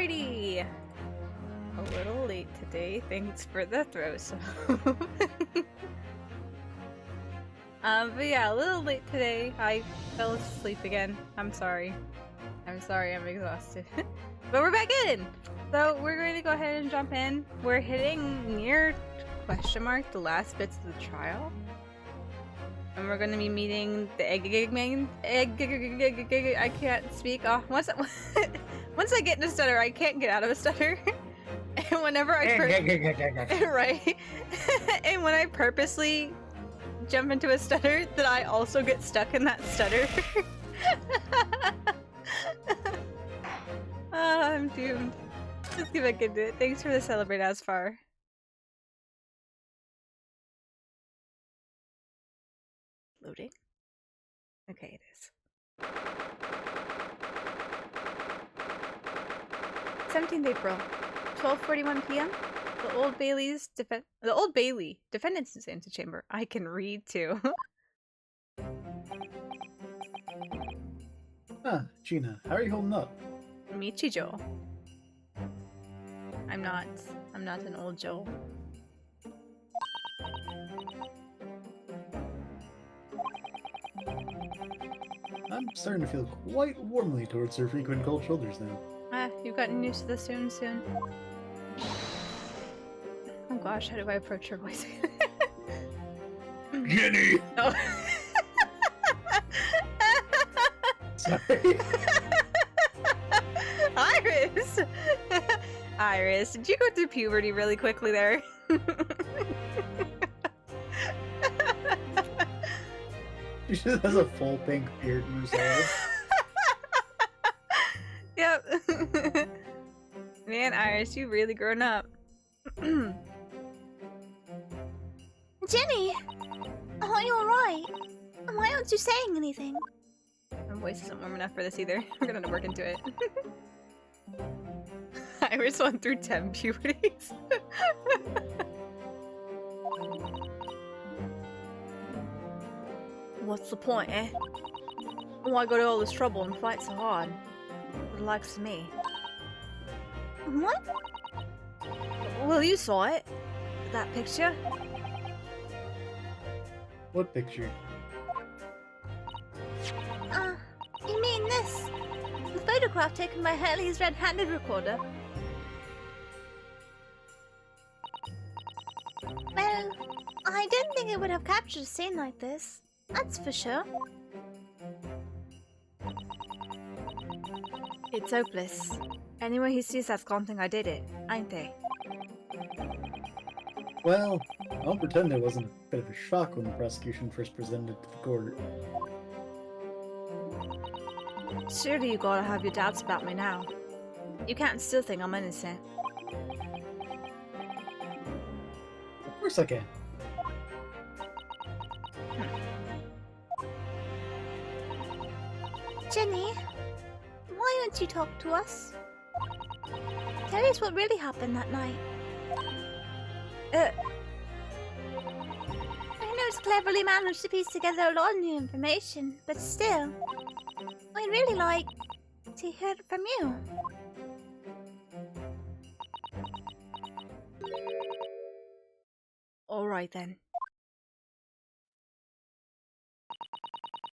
Alrighty! A little late today, thanks for the throw, Soph. But yeah, a little late today. I fell asleep again. I'm sorry. I'm exhausted. But we're back in! So we're going to go ahead and jump in. We're hitting near question mark the last bits of the trial. And we're going to be meeting the I can't speak. Oh, once I get in a stutter, I can't get out of a stutter. And whenever I right, and when I purposely jump into a stutter, then I also get stuck in that stutter. I'm doomed. Let's see if I can do it. Thanks for the celebrate as far. Loading. Okay, it is. 17th April, 12:41 p.m. The Old Bailey Defendant's Antechamber. I can read too. Gina, how are you holding up? Michijo. I'm not an old Joe. I'm starting to feel quite warmly towards her frequent cold shoulders now. You've gotten used to the soon. Oh gosh, how do I approach her voice? Jenny! Oh. Sorry. Iris! Iris, did you go through puberty really quickly there? She just has a full pink beard in herself. Yep. Man, Iris, you really grown up. Jenny! Are you alright? Why aren't you saying anything? My voice isn't warm enough for this either. We're gonna work into it. Iris went through 10 puberties. What's the point, eh? Why go to all this trouble and fight so hard? For the likes of me. What? Well, you saw it. That picture. What picture? You mean this? The photograph taken by Hurley's red-handed recorder. Well, I don't think it would have captured a scene like this. That's for sure. It's hopeless. Anyone who sees that's gonna think I did it, ain't they? Well, I'll pretend it wasn't a bit of a shock when the prosecution first presented it to the court. Surely you gotta have your doubts about me now. You can't still think I'm innocent. Of course I can. Jenny, why don't you talk to us? Tell us what really happened that night. I know it's cleverly managed to piece together a lot of new information, but still, I'd really like to hear it from you. Alright then.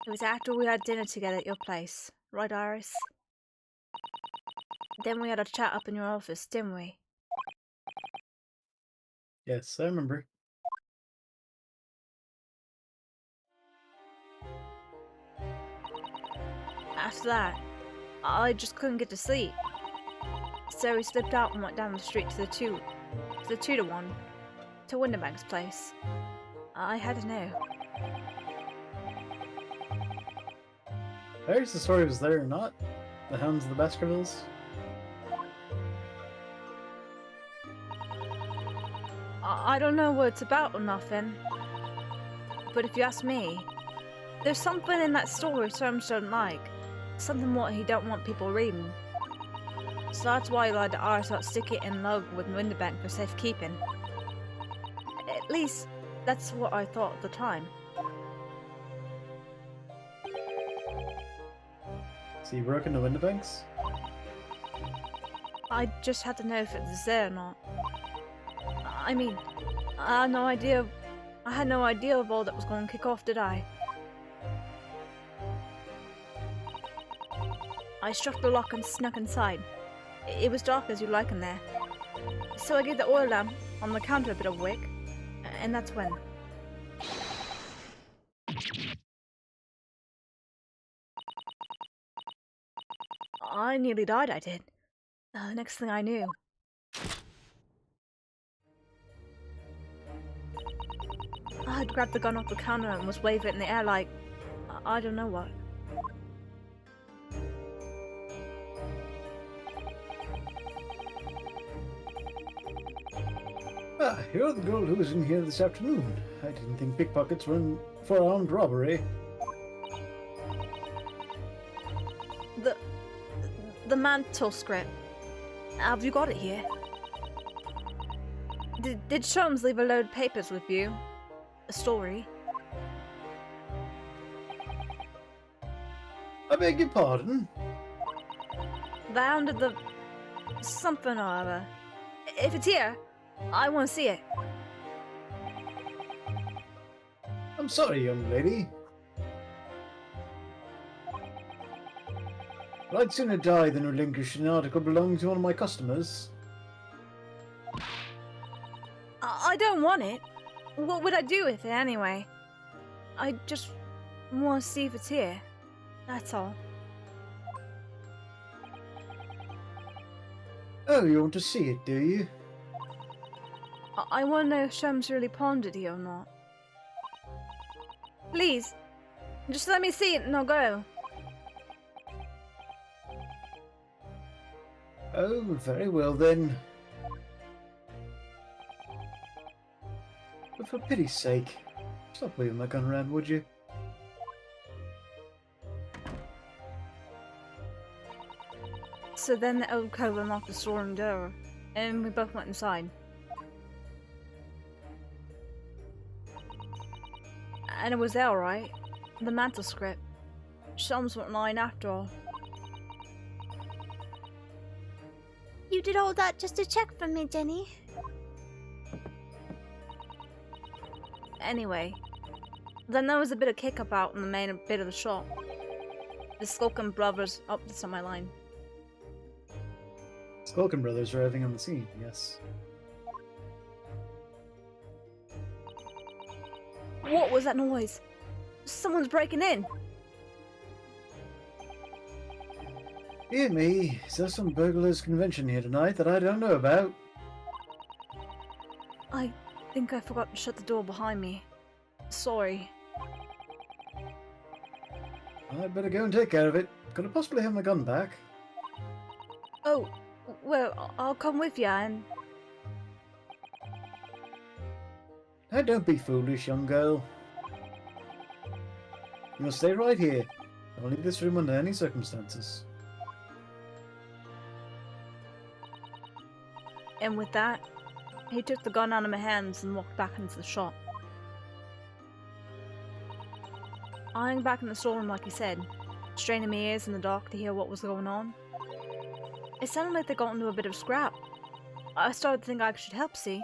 It was after we had dinner together at your place, right, Iris? Then we had a chat up in your office, didn't we? Yes, I remember. After that, I just couldn't get to sleep. So we slipped out and went down the street to the 2-to-1, to Winterbank's place. I had to know. There's the story was there or not. The Hounds of the Baskervilles. I don't know what it's about or nothing. But if you ask me, there's something in that story Soames don't like. Something what he don't want people reading. So that's why he lied to Iris about sticking it in lug with Winterbank for safekeeping. At least, that's what I thought at the time. So you broke into Winterbanks? I just had to know if it was there or not. I mean, I had no idea. I had no idea of all that was going to kick off, did I? I struck the lock and snuck inside. It was dark as you like in there. So I gave the oil lamp on the counter a bit of wick, and that's when. I nearly died, I did. The next thing I knew. I'd grabbed the gun off the counter and was waving it in the air like, I don't know what. Ah, you're the girl who was in here this afternoon. I didn't think pickpockets were for armed robbery. The mantle script. Have you got it here? Did Sholmes leave a load of papers with you? A story? I beg your pardon? Down to the... something or other. If it's here, I want to see it. I'm sorry, young lady. But I'd sooner die than relinquish an article belonging to one of my customers. I don't want it. What would I do with it anyway? I just want to see if it's here. That's all. Oh, you want to see it, do you? I want to know if Sholmes really pawned it here or not. Please, just let me see it and I'll go. Oh, very well then. But for pity's sake, stop waving my gun around, would you? So then the old cove unlocked the storeroom door, and we both went inside. And it was there, alright. The mantle script. Sholmes weren't lying after all. You did all that just to check for me, Jenny. Anyway, then there was a bit of kick-up out in the main bit of the shop. The Skulkin brothers upped this on my line. Skulkin brothers arriving on the scene, yes. What was that noise? Someone's breaking in. Dear me, is there some burglars' convention here tonight that I don't know about? I think I forgot to shut the door behind me. Sorry. I'd better go and take care of it. Could I possibly have my gun back? Oh, well, I'll come with you and... Now don't be foolish, young girl. You must stay right here. Don't leave this room under any circumstances. And with that, he took the gun out of my hands and walked back into the shop. I hung back in the storeroom like he said, straining my ears in the dark to hear what was going on. It sounded like they got into a bit of scrap. I started to think I should help see.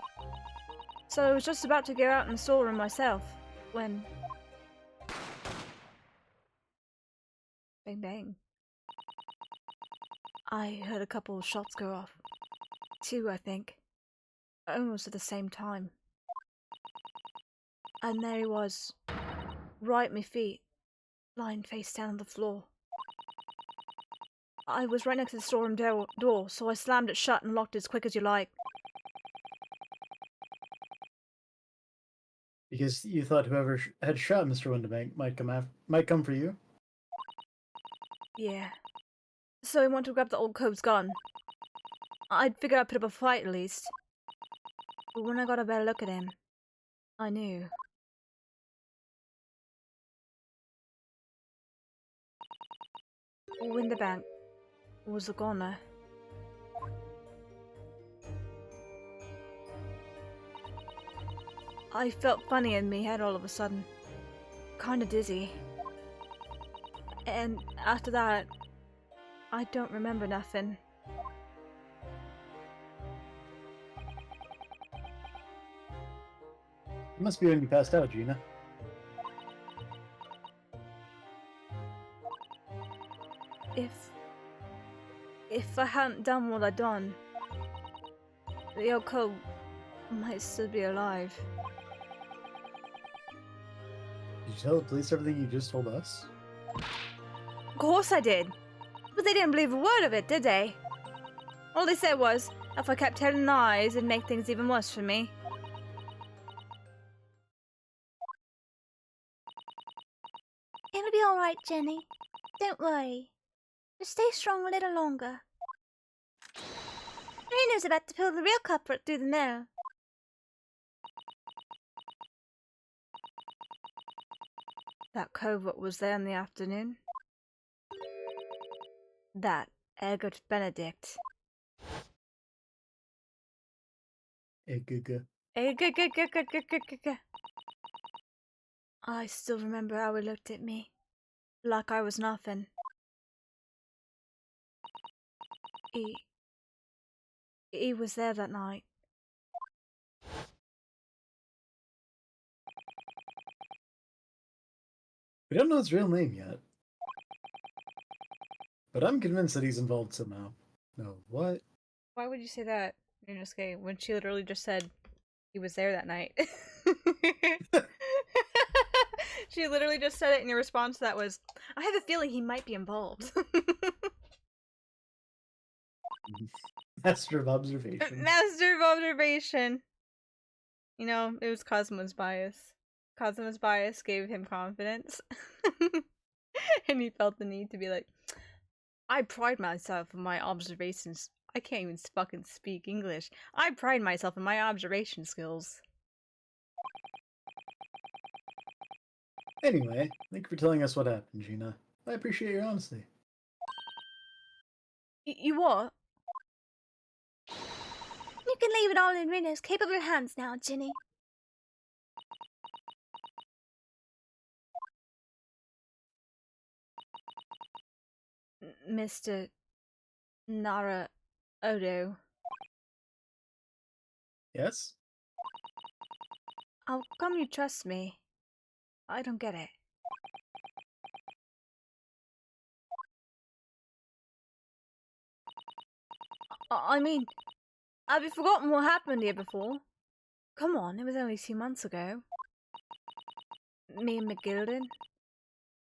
So I was just about to go out in the storeroom myself, when... Bang bang. I heard a couple of shots go off. 2, I think. Almost at the same time. And there he was, right at my feet, lying face down on the floor. I was right next to the storeroom door, so I slammed it shut and locked it as quick as you like. Because you thought whoever had shot Mr. Winterbank might come for you? Yeah. So I went to grab the old cove's gun. I'd figured I'd put up a fight at least. But when I got a better look at him, I knew. Winterbank was a goner. I felt funny in me head all of a sudden. Kinda dizzy. And after that, I don't remember nothing. It must be when you passed out, Gina. If I hadn't done what I'd done, the Yoko might still be alive. Did you tell the police everything you just told us? Of course I did. But they didn't believe a word of it, did they? All they said was, if I kept telling lies, it'd make things even worse for me. It'll be alright, Jenny. Don't worry. Just stay strong a little longer. Reno's about to pull the real culprit through the mill. That covert was there in the afternoon. That Eggert Benedict. Eggert. I still remember how he looked at me. Like I was nothing. He was there that night. We don't know his real name yet. But I'm convinced that he's involved somehow. No, what? Why would you say that, Inosuke, when she literally just said he was there that night? She literally just said it, and your response to that was, I have a feeling he might be involved. Master of observation. Master of observation. You know, it was Cosmo's bias. Cosmo's bias gave him confidence. And he felt the need to be like, I pride myself in my observations. I can't even fucking speak English. I pride myself in my observation skills. Anyway, thank you for telling us what happened, Gina. I appreciate your honesty. You what? You can leave it all in Reno's capable hands now, Ginny. Mr. Nara Odo. Yes? How come you trust me? I don't get it. I mean, have you forgotten what happened here before? Come on, it was only 2 months ago. Me and McGilden.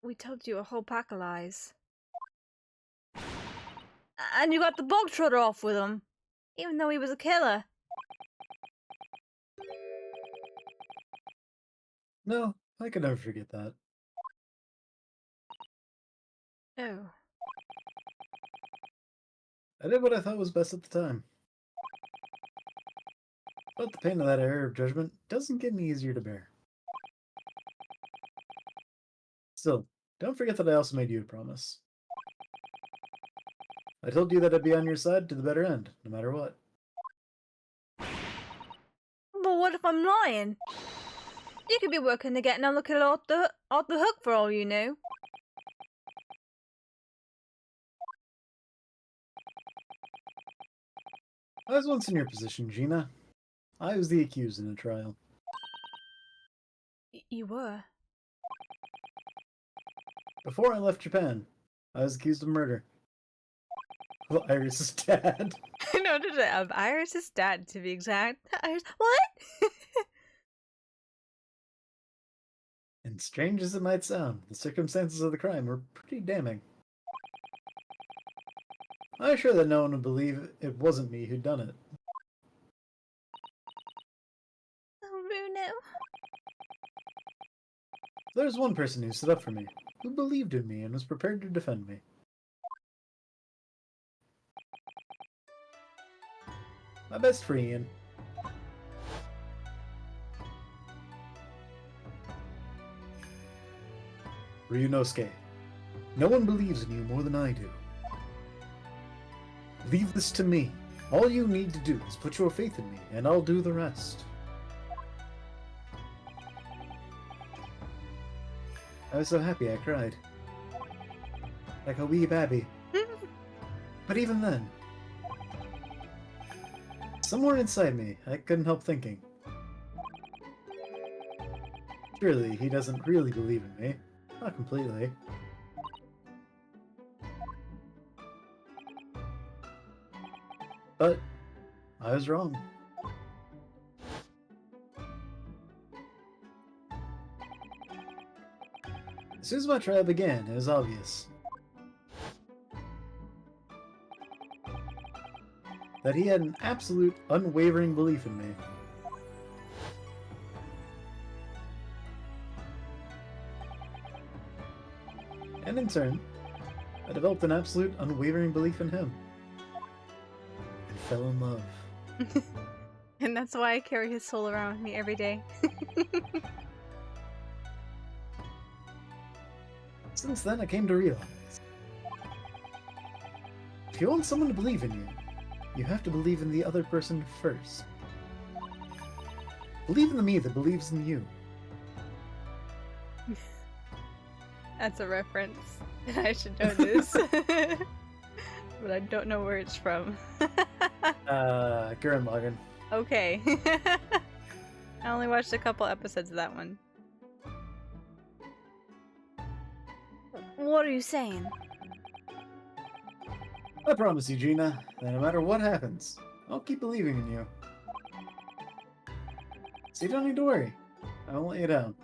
We told you a whole pack of lies. And you got the bog trotter off with him, even though he was a killer. No, I could never forget that. Oh. I did what I thought was best at the time. But the pain of that error of judgment doesn't get any easier to bear. Still, don't forget that I also made you a promise. I told you that I'd be on your side to the better end, no matter what. But what if I'm lying? You could be working to get another killer off the hook for all you know. I was once in your position, Gina. I was the accused in a trial. You were? Before I left Japan, I was accused of murder. Of Iris' dad. No, of Iris' dad, to be exact. Iris, what? And strange as it might sound, the circumstances of the crime were pretty damning. I am sure that no one would believe it wasn't me who'd done it. Oh, Reno. There's one person who stood up for me, who believed in me and was prepared to defend me. My best friend, Ian. Ryunosuke, no one believes in you more than I do. Leave this to me. All you need to do is put your faith in me, and I'll do the rest. I was so happy I cried. Like a wee baby. But even then, somewhere inside me, I couldn't help thinking. Surely he doesn't really believe in me. Not completely. But I was wrong. As soon as my trial began, it was obvious that he had an absolute, unwavering belief in me. And in turn, I developed an absolute, unwavering belief in him. And fell in love. And that's why I carry his soul around with me every day. Since then, I came to realize if you want someone to believe in you, you have to believe in the other person first. Believe in the me that believes in you. That's a reference. I should know this. But I don't know where it's from. Gurren Lagann. Okay. I only watched a couple episodes of that one. What are you saying? I promise you, Gina, that no matter what happens, I'll keep believing in you. So you don't need to worry. I won't let you down.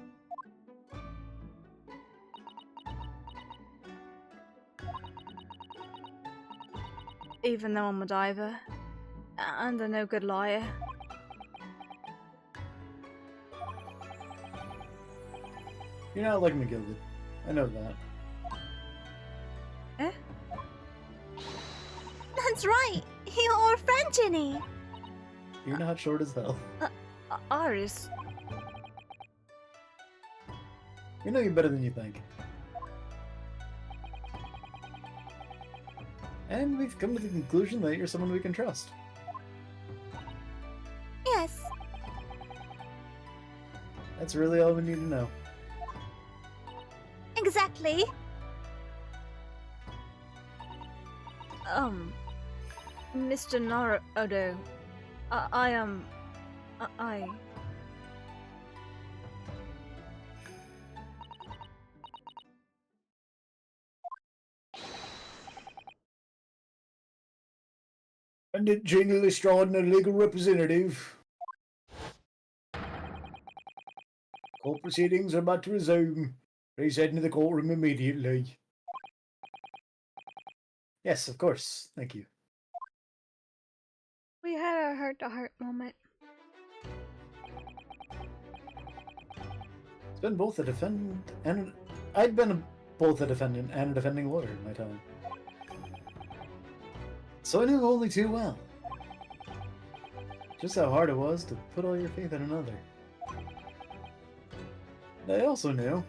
Even though I'm a diver. And a no good liar. You're not like McGilded. I know that. Eh? That's right! You're French, Ginny! You're not short as hell. Iris. You know you're better than you think. And we've come to the conclusion that you're someone we can trust. Yes. That's really all we need to know. Exactly. Mr. Naruto. I And it Gina Lestrade, a legal representative. Court proceedings are about to resume. Please head into the courtroom immediately. Yes, of course. Thank you. We had a heart-to-heart moment. It's been both a defendant and I'd been both a defendant and a defending lawyer in my time. So I knew only too well just how hard it was to put all your faith in another. And I also knew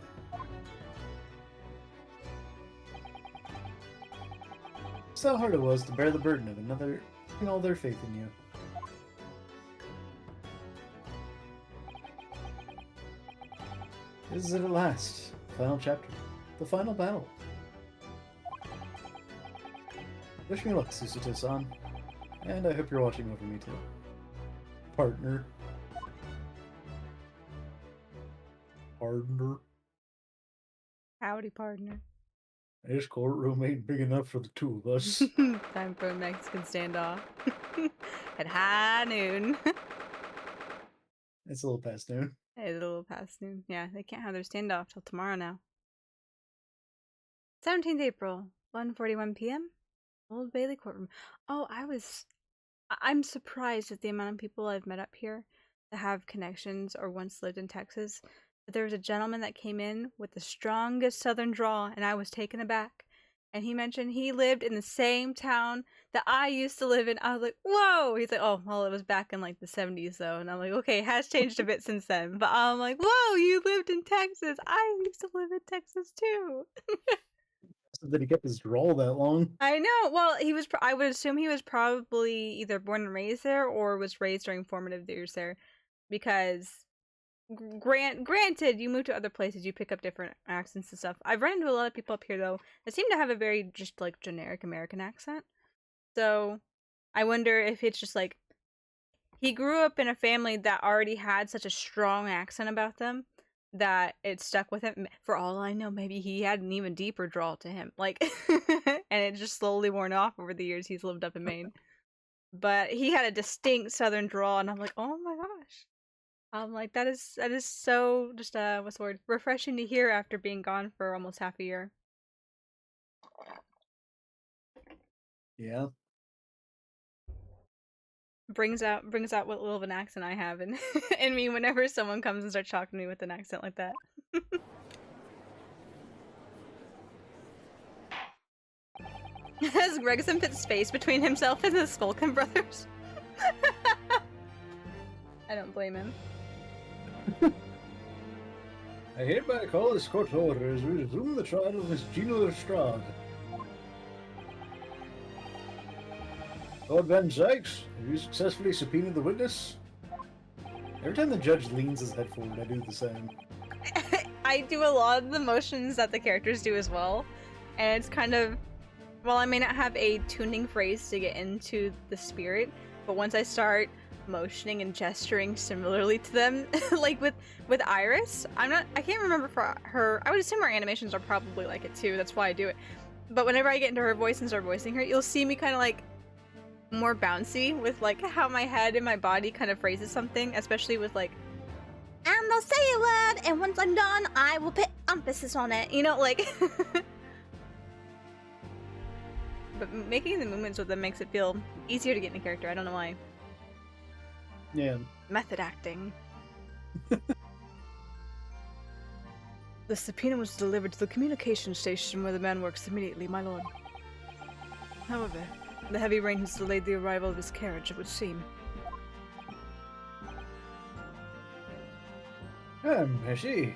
just how hard it was to bear the burden of another putting all their faith in you. This is it at last. Final chapter. The final battle. Wish me luck, Susuto-san. And I hope you're watching over me too. Partner. Partner. Howdy, partner. This courtroom ain't big enough for the two of us. Time for a Mexican standoff. At high noon. It's a little past noon. It's a little past noon. Yeah, they can't have their standoff till tomorrow now. 17th April, 1:41 p.m. Old Bailey courtroom. Oh, I'm surprised at the amount of people I've met up here that have connections or once lived in Texas. But there was a gentleman that came in with the strongest southern drawl, and I was taken aback. And he mentioned he lived in the same town that I used to live in. I was like, whoa! He's like, oh, well, it was back in like the 70s though. And I'm like, okay, it has changed a bit since then. But I'm like, whoa, you lived in Texas. I used to live in Texas too. So did he get his drawl that long? I know. Well, he was. I would assume he was probably either born and raised there or was raised during formative years there, because granted, you move to other places, you pick up different accents and stuff. I've run into a lot of people up here though that seem to have a very just like generic American accent. So I wonder if it's just like he grew up in a family that already had such a strong accent about them that it stuck with him. For all I know, maybe he had an even deeper draw to him. Like, and it just slowly worn off over the years he's lived up in Maine. But he had a distinct southern draw, and I'm like, oh my gosh. I'm like, that is so just what's the word? Refreshing to hear after being gone for almost half a year. Yeah. Brings out what little of an accent I have in in me whenever someone comes and starts talking to me with an accent like that. Has Gregson put space between himself and the Skulkin brothers? I don't blame him. I hereby call this court to order as we resume the trial of Miss Gina Lestrade. Lord Van Zykes, have you successfully subpoenaed the witness? Every time the judge leans his head forward, I do the same. I do a lot of the motions that the characters do as well, and it's kind of, well, I may not have a tuning phrase to get into the spirit, but once I start motioning and gesturing similarly to them, like with Iris, I can't remember for her, I would assume her animations are probably like it too, that's why I do it. But whenever I get into her voice and start voicing her, you'll see me kind of like more bouncy with like how my head and my body kind of phrases something, especially with like, And I'll say a word, and once I'm done, I will put emphasis on it. you know, like but making the movements with them makes it feel easier to get in a character. I don't know why. Yeah. Method acting. The subpoena was delivered to the communication station where the man works immediately, my lord. However, the heavy rain has delayed the arrival of his carriage, it would seem. I see.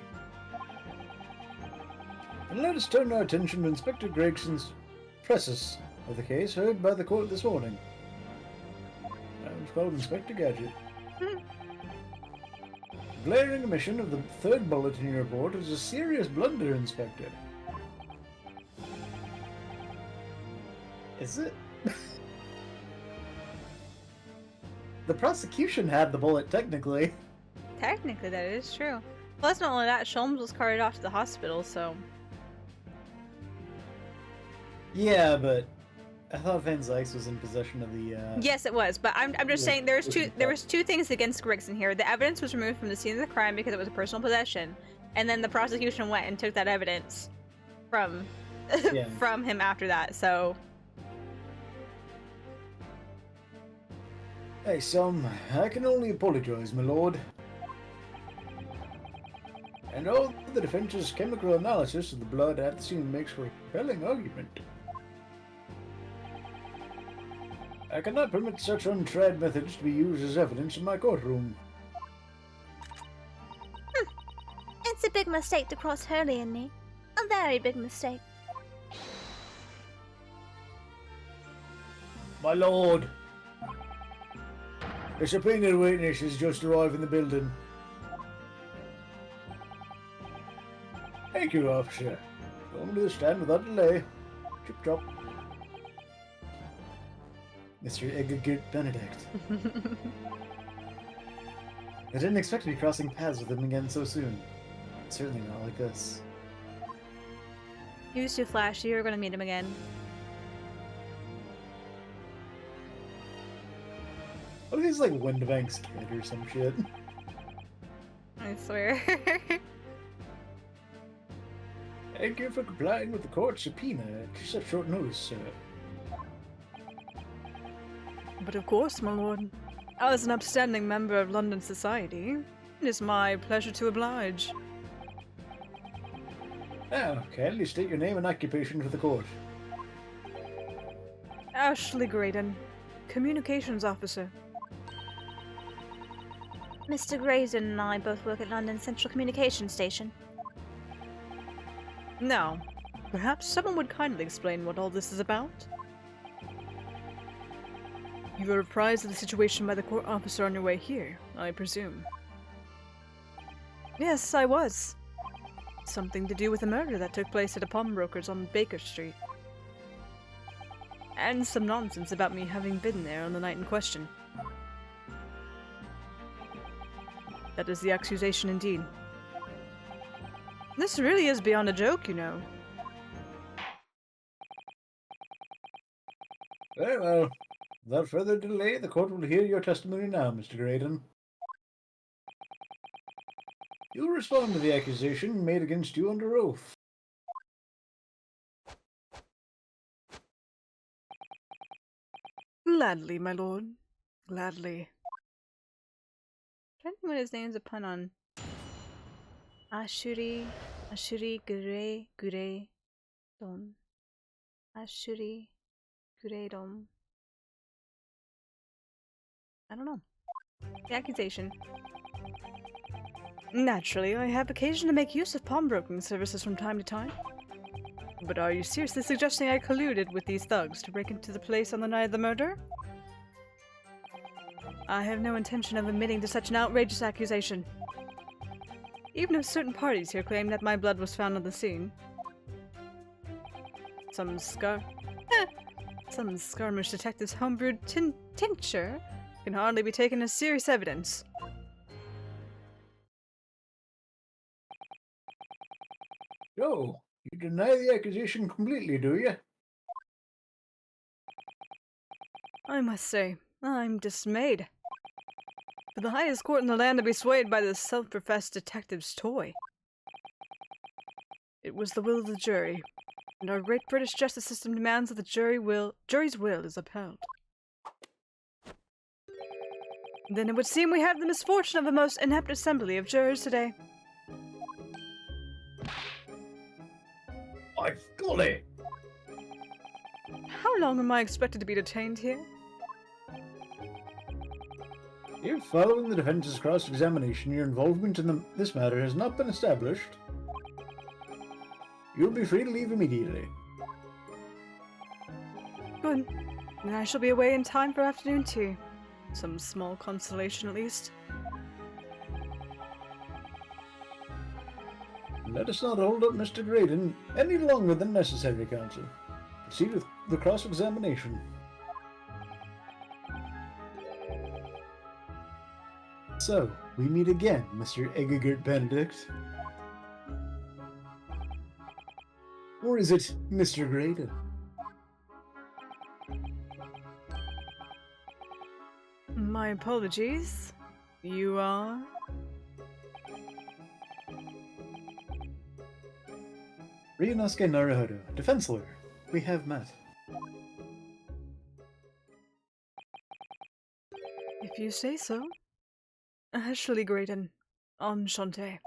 And let us turn our attention to Inspector Gregson's precis of the case heard by the court this morning. It's called Inspector Gadget. Glaring omission of the third bullet in your report is a serious blunder, Inspector. Is it? The prosecution had the bullet, technically. Technically, that is true. Plus, not only that, Sholmes was carted off to the hospital, so... Yeah, but I thought Van Zykes was in possession of the, Yes, it was, but I'm just saying there was two things against Gregson here. The evidence was removed from the scene of the crime because it was a personal possession, and then the prosecution went and took that evidence from from him after that, so... Hey, Sam, I can only apologize, my lord. And all the defense's chemical analysis of the blood at the scene makes for a compelling argument. I cannot permit such untried methods to be used as evidence in my courtroom. It's a big mistake to cross Hurley and me. A very big mistake. My lord! The subpoenaed witness has just arrived in the building. Thank you, officer. Come to the stand without delay. Chip chop. Mr. Egagert Benedict. I didn't expect to be crossing paths with him again so soon. Certainly not like this. He was too flashy, you're gonna meet him again. What if he's like Windbank's kid or some shit? I swear. Thank you for complying with the court subpoena at such short notice, sir. But of course, my lord. As an upstanding member of London society, it is my pleasure to oblige. Now, kindly state your name and occupation for the court. Ashley Graydon, Communications Officer. Mr. Grayson and I both work at London Central Communication Station. Now, perhaps someone would kindly explain what all this is about? You were apprised of the situation by the court officer on your way here, I presume. Yes, I was. Something to do with a murder that took place at a pawnbroker's on Baker Street. And some nonsense about me having been there on the night in question. That is the accusation indeed. This really is beyond a joke, you know. Very well. Without further delay, the court will hear your testimony now, Mr. Graydon. You'll respond to the accusation made against you under oath. Gladly, my lord. Gladly. I'm trying to think what his name's a pun on. Ashuri Gure Don. Ashuri Gure Don. I don't know. The accusation. Naturally, I have occasion to make use of pawnbroking services from time to time. But are you seriously suggesting I colluded with these thugs to break into the place on the night of the murder? I have no intention of admitting to such an outrageous accusation. Even if certain parties here claim that my blood was found on the scene. Some skirmish detective's homebrewed tincture can hardly be taken as serious evidence. So, you deny the accusation completely, do you? I must say, I'm dismayed. For the highest court in the land to be swayed by this self-professed detective's toy. It was the will of the jury, and our great British justice system demands that the jury's will is upheld. Then it would seem we have the misfortune of a most inept assembly of jurors today. By golly! How long am I expected to be detained here? If following the defense's cross-examination, your involvement in this matter has not been established, you'll be free to leave immediately. Good. Then I shall be away in time for afternoon tea. Some small consolation, at least. Let us not hold up Mr. Graydon any longer than necessary, counsel. Proceed with the cross-examination. So, we meet again, Mr. Egegert Benedict. Or is it Mr. Graydon? My apologies. You are? Ryunosuke Naruhodo, defense lawyer. We have met. If you say so. Ashley Graydon. Enchante.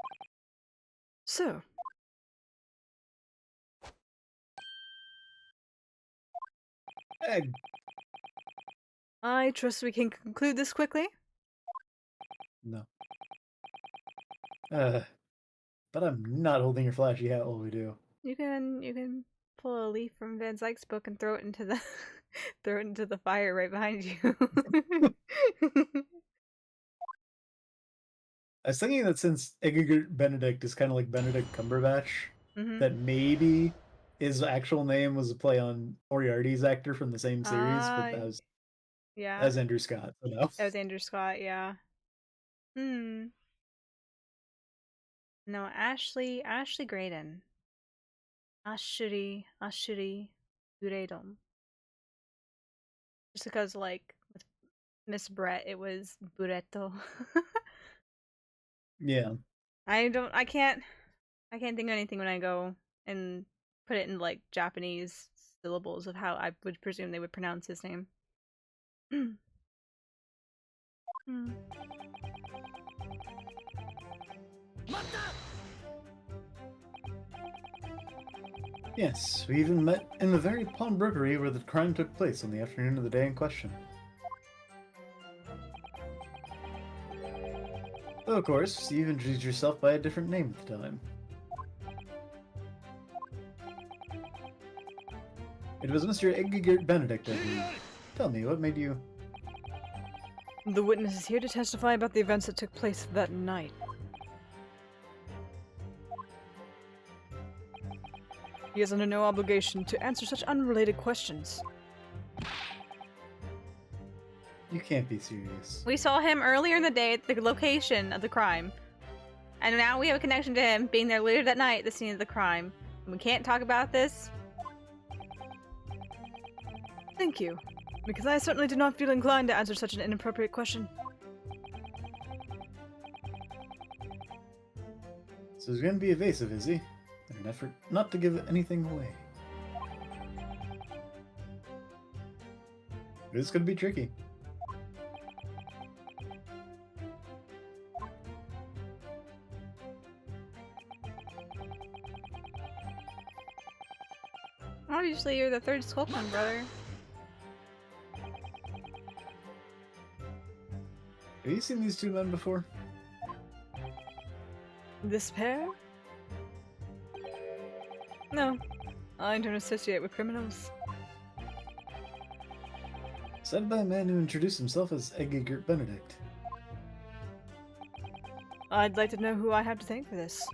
So. Egg. I trust we can conclude this quickly? No. But I'm not holding your flashy hat while we do. You can pull a leaf from Van Zyke's book and throw it into the throw it into the fire right behind you. I was thinking that since Egegert Benedict is kind of like Benedict Cumberbatch, that maybe his actual name was a play on Moriarty's actor from the same series, but that was Andrew Scott. So no. That was Andrew Scott, yeah. No, Ashley Graydon. Ashuri Graydon. Just because, like, with Miss Brett, it was Buretto. Yeah. I can't think of anything when I go and put it in, like, Japanese syllables of how I would presume they would pronounce his name. Yes, we even met in the very pawnbrokery where the crime took place on the afternoon of the day in question. Though, of course, you introduced yourself by a different name at the time. It was Mr. Egegert Benedict, I believe. Tell me, what made you... The witness is here to testify about the events that took place that night. He is under no obligation to answer such unrelated questions. You can't be serious. We saw him earlier in the day at the location of the crime. And now we have a connection to him being there later that night at the scene of the crime. And we can't talk about this. Thank you. Because I certainly do not feel inclined to answer such an inappropriate question. So he's going to be evasive, is he? In an effort not to give anything away. This could be tricky. Obviously, you're the third Skullcon brother. Have you seen these two men before? This pair? No. I don't associate with criminals. Said by a man who introduced himself as Egegert Benedict. I'd like to know who I have to thank for this.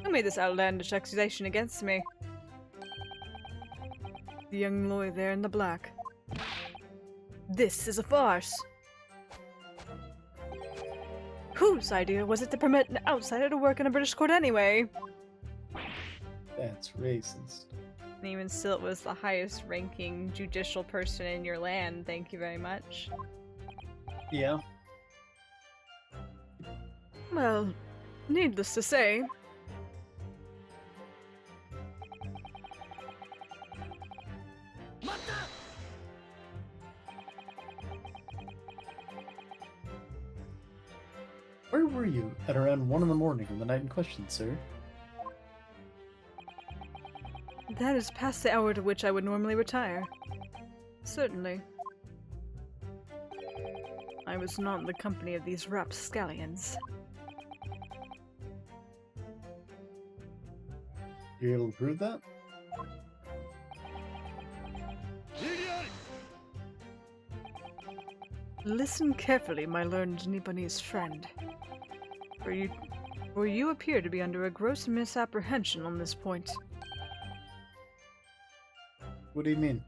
Who made this outlandish accusation against me? The young lawyer there in the black. This is a farce! Whose idea was it to permit an outsider to work in a British court anyway? That's racist. And even still, it was the highest ranking judicial person in your land, thank you very much. Yeah. Well, needless to say, Where were you at around 1 in the morning on the night in question, sir? that is past the hour to which I would normally retire. Certainly. I was not in the company of these rapscallions. You're able to prove that? Listen carefully, my learned Nipponese friend. For you appear to be under a gross misapprehension on this point. What do you mean?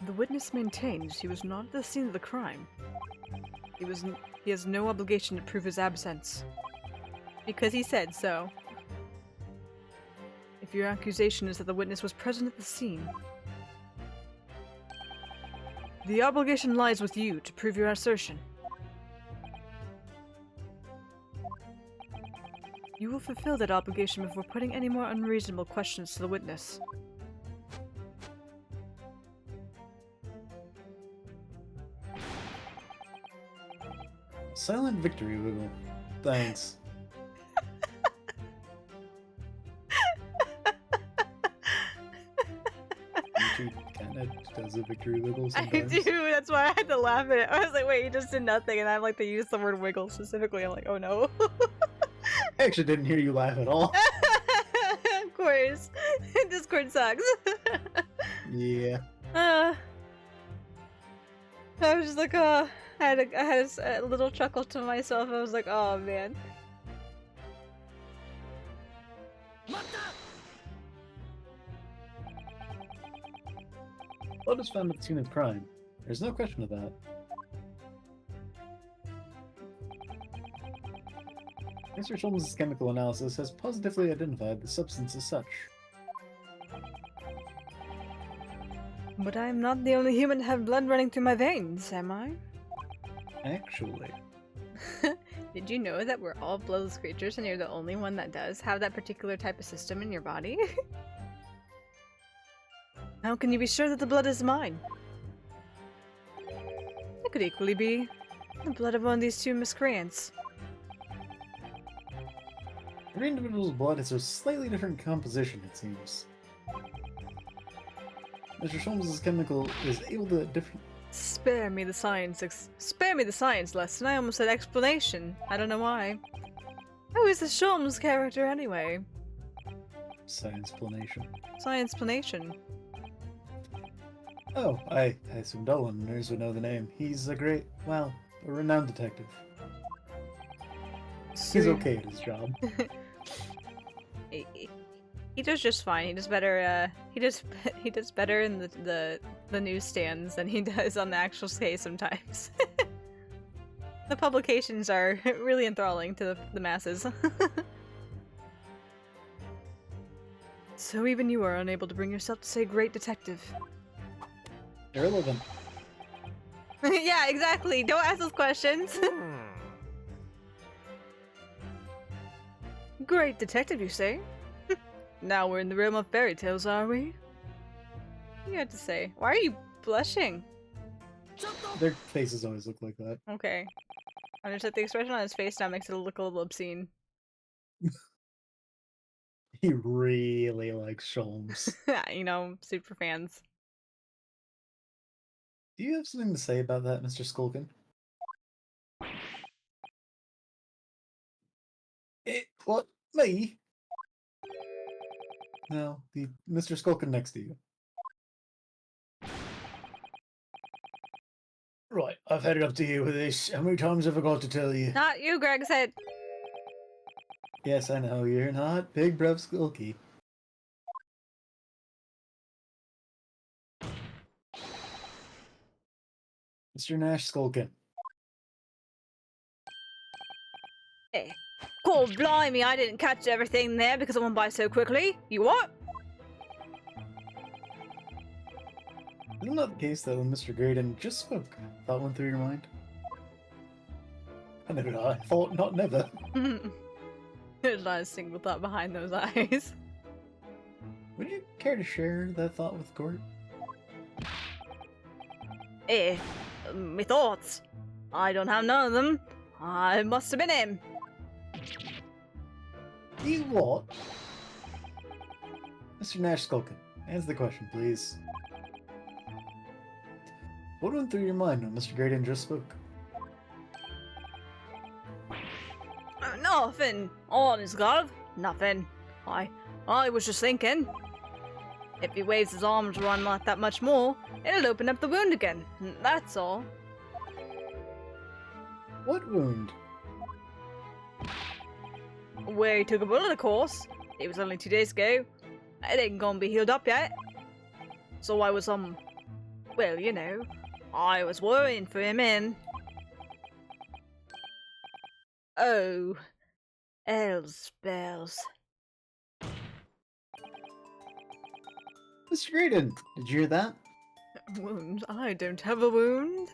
The witness maintains he was not at the scene of the crime. He has no obligation to prove his absence. Because he said so. If your accusation is that the witness was present at the scene, the obligation lies with you to prove your assertion. You will fulfill that obligation before putting any more unreasonable questions to the witness. Silent victory wiggle. Thanks. She kind of does a victory wiggle sometimes. I do, that's why I had to laugh at it. I was like, wait, you just did nothing, and I like to use the word wiggle specifically. I'm like, oh no. I actually didn't hear you laugh at all. Of course. Discord sucks. Yeah. I was just like, I had a little chuckle to myself. I was like, oh man. Blood was found at the scene of the crime. There's no question of that. Mr. Sholmes' chemical analysis has positively identified the substance as such. But I am not the only human to have blood running through my veins, am I? Actually. Did you know that we're all bloodless creatures and you're the only one that does have that particular type of system in your body? How can you be sure that the blood is mine? It could equally be the blood of one of these two miscreants. Every individual's blood has a slightly different composition, it seems. Mr. Sholmes' chemical is able to different. Spare me the science lesson. I almost said explanation. I don't know why. Who is this Sholmes character anyway? Science-planation. Science-planation. Oh, I assume dull listeners would know the name. He's a great, well, a renowned detective. He's okay at his job. He does just fine. He does better. He does better in the newsstands than he does on the actual case sometimes. The publications are really enthralling to the masses. So even you are unable to bring yourself to say great detective. Irrelevant. Yeah, exactly. Don't ask those questions. Great detective, you say? Now we're in the realm of fairy tales, are we? What do you have to say? Why are you blushing? Their faces always look like that. Okay. I just like the expression on his face now makes it look a little obscene. He really likes Sholmes. You know, super fans. Do you have something to say about that, Mr. Skulkin? What? Me? No, the Mr. Skulkin next to you. Right, I've had it up to you with this. How many times have I got to tell you? Not you, Greg said. Yes, I know, you're not Big Brev Skulky. Mr. Nash Skulkin. Hey. Cool, blimey, I didn't catch everything there because I went by so quickly. You what? Isn't that the case that when Mr. Graydon just spoke, thought went through your mind? I never know, I thought not never. There's not a single thought behind those eyes. Would you care to share that thought with the court? Eh, me thoughts. I don't have none of them. I must have been him. You what? Mr. Nash Skulkin, answer the question, please. What went through your mind when Mr. Graydon just spoke? Nothing. Honest God, nothing. I was just thinking. If he waves his arms around like that much more, it'll open up the wound again. That's all. What wound? Where he took a bullet, of course. It was only 2 days ago. It ain't gonna be healed up yet. So I was, well, you know, I was worrying for him and... Oh, Elspells. Mr. Graydon, did you hear that? Wound? I don't have a wound.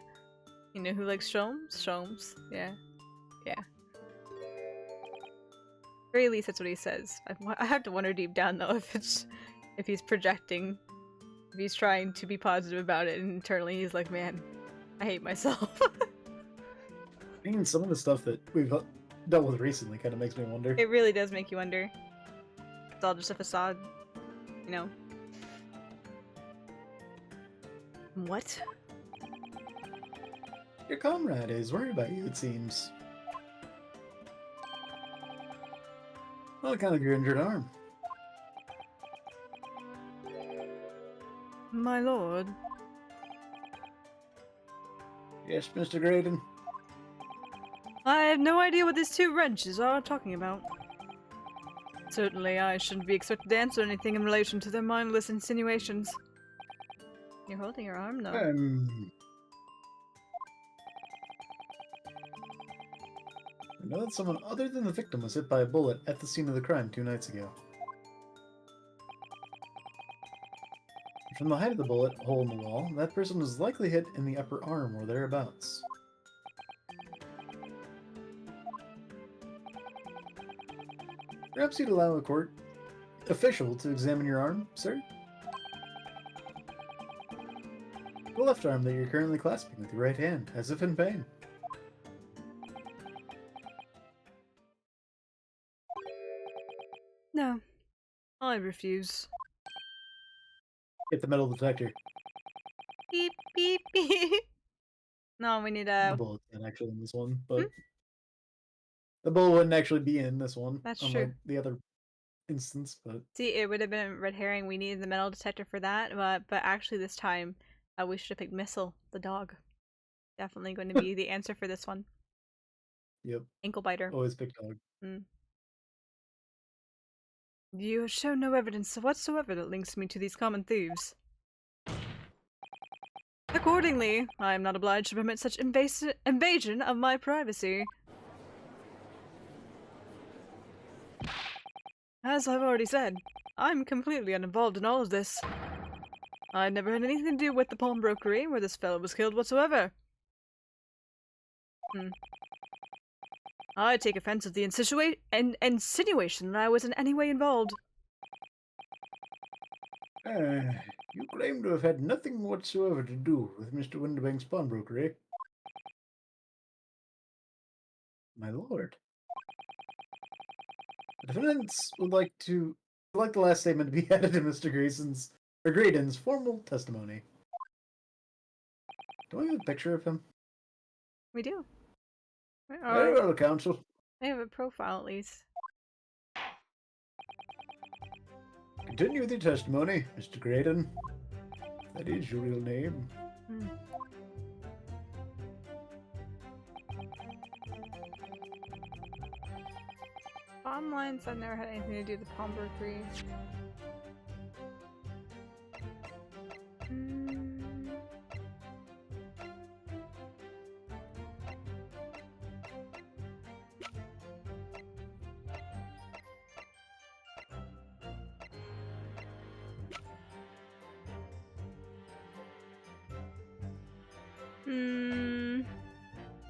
You know who likes Sholmes? Sholmes. Yeah. Yeah. Or at least that's what he says. I have to wonder deep down though if he's projecting, if he's trying to be positive about it, and internally he's like, man, I hate myself. I mean, some of the stuff that we've dealt with recently kind of makes me wonder. It really does make you wonder. It's all just a facade, you know. What? Your comrade is worried about you, it seems. On account of your injured arm. My lord. Yes, Mr. Graydon. I have no idea what these two wrenches are talking about. Certainly, I shouldn't be expected to answer anything in relation to their mindless insinuations. You're holding your arm though. I know that someone other than the victim was hit by a bullet at the scene of the crime 2 nights ago. From the height of the bullet hole in the wall, that person was likely hit in the upper arm or thereabouts. Perhaps you'd allow a court official to examine your arm, sir? The left arm that you're currently clasping with your right hand, as if in pain. No. I refuse. Get the metal detector. Beep beep beep. No, we need The a. bullet's not actually in this one, but the bullet wouldn't actually be in this one. That's unlike true. The other instance, but See, it would have been a red herring. We needed the metal detector for that, but actually this time, we should have picked Missile, the dog. Definitely going to be the answer for this one. yep, Ankle biter. always pick dog. You show no evidence whatsoever that links me to these common thieves. accordingly. I am not obliged to permit such invasion of my privacy. As I've already said, I'm completely uninvolved in all of this. I never had anything to do with the pawnbrokery where this fellow was killed whatsoever. I take offense at the insinuation that I was in any way involved. You claim to have had nothing whatsoever to do with Mr. Winterbank's pawnbrokery. My lord. The defendants would like the last statement to be added to Mr. Graydon's formal testimony. Do we have a picture of him? We do. Very well, counsel. I have a profile at least. Continue with your testimony, Mr. Graydon. That is your real name. Bottom lines, I've never had anything to do with the pawnbrokery.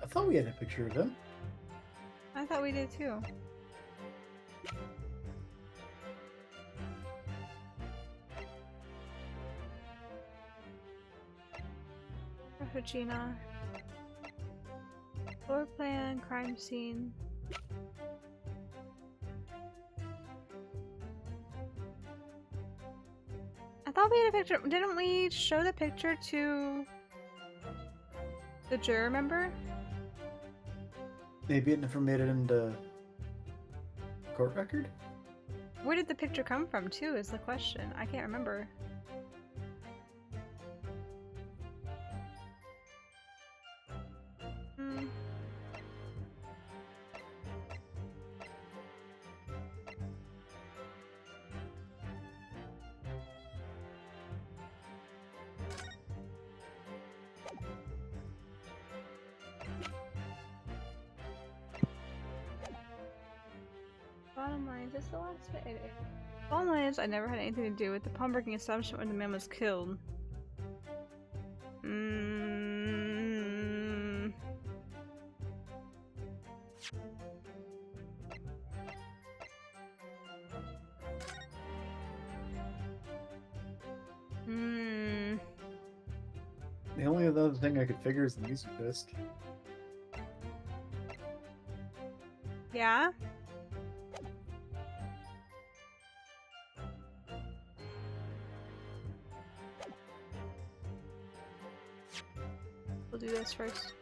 I thought we had a picture of him. I thought we did too. Regina. Floor plan, crime scene. I thought we had a picture. Didn't we show the picture to the juror member? Maybe it never made it into court record? Where did the picture come from, too, is the question. I can't remember. Bottom line, is this the last bit? It is. Bottom line is, I never had anything to do with the pawnbroking establishment when the man was killed. The only other thing I could figure is the music disc. Yeah? We'll do this first.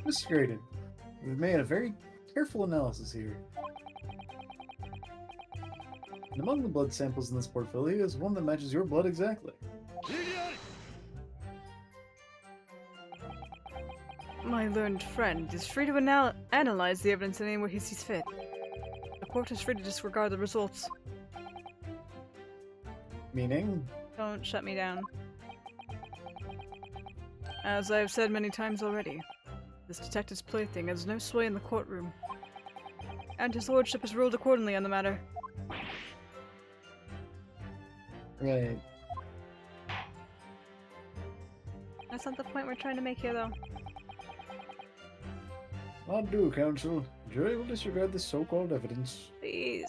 Mr. Graydon, we've made a very careful analysis here. And among the blood samples in this portfolio is one that matches your blood exactly. My learned friend is free to analyze the evidence in any way he sees fit. The court is free to disregard the results. Meaning? Don't shut me down. As I have said many times already, this detective's plaything has no sway in the courtroom, and his lordship has ruled accordingly on the matter. Right. That's not the point we're trying to make here, though. I'll do, counsel. The jury will disregard this so-called evidence. Please.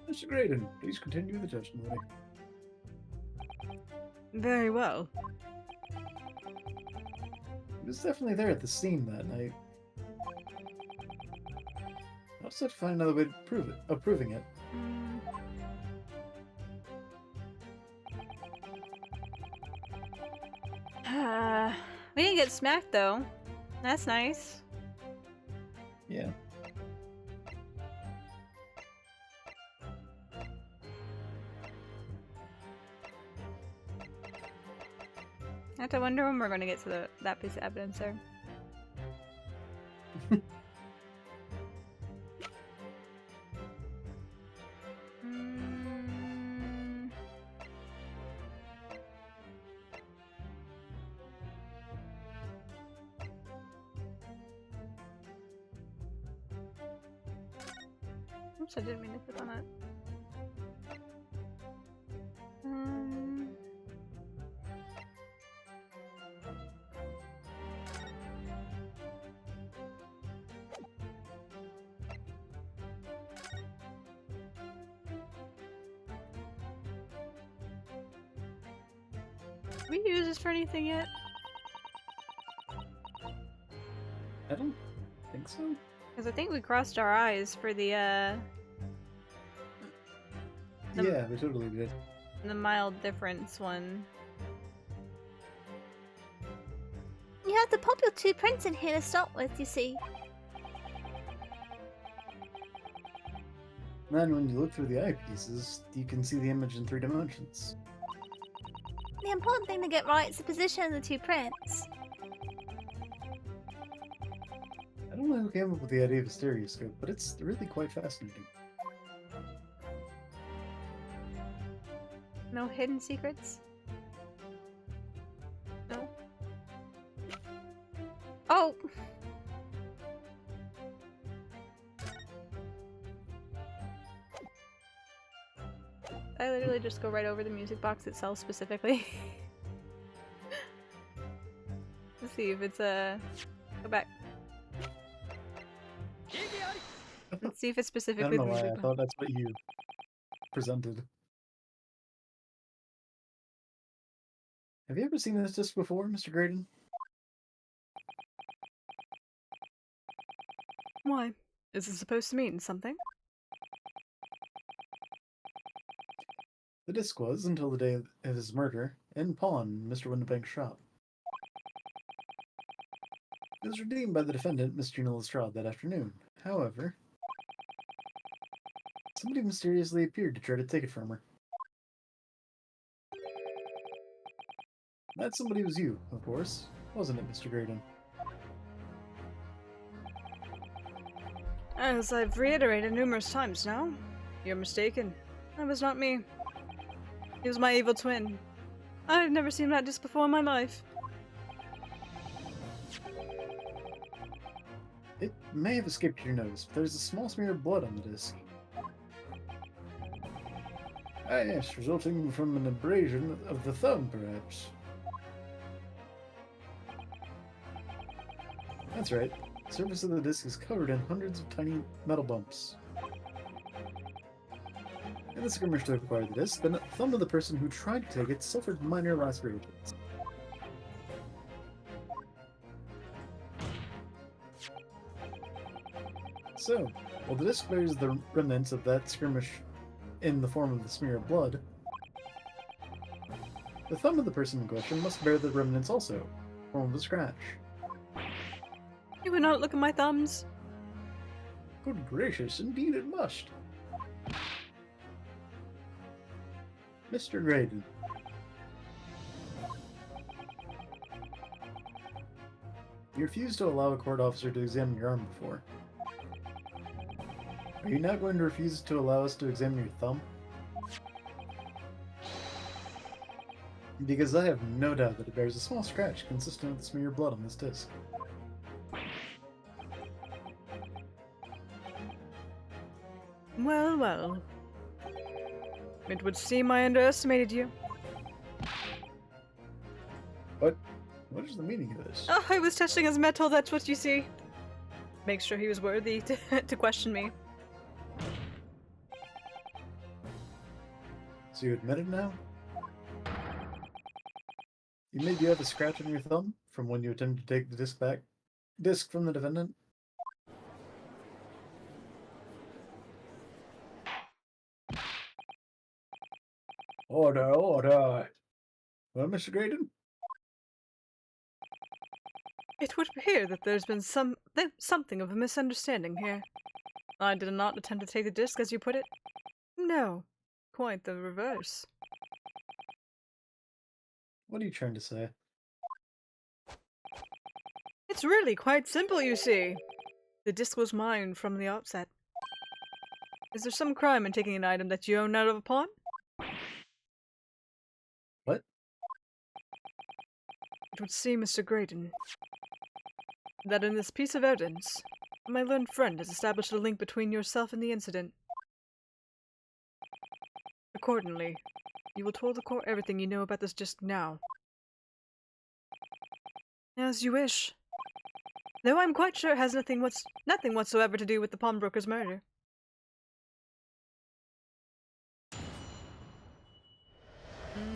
Mr. Graydon, please continue the testimony. Very well. He was definitely there at the scene that night. I'll just have to find another way to prove it, of proving it. We didn't get smacked, though. That's nice. Yeah. I have to wonder when we're going to get to that piece of evidence there. Oops, I didn't mean to click on that. Have we used this for anything yet? I don't think so. Because I think we crossed our eyes for the Yeah, we totally did. the mild difference one. You have to pop your 2 prints in here to start with, you see. Then when you look through the eyepieces, you can see the image in 3 dimensions. The important thing to get right is the position of the 2 prints. I don't know who came up with the idea of a stereoscope, but it's really quite fascinating. No hidden secrets? No? Oh! I literally just go right over the music box itself specifically. Let's see if it's go back. Let's see if it's I specifically don't know the why, music I box. thought that's what you presented. Have you ever seen this disc before, Mr. Graydon? Why? Is it supposed to mean something? The disc was, until the day of his murder, in pawn in Mr. Windibank's shop. It was redeemed by the defendant, Miss Gina Lestrade, that afternoon. However, somebody mysteriously appeared to try to take it from her. That somebody was you, of course, wasn't it, Mr. Graydon? As I've reiterated numerous times now, you're mistaken. That was not me. He was my evil twin. I've never seen that disc before in my life. It may have escaped your notice, but there's a small smear of blood on the disc. Ah yes, resulting from an abrasion of the thumb, perhaps. That's right. The surface of the disc is covered in hundreds of tiny metal bumps. In the skirmish to acquire the disc, the thumb of the person who tried to take it suffered minor lacerations. So, while the disc bears the remnants of that skirmish in the form of the smear of blood, the thumb of the person in question must bear the remnants also, in the form of a scratch. You would not look at my thumbs. Good gracious, indeed it must. Mr. Graydon. You refused to allow a court officer to examine your arm before. Are you now going to refuse to allow us to examine your thumb? Because I have no doubt that it bears a small scratch consistent with the smear of blood on this disc. Well, well. It would seem I underestimated you. What is the meaning of this? Oh, I was testing his metal, that's what you see. Make sure he was worthy to question me. So you admit it now? You admit you have a scratch on your thumb from when you attempted to take the disc from the defendant? Order, order! Well, Mr. Graydon? It would appear that there's been something of a misunderstanding here. I did not attempt to take the disc, as you put it. No, quite the reverse. What are you trying to say? It's really quite simple, you see. The disc was mine from the outset. Is there some crime in taking an item that you own out of a pawn? What? It would seem, Mr. Graydon, that in this piece of evidence, my learned friend has established a link between yourself and the incident. Accordingly, you will tell the court everything you know about this just now. As you wish. Though I'm quite sure it has nothing whatsoever to do with the pawnbroker's murder.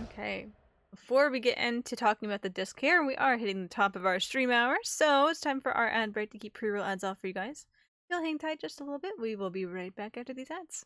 Okay. Before we get into talking about the disc here, we are hitting the top of our stream hour, so it's time for our ad break to keep pre-roll ads off for you guys. If you'll hang tight just a little bit, we will be right back after these ads.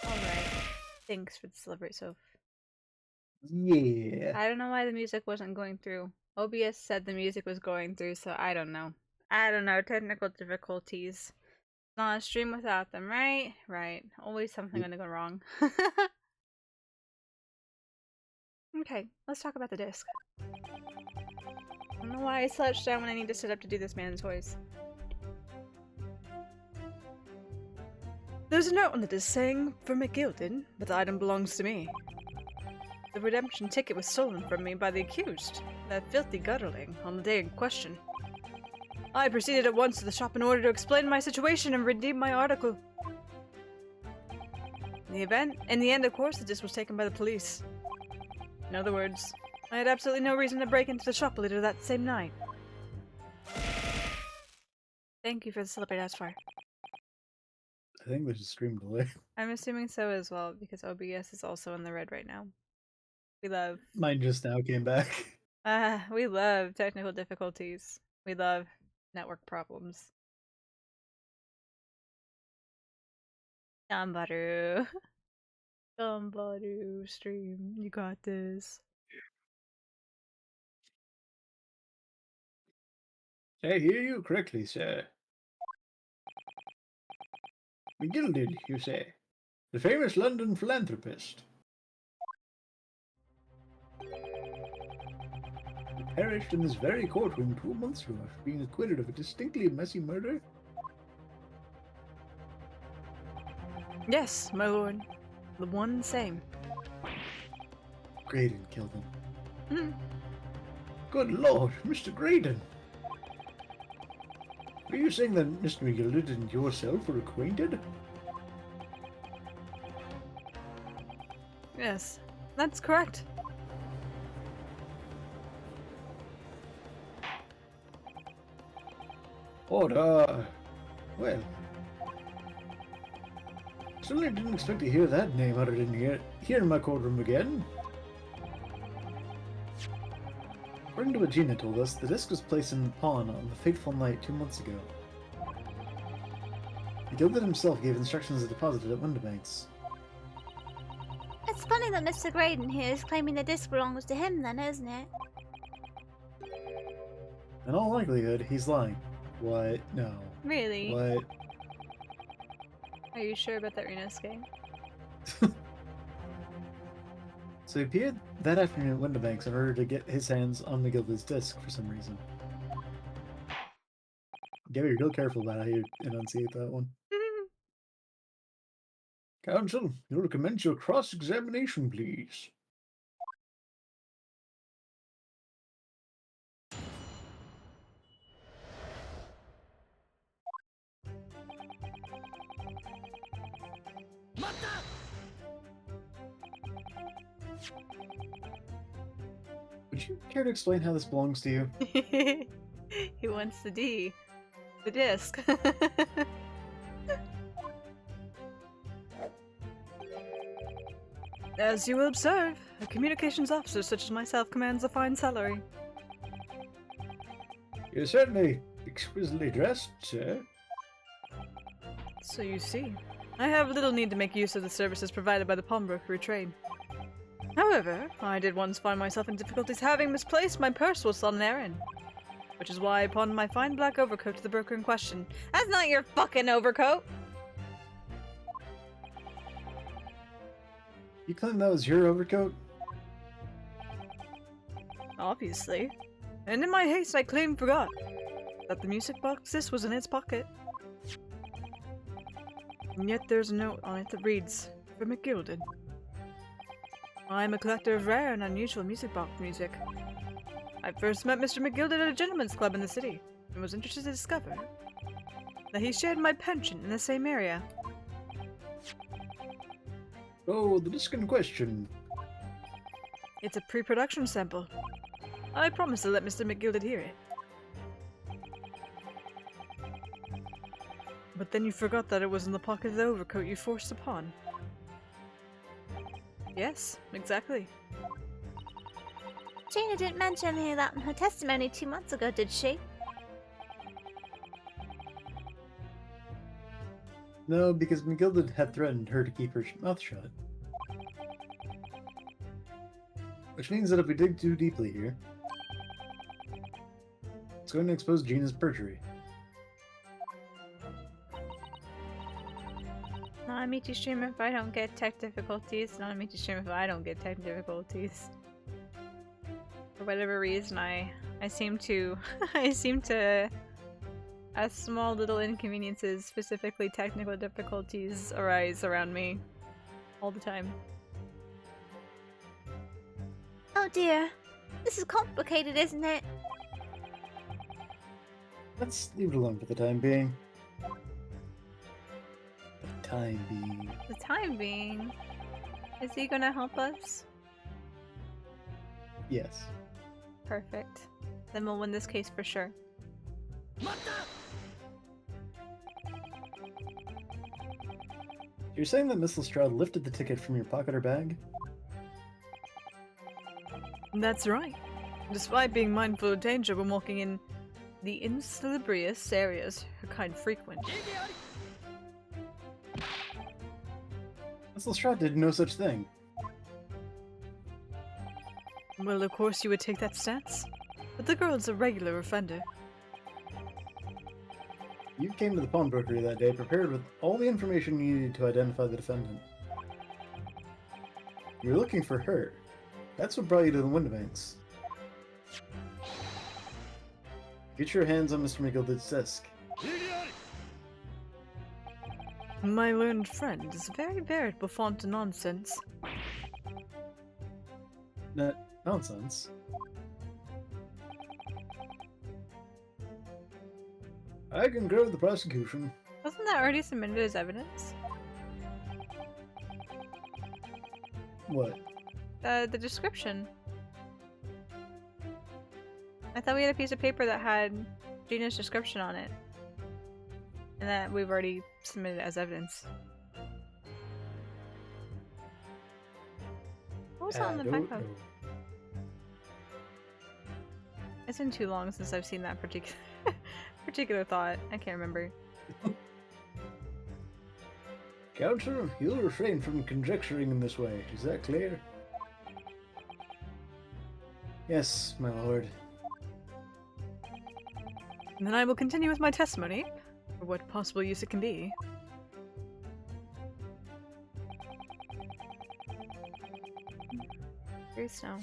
Alright. Thanks for the celebrate, Soph. Yeah. I don't know why the music wasn't going through. OBS said the music was going through, so I don't know. I don't know. Technical difficulties. Not a stream without them, right? Right. Always something gonna go wrong. Okay, let's talk about the disc. I don't know why I slouched down when I need to sit up to do this man's voice. There's a note on the disc saying, for McGilded, but the item belongs to me. The redemption ticket was stolen from me by the accused, that filthy gutterling, on the day in question. I proceeded at once to the shop in order to explain my situation and redeem my article. In the end, of course, the disc was taken by the police. In other words, I had absolutely no reason to break into the shop later that same night. Thank you for the celebrate Asfar. I think there's a stream delay. I'm assuming so as well, because OBS is also in the red right now. We love... Mine just now came back. we love technical difficulties. We love network problems. Gambaru. Gambaru stream. You got this. I hear you correctly, sir. McGilded, you say? The famous London philanthropist. He perished in this very courtroom 2 months ago after being acquitted of a distinctly messy murder. Yes, my lord. The one same. Graydon killed him. Good lord, Mr. Graydon. Are you saying that Mr. McGilded and yourself were acquainted? Yes, that's correct. Odd, well. Certainly didn't expect to hear that name uttered in here in my courtroom again. According to what Gina told us, the disc was placed in the pawn on the fateful night 2 months ago. McGilded himself gave instructions to deposit it at Windibanks. It's funny that Mr. Graydon here is claiming the disc belongs to him then, isn't it? In all likelihood, he's lying. What? No. Really? What? Are you sure about that Renosuke? So he appeared that afternoon at Windibanks in order to get his hands on McGilded's disc for some reason. Get real careful about how you enunciate that one. Counsel, you'll commence your cross-examination, please. Would you care to explain how this belongs to you? He wants the D. The disc. As you will observe, a communications officer such as myself commands a fine salary. You're certainly exquisitely dressed, sir. So you see, I have little need to make use of the services provided by the pawnbroker trade. However, I did once find myself in difficulties having misplaced my purse whilst on an errand. Which is why I pawned my fine black overcoat to the broker in question. That's not your fucking overcoat! You claim that was your overcoat? Obviously. And in my haste I claimed forgot that the music box disc was in its pocket. And yet there's a note on it that reads, for McGilded. I am a collector of rare and unusual music box music. I first met Mr. McGilded at a gentleman's club in the city, and was interested to discover that he shared my penchant in the same area. Oh, the disc in question. It's a pre-production sample. I promised to let Mr. McGilded hear it. But then you forgot that it was in the pocket of the overcoat you forced upon. Yes, exactly. Gina didn't mention any of that in her testimony 2 months ago, did she? No, because McGilded had threatened her to keep her mouth shut. Which means that if we dig too deeply here, it's going to expose Gina's perjury. Not me to stream if I don't get tech difficulties. Not me to stream if I don't get tech difficulties. For whatever reason, I seem to as small little inconveniences, specifically technical difficulties, arise around me all the time. Oh dear. This is complicated, isn't it? Let's leave it alone for the time being. The time being. The time being? Is he gonna help us? Yes. Perfect. Then we'll win this case for sure. You're saying that Miss Lestrade lifted the ticket from your pocket or bag? That's right. Despite being mindful of danger when walking in the insalubrious areas her kind frequent. Miss Lestrade did no such thing. Well, of course you would take that stance. But the girl's a regular offender. You came to the pawnbrokery that day prepared with all the information you needed to identify the defendant. You were looking for her. That's what brought you to the Windibanks. Get your hands on Mr. McGilded's disc. My learned friend is very veritable font of nonsense. Nonsense. I can grow the prosecution. Wasn't that already submitted as evidence? What? The description. I thought we had a piece of paper that had Gina's description on it. And that we've already submitted as evidence. What was that on the back of? It's been too long since I've seen that particular thought. I can't remember. Counselor, you'll refrain from conjecturing in this way. Is that clear? Yes, my lord. And then I will continue with my testimony, for what possible use it can be. Very snow.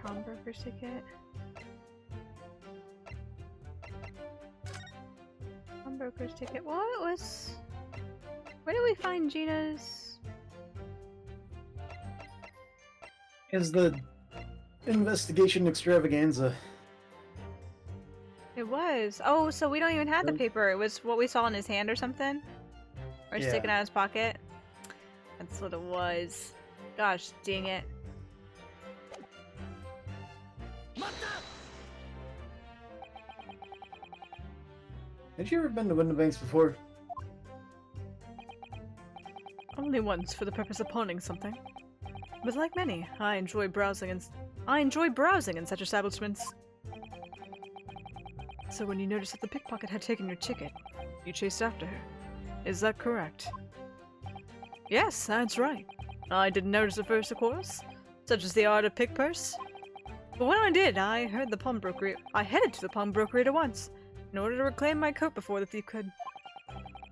Pawnbroker's ticket. Pawnbroker's ticket. What was... Where did we find Gina's... Is the investigation extravaganza. It was. Oh, so we don't even have the paper. It was what we saw in his hand or something? Or Yeah. sticking out his pocket? That's what it was. Gosh, dang it. Had you ever been to Windibanks before? Only once for the purpose of pawning something. But like many, I enjoy browsing in such establishments. So when you noticed that the pickpocket had taken your ticket, you chased after her. Is that correct? Yes, that's right. I didn't notice at first, of course, such as the art of pick purse. But when I did, I headed to the pawnbrokery at once, in order to reclaim my coat before the thief could.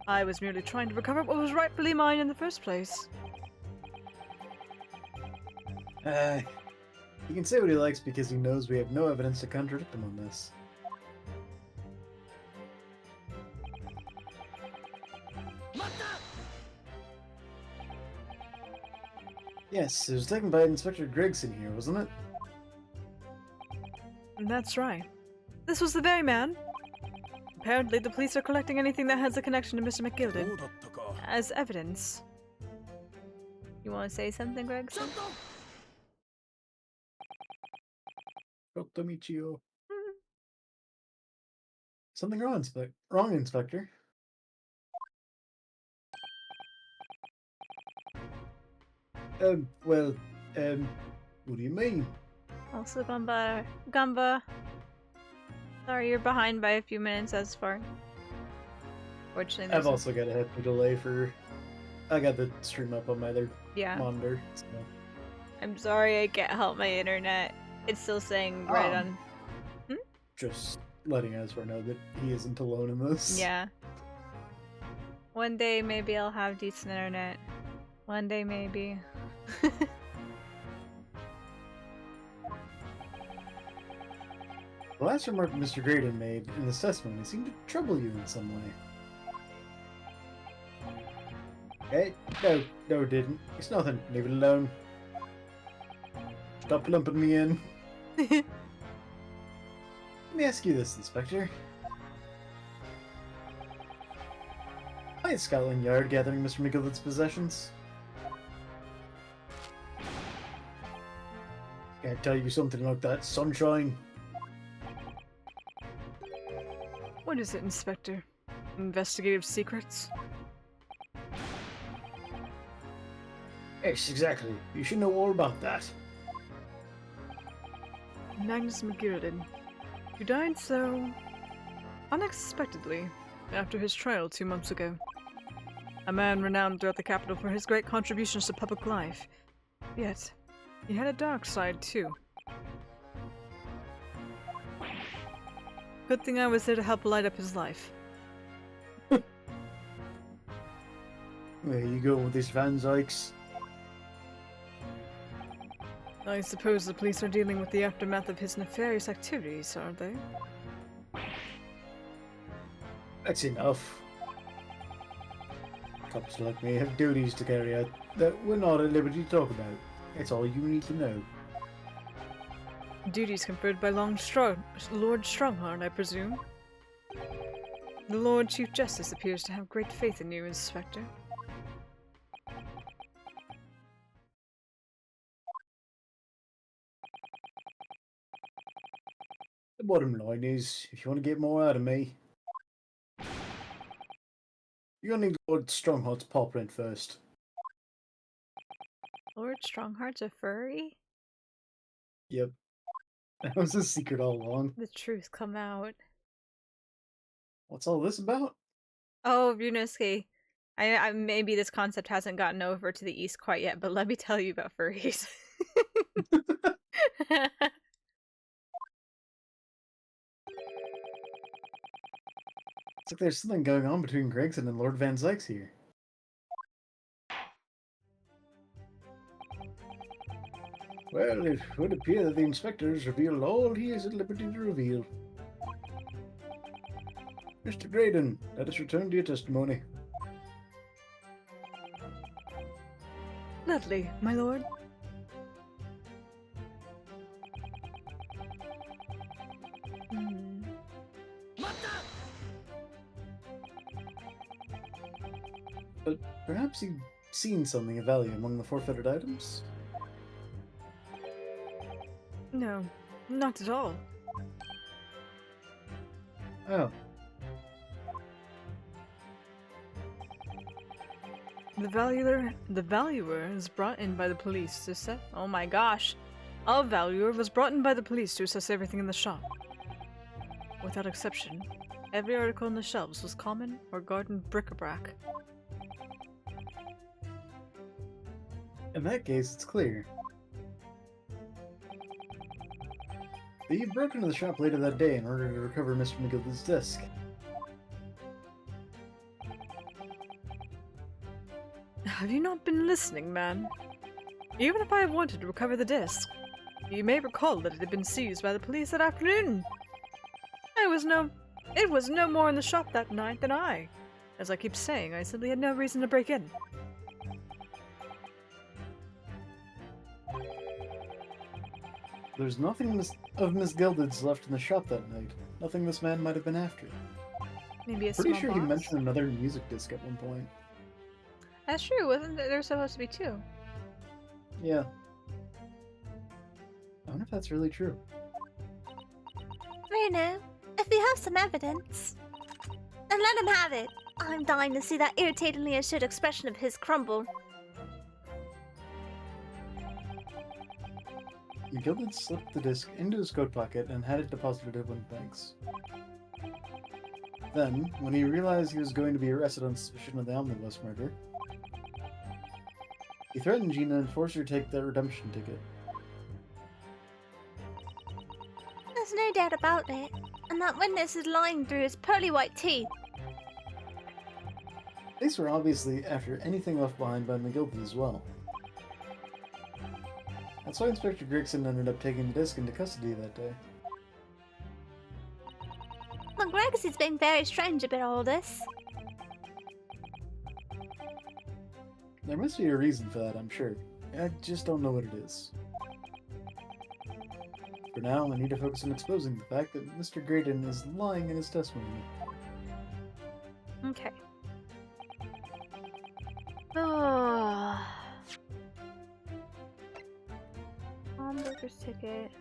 I was merely trying to recover what was rightfully mine in the first place. He can say what he likes because he knows we have no evidence to contradict him on this. Yes, it was taken by Inspector Gregson here, wasn't it? That's right. This was the very man. Apparently, the police are collecting anything that has a connection to Mr. McGilded as evidence. You want to say something, Gregson? Michio. Something wrong, Inspector. What do you mean? Also, Gamba. Sorry, you're behind by a few minutes as far. Fortunately, I've also got a hefty delay for... I got the stream up on my other monitor. So. I'm sorry I can't help my internet. It's still saying right on... Just letting Ezra know that he isn't alone in this. Yeah. One day maybe I'll have decent internet. One day maybe. The last remark Mr. Graydon made in his testimony seemed to trouble you in some way. Hey, no it didn't. It's nothing. Leave it alone. Stop lumping me in. Let me ask you this, Inspector. Why is Scotland Yard gathering Mr. McGillet's possessions? Can't tell you something like that, sunshine. What is it, Inspector? Investigative secrets? Yes, exactly. You should know all about that. Magnus McGilden, who died so unexpectedly after his trial 2 months ago. A man renowned throughout the capital for his great contributions to public life. Yet, he had a dark side too. Good thing I was there to help light up his life. Where you go with this Van Zykes? I suppose the police are dealing with the aftermath of his nefarious activities, aren't they? That's enough. Cops like me have duties to carry out that we're not at liberty to talk about. That's all you need to know. Duties conferred by Lord Strongheart, I presume? The Lord Chief Justice appears to have great faith in you, Inspector. The bottom line is, if you want to get more out of me, you're gonna need Lord Strongheart's paw print first. Lord Strongheart's a furry? Yep. That was a secret all along. The truth come out. What's all this about? Oh, Ryunosuke. I maybe this concept hasn't gotten over to the east quite yet, but let me tell you about furries. It's like there's something going on between Gregson and Lord Van Zykes here. Well, it would appear that the inspector has revealed all he is at liberty to reveal. Mr. Graydon, let us return to your testimony. Gladly, my lord. But perhaps you've seen something of value among the forfeited items? No, not at all. Oh. The valuer is brought in by the police to set. Oh my gosh. A valuer was brought in by the police to assess everything in the shop. Without exception, every article on the shelves was common or garden bric-a-brac. In that case, it's clear. That you broke into the shop later that day in order to recover Mr. McGilden's disc. Have you not been listening, man? Even if I had wanted to recover the disc, you may recall that it had been seized by the police that afternoon. It was no more in the shop that night than I. As I keep saying, I simply had no reason to break in. There's nothing of Miss Gilded's left in the shop that night. Nothing this man might have been after. Maybe a Pretty small sure box? he mentioned another music disc at one point. That's true, wasn't there supposed to be two? Yeah. I wonder if that's really true. Reno, if we have some evidence, then let him have it. I'm dying to see that irritatingly assured expression of his crumble. McGilded slipped the disc into his coat pocket and had it deposited at one banks. Then, when he realized he was going to be arrested on suspicion of the omnibus murder, he threatened Gina and forced her to take the redemption ticket. There's no doubt about it. And that witness is lying through his pearly white teeth. Police were obviously after anything left behind by McGilden as well. That's why Inspector Gregson ended up taking the disc into custody that day. Well, Greggson's been very strange about all this. There must be a reason for that, I'm sure. I just don't know what it is. For now, I need to focus on exposing the fact that Mr. Graydon is lying in his testimony. Okay. Oh. Hamburger's ticket.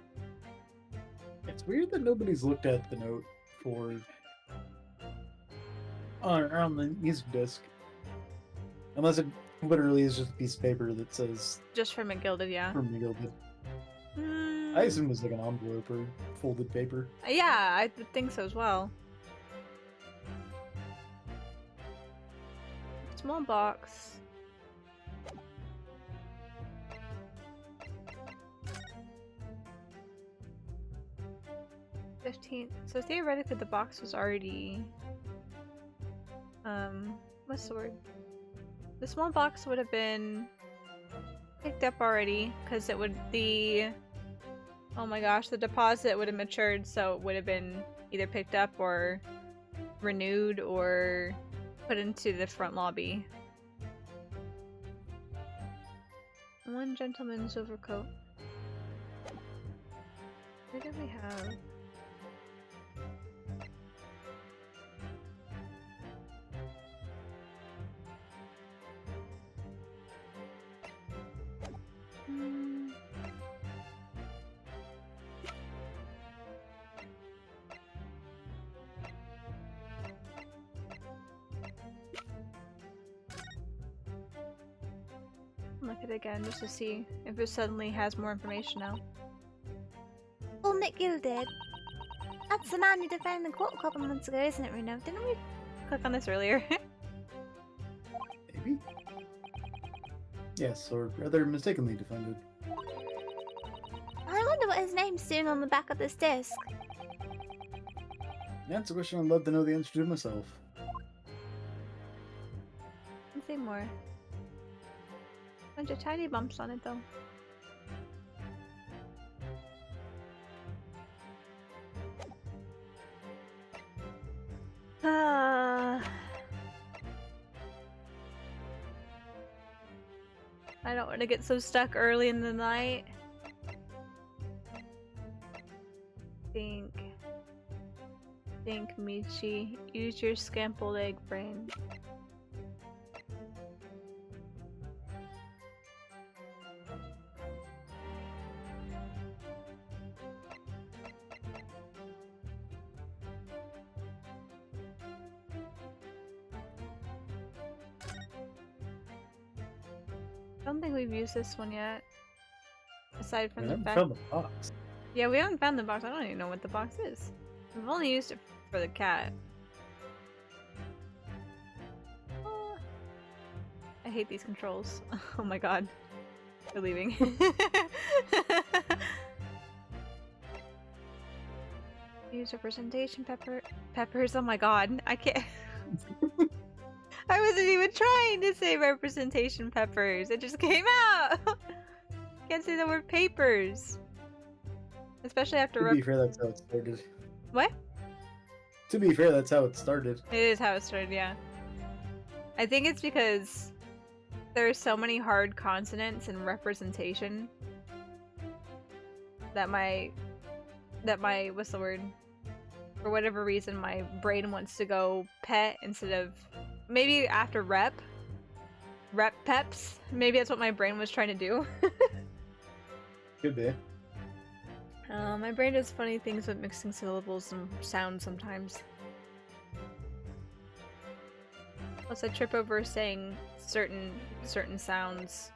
It's weird that nobody's looked at the note for on the music disc. Unless it literally is just a piece of paper that says Just for McGilded, yeah. from McGilded. I assume it was like an envelope or folded paper. Yeah, I would think so as well. Small box. $15. So theoretically the box was already what's the word? The small box would have been picked up already because it would oh my gosh, the deposit would have matured, so it would have been either picked up or renewed or put into the front lobby. One gentleman's overcoat. What do we have? Look at it again just to see if it suddenly has more information now. Oh, McGilded. That's the man who defamed the court a couple months ago, isn't it, Reno? Didn't we Click on this earlier? Maybe? Yes, or rather mistakenly defended. I wonder what his name's doing on the back of this disc. That's a question I'd love to know the answer to myself. Let's see more. Bunch of tiny bumps on it though. I don't want to get so stuck early in the night. Think, Michi. Use your scampled egg brain. I don't think we've used this one yet. Aside from the fact. Found the box. Yeah, we haven't found the box. I don't even know what the box is. We've only used it for the cat. I hate these controls. Oh my god. We're leaving. Use representation peppers. Oh my god. I can't. I wasn't even trying to say representation peppers. It just came out. Can't say the word papers. Especially after. To be fair, that's how it started. What? To be fair, that's how it started. It is how it started, yeah. I think it's because there are so many hard consonants in representation that my what's the word? For whatever reason, my brain wants to go pet instead of maybe after rep peps. Maybe that's what my brain was trying to do. Could be. My brain does funny things with mixing syllables and sounds sometimes. Plus I trip over saying certain sounds,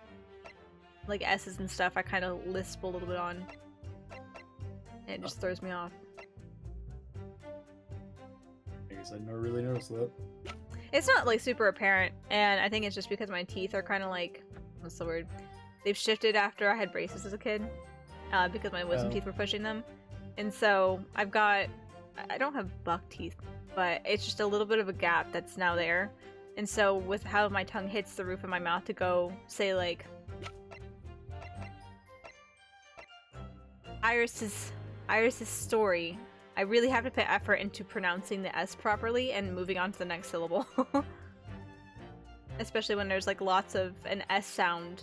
like S's and stuff. I kind of lisp a little bit on. And it just throws me off. I guess I never really noticed that. It's not like super apparent, and I think it's just because my teeth are kind of like, what's the word? They've shifted after I had braces as a kid, because my wisdom teeth were pushing them, and so I don't have buck teeth, but it's just a little bit of a gap that's now there, and so with how my tongue hits the roof of my mouth to go say like Iris's story, I really have to put effort into pronouncing the S properly and moving on to the next syllable. Especially when there's like lots of an S sound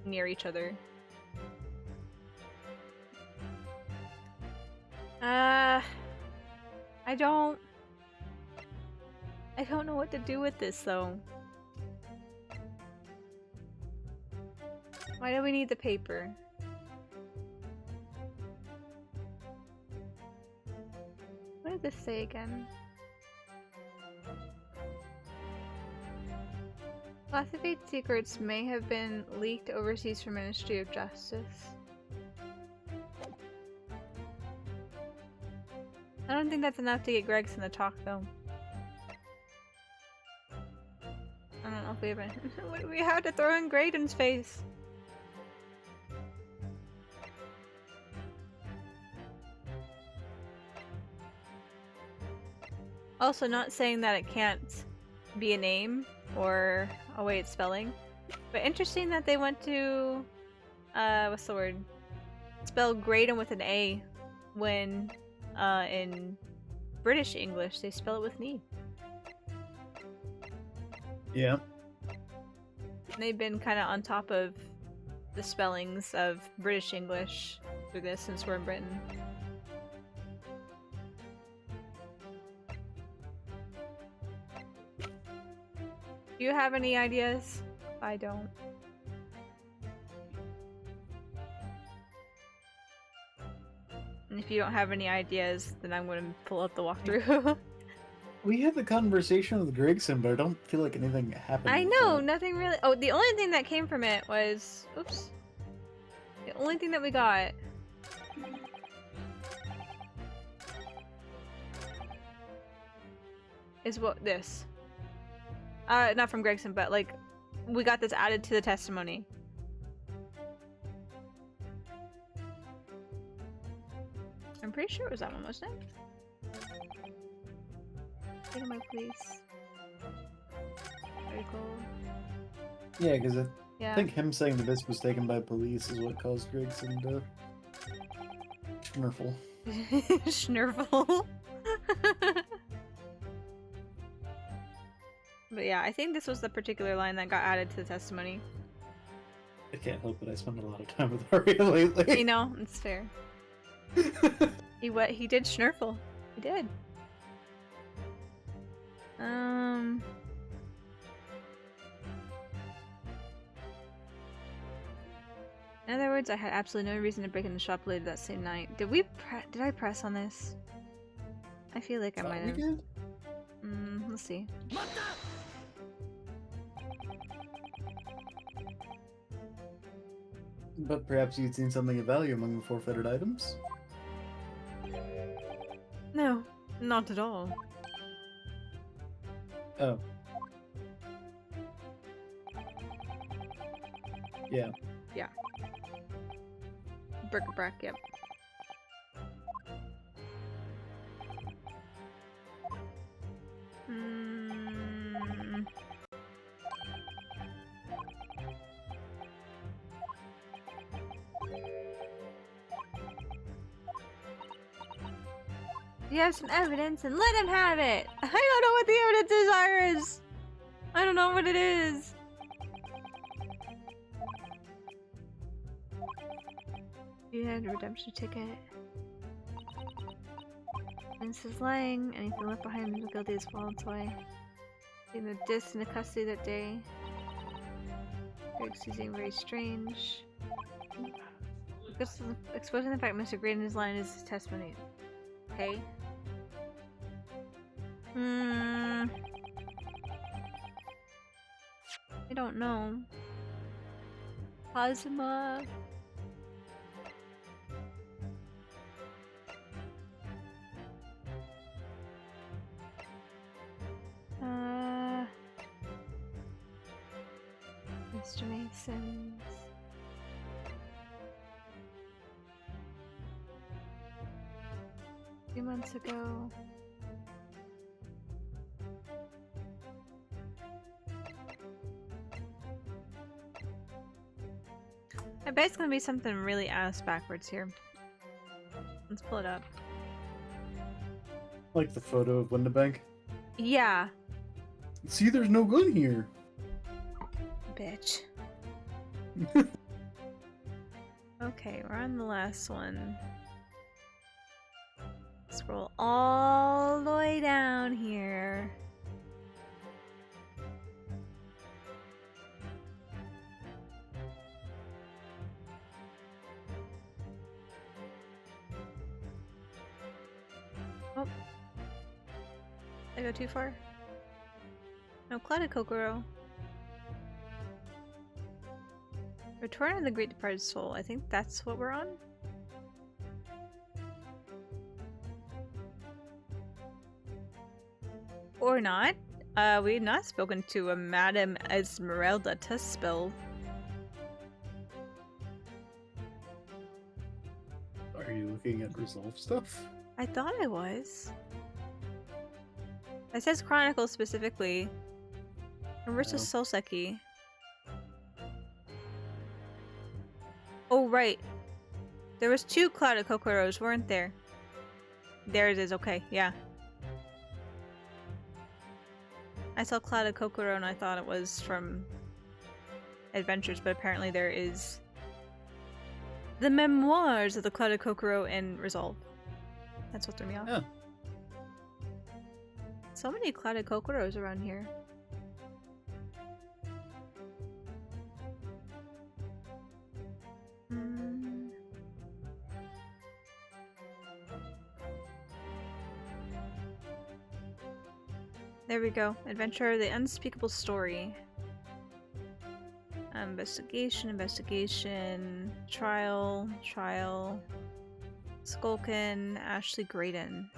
near each other. I don't know what to do with this though. Why do we need the paper? What did this say again? Classified secrets may have been leaked overseas for Ministry of Justice. I don't think that's enough to get Gregson to talk though. I don't know if we have any. We had to throw in Graydon's face. Also, not saying that it can't be a name or a way it's spelling, but interesting that they went to, what's the word? Spell Graydon with an A when, in British English, they spell it with an E. Yeah. They've been kind of on top of the spellings of British English through this since we're in Britain. Do you have any ideas? I don't. And if you don't have any ideas, then I'm going to pull up the walkthrough. We had the conversation with Gregson, but I don't feel like anything happened. I know, nothing really. Oh, the only thing that came from it was, oops. The only thing that we got is what this. Not from Gregson, but like, we got this added to the testimony. I'm pretty sure it was that one, wasn't it? Take my police. Very cool. Yeah, because I think him saying that this was taken by police is what caused Gregson to schnurfle. Schnurfle. But yeah, I think this was the particular line that got added to the testimony. I can't help it, I spend a lot of time with Aria lately. You know, it's fair. He did schnurfle. He did. In other words, I had absolutely no reason to break in the shop later that same night. Did I press on this? I feel like I might have. Let's see. But perhaps you'd seen something of value among the forfeited items? No, not at all. Oh. Yeah. Yeah. Bric-a-brac, yep. You have some evidence and let him have it! I don't know what the evidence is, Iris! I don't know what it is! You had a redemption ticket. Vince is lying. Anything left behind the guilty is fallen away. In the disc in the custody that day. Greg's using very strange. Exposing the fact Mr. Graydon is lying is his testimony. Okay. I don't know. Cosma. Mr. Mason's. A few months ago. I bet it's gonna be something really ass backwards here. Let's pull it up. Like the photo of Windabank? Yeah. See, there's no gun here. Bitch. Okay, we're on the last one. Scroll all the way down here. Oh. Did I go too far? No, Clouded Kokoro. Return of the Great Departed Soul. I think that's what we're on. Or not. We've not spoken to a Madame Esmeralda Tuspel. Are you looking at resolve stuff? I thought I was. It says Chronicle specifically. Marissa Solseki. Oh, right. There was 2 Clouded Kokoros, weren't there? There it is, okay, yeah. I saw Clouded Kokoro and I thought it was from Adventures, but apparently there is the Memoirs of the Clouded Kokoro in Resolve. That's what threw me off. Yeah. So many Clouded Kokoros around here. There we go. Adventure, the Unspeakable Story. Investigation, trial, Skulkin, Ashley Graydon.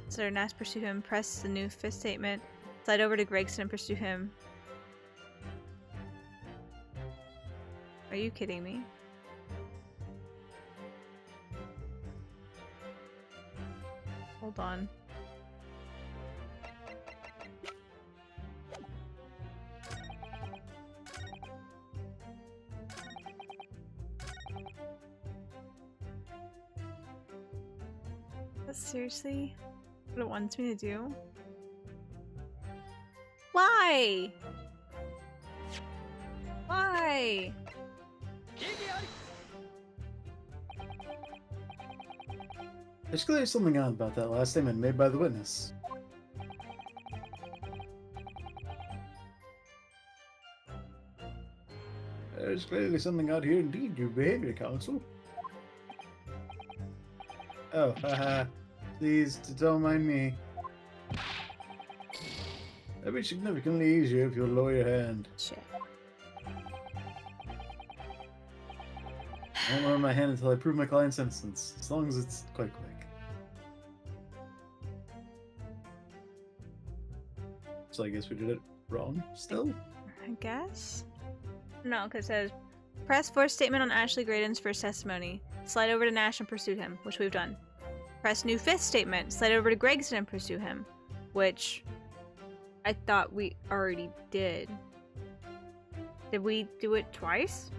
So Nash pursue him, press the new fifth statement, slide over to Gregson and pursue him. Are you kidding me? Hold on. That's seriously what it wants me to do? Why? Why? There's clearly something odd about that last statement made by the witness. There's clearly something odd here indeed, your behavior, counsel. Oh, haha. Please, don't mind me. That'd be significantly easier if you'll lower your hand. Shit. I won't lower my hand until I prove my client's innocence, as long as it's quite quick. So I guess we did it wrong still? I guess? No, because it says, press fourth statement on Ashley Graydon's first testimony. Slide over to Nash and pursue him, which we've done. Press new fifth statement. Slide over to Gregson and pursue him, which I thought we already did. Did we do it twice?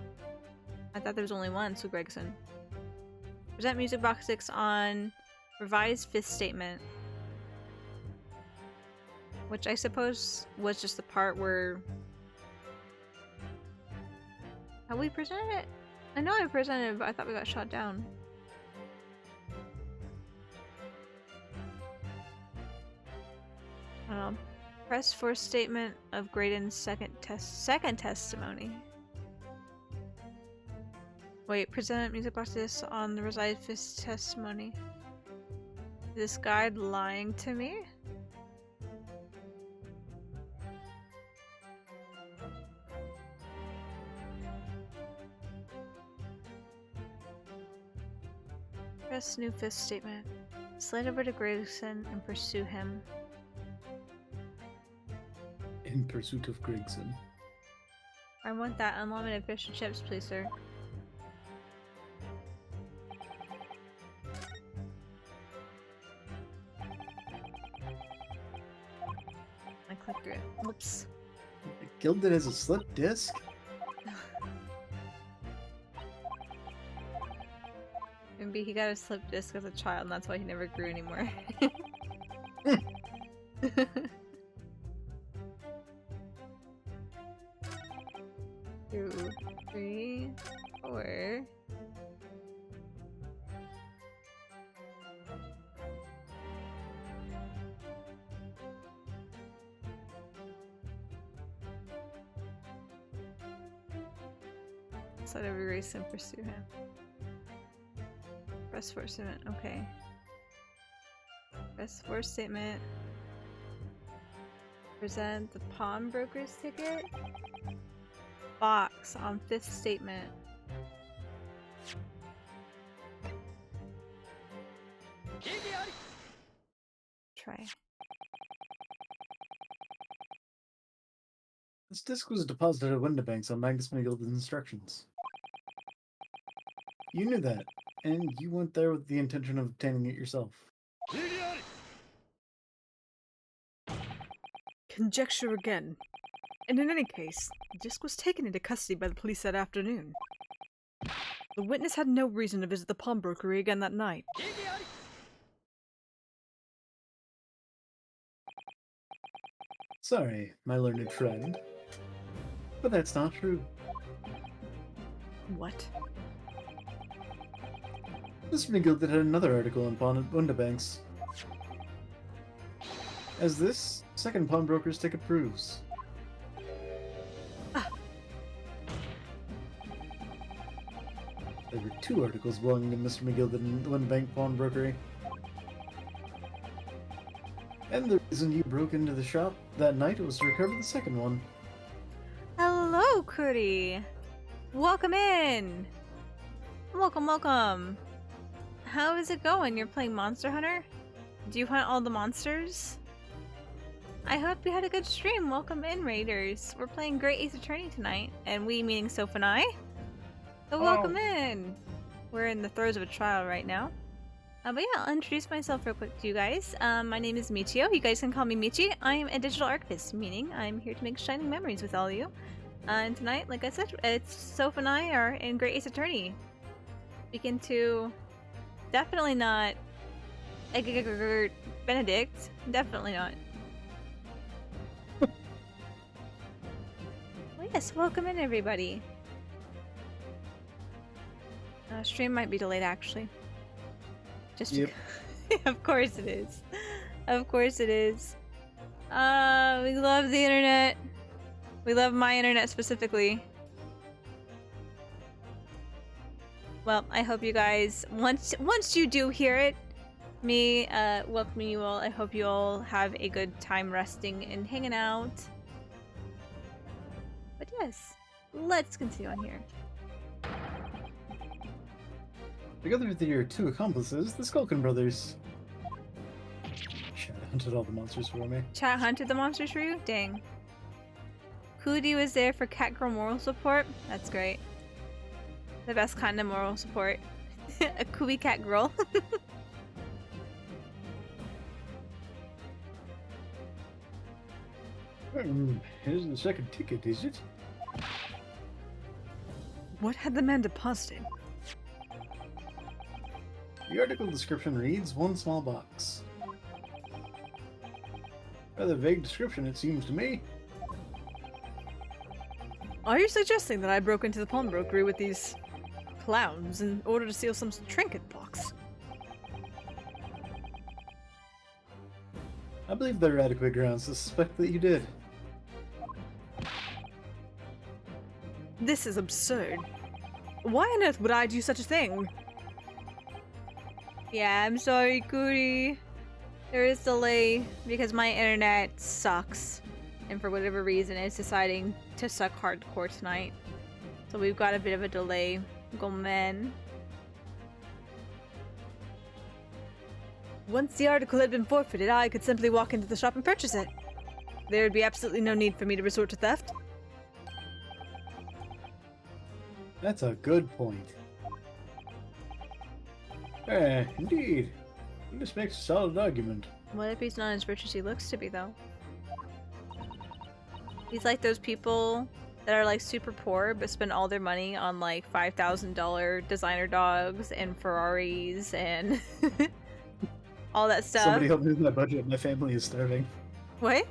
I thought there was only one, so Gregson. Present Music Box 6 on revised fifth statement. Which I suppose was just the part where... Have we presented it? I know I presented it, but I thought we got shot down. Press for statement of Graydon's second testimony. Wait, present music box this on the reside fifth testimony. Is this guy lying to me? Press new fifth statement. Slide over to Gregson and pursue him. In pursuit of Gregson. I want that unlimited fish and chips, please, sir. I clicked through it. Whoops. Gilded as a slip disc? Maybe he got a slip disc as a child and that's why he never grew anymore. 2, 3, 4. Instead of erase and pursue him. Press for statement, okay. Press for statement. Present the pawnbroker's ticket. Box on 5th statement. Try. This disc was deposited at Windobanks on Magnus McGilden's instructions. You knew that, and you went there with the intention of obtaining it yourself. Conjecture again. And in any case, the disc was taken into custody by the police that afternoon. The witness had no reason to visit the pawnbrokery again that night. Sorry, my learned friend. But that's not true. What? Mr. McGilded had another article on Pawn at Windobanks. As this second pawnbroker's ticket proves. There were 2 articles belonging to Mr. McGilded in the Windobank Pawnbrokery. And the reason you broke into the shop that night was to recover the second one. Hello, Cootie! Welcome in! Welcome, welcome! How is it going? You're playing Monster Hunter? Do you hunt all the monsters? I hope you had a good stream. Welcome in, Raiders. We're playing Great Ace Attorney tonight, and we meaning Soph and I. So welcome in! We're in the throes of a trial right now. But yeah, I'll introduce myself real quick to you guys. My name is Michio. You guys can call me Michi. I'm a digital archivist, meaning I'm here to make shining memories with all of you. And tonight, like I said, it's Soph and I are in Great Ace Attorney. Speaking to... definitely not... Benedict. Definitely not. Well, yes, welcome in, everybody. Stream might be delayed, actually. Just yep. Of course it is. Of course it is. We love the internet. We love my internet specifically. Well, I hope you guys, once you do hear it, me welcoming you all, I hope you all have a good time resting and hanging out. But yes, let's continue on here. Together with your 2 accomplices, the Skulkin brothers. Chat hunted all the monsters for me. Chat hunted the monsters for you? Dang. Cootie was there for catgirl moral support? That's great. The best kind of moral support. A Cootie cat girl. Here's the second ticket, is it? What had the man deposited? The article description reads, 1 small box. Rather vague description, it seems to me. Are you suggesting that I broke into the pawnbrokery with these clowns in order to steal some trinket box? I believe there are adequate grounds to suspect that you did. This is absurd. Why on earth would I do such a thing? Yeah, I'm sorry, Cootie. There is delay because my internet sucks. And for whatever reason, it's deciding to suck hardcore tonight. So we've got a bit of a delay. Go man. Once the article had been forfeited, I could simply walk into the shop and purchase it. There would be absolutely no need for me to resort to theft. That's a good point. Indeed. This makes a solid argument. What if he's not as rich as he looks to be, though? He's like those people that are like super poor but spend all their money on like $5,000 designer dogs and Ferraris and all that stuff. Somebody help me with my budget. My family is starving. What?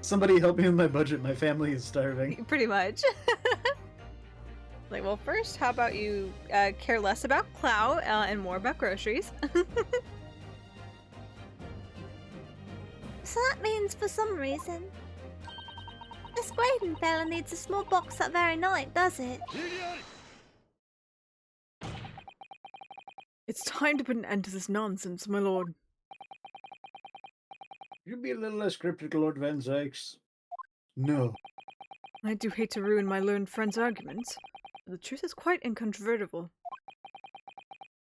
Somebody help me with my budget. My family is starving. Pretty much. Like, well, first, how about you care less about clout and more about groceries? So that means, for some reason, this Graydon fella needs a small box that very night, does it? It's time to put an end to this nonsense, my lord. You'd be a little less cryptic, Lord Van Zykes. No. I do hate to ruin my learned friend's arguments, but the truth is quite incontrovertible.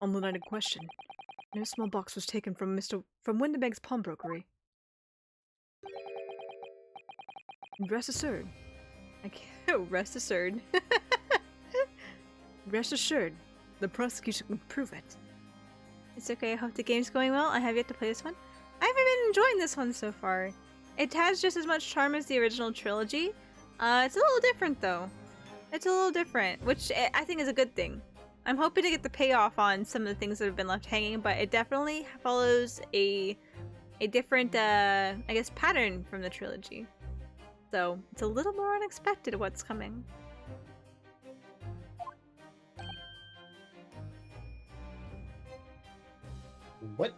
On the night in question, no small box was taken from Windebeg's pawnbrokery. And rest assured, I can't rest assured. Rest assured, the prosecution can prove it. It's okay, I hope the game's going well. I have yet to play this one. I haven't been enjoying this one so far. It has just as much charm as the original trilogy. It's a little different though. It's a little different, which I think is a good thing. I'm hoping to get the payoff on some of the things that have been left hanging, but it definitely follows a different, I guess, pattern from the trilogy. So it's a little more unexpected what's coming. What?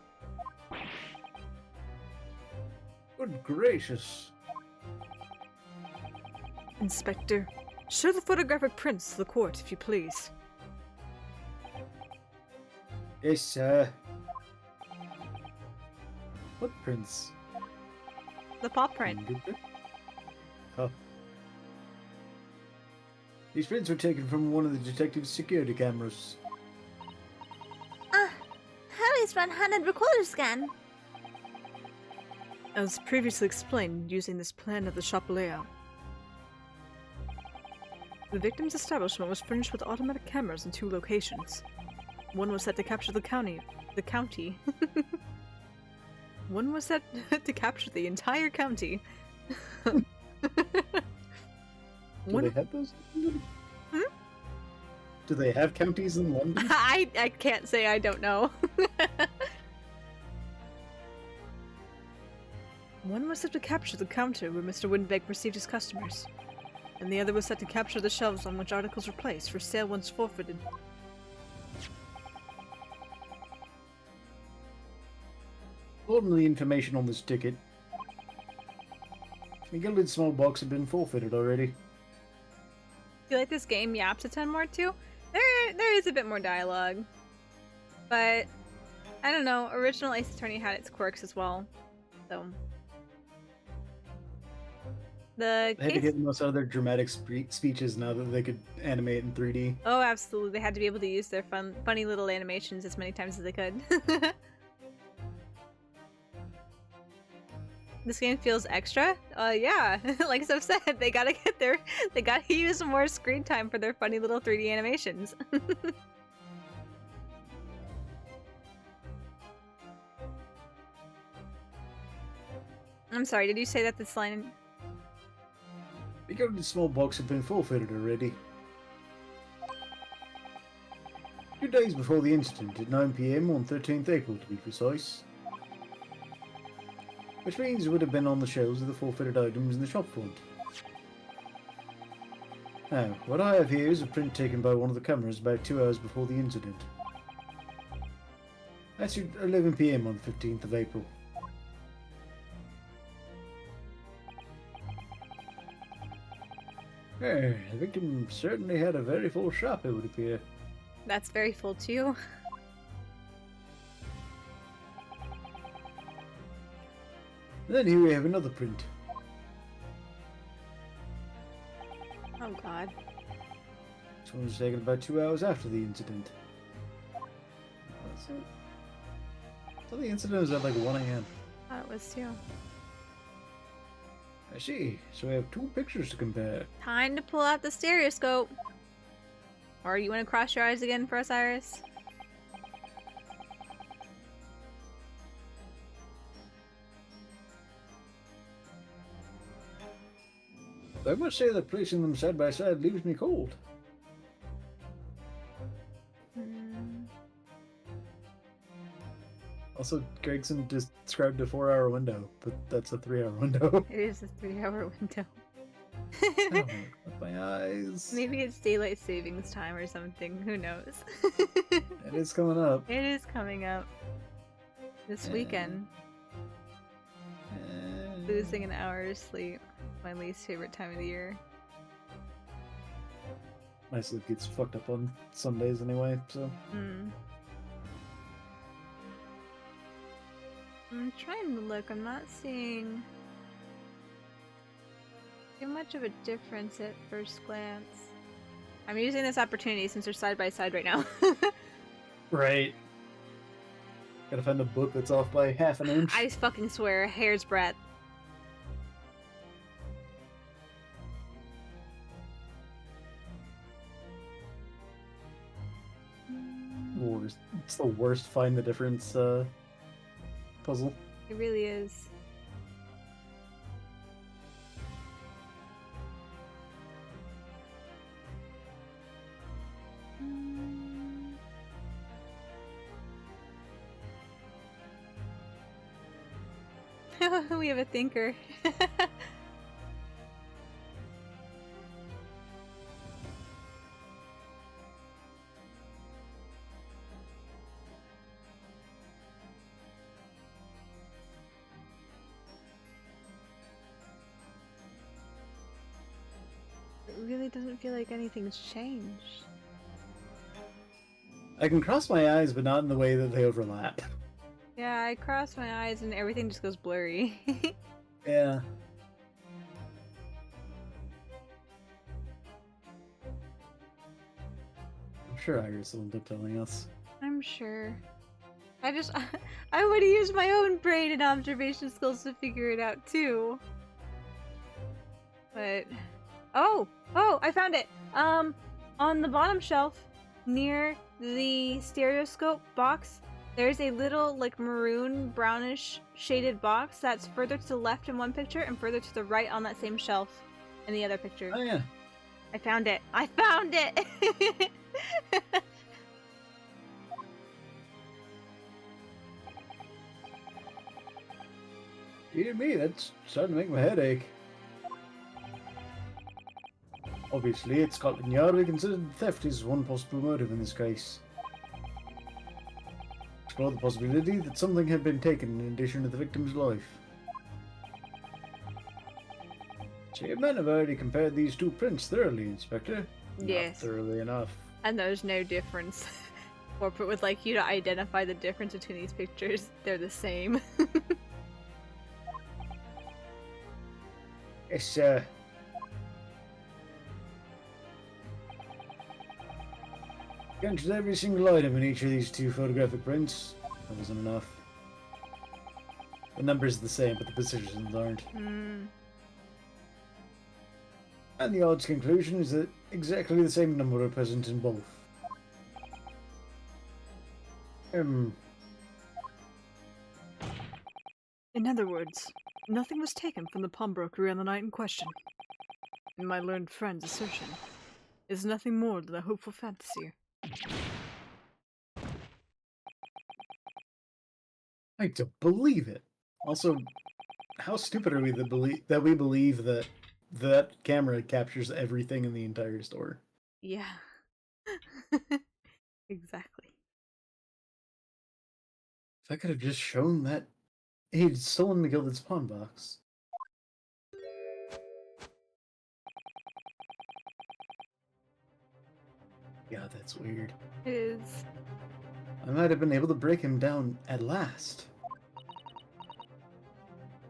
Good gracious. Inspector, show the photographic prints to the court, if you please. Yes, sir. What prints? The paw print. Oh. These prints were taken from one of the detective's security cameras. Harry's red-handed recorder scan. As previously explained, using this plan of the shop layout. The victim's establishment was furnished with automatic cameras in 2 locations. One was set to capture the county. One was set to capture the entire county. Do they have those? Do they have counties in London? I can't say I don't know. One was set to capture the counter where Mr. Windbeg received his customers, and the other was set to capture the shelves on which articles were placed for sale once forfeited. According to the information on this ticket, the gilded small box had been forfeited already. I feel like this game yaps a ton more too. There is a bit more dialogue, but I don't know. Original Ace Attorney had its quirks as well, so They had to get the most out of their dramatic speeches now that they could animate in 3D. Oh, absolutely! They had to be able to use their funny little animations as many times as they could. This game feels extra. Yeah, like Soph said, they gotta use more screen time for their funny little 3D animations. I'm sorry, did you say that this line? The gilded small box had been forfeited already. 2 days before the incident, at 9 PM on 13th April to be precise. Which means it would have been on the shelves of the forfeited items in the shop front. Now, what I have here is a print taken by one of the cameras about 2 hours before the incident. That's at 11 PM on the 15th of April. The victim certainly had a very full shop, it would appear. That's very full too. Then here we have another print. Oh god. This one was taken about 2 hours after the incident. What's it? I thought the incident was at like 1 AM. Oh, it was too. I see. So we have 2 pictures to compare. Time to pull out the stereoscope. Or you want to cross your eyes again for us, Iris? I must say that placing them side by side leaves me cold. Also, Gregson just described a 4-hour window, but that's a 3-hour window. It is a 3-hour window. I don't know, with my eyes. Maybe it's daylight savings time or something. Who knows? It is coming up. It is coming up. This weekend. Losing an hour of sleep. My least favorite time of the year. My sleep gets fucked up on Sundays anyway, so. I'm trying to look. I'm not seeing too much of a difference at first glance. I'm using this opportunity since they're side by side right now. Right. Gotta find a book that's off by half an inch. I fucking swear, a hair's breadth. It's the worst find the difference puzzle. It really is. We have a thinker. It really doesn't feel like anything's changed. I can cross my eyes, but not in the way that they overlap. Yeah, I cross my eyes and everything just goes blurry. Yeah. I'm sure Iris will end up telling us. I'm sure. I would have used my own brain and observation skills to figure it out too. But oh, I found it. On the bottom shelf near the stereoscope box, there's a little like maroon brownish shaded box that's further to the left in one picture and further to the right on that same shelf in the other picture. Oh yeah. I found it. I found it. Dear me, that's starting to make my head ache. Obviously, at Scotland Yard, we consider theft is one possible motive in this case. Explore the possibility that something had been taken in addition to the victim's life. So you men have already compared these two prints thoroughly, Inspector. Yes. Not thoroughly enough. And there's no difference. Corporate would like you to identify the difference between these pictures. They're the same. Yes, sir. Against every single item in each of these two photographic prints. That wasn't enough. The numbers are the same, but the positions aren't. And the odds conclusion is that exactly the same number are present in both. In other words, nothing was taken from the pawnbrokery on the night in question. And my learned friend's assertion is nothing more than a hopeful fantasy. I don't believe it. Also, how stupid are we that we believe that that camera captures everything in the entire store? Yeah. Exactly. If I could have just shown that he'd stolen McGilded's pawn box. Yeah, that's weird. It is. I might have been able to break him down at last.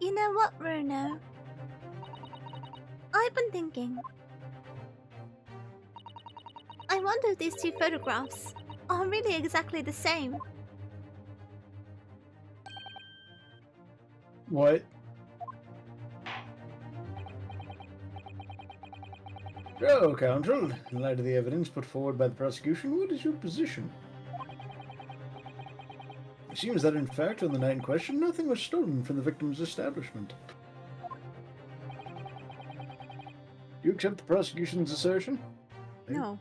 You know what, Bruno? I've been thinking. I wonder if these two photographs are really exactly the same. What? So, Counsel, in light of the evidence put forward by the prosecution, what is your position? It seems that, in fact, on the night in question, nothing was stolen from the victim's establishment. Do you accept the prosecution's assertion? No.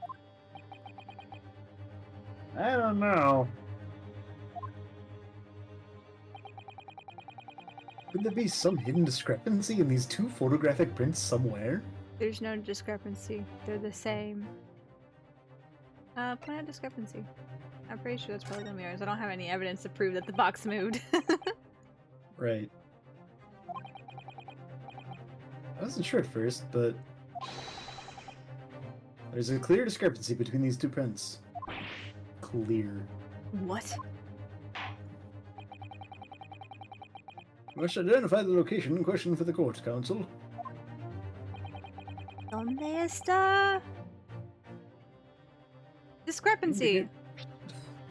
I don't know. Could there be some hidden discrepancy in these two photographic prints somewhere? There's no discrepancy. They're the same. Point of discrepancy. I'm pretty sure that's probably gonna be ours. I don't have any evidence to prove that the box moved. Right. I wasn't sure at first, but there's a clear discrepancy between these two prints. Clear. What? You must identify the location in question for the court, Counsel. ¿Dónde está? Discrepancy.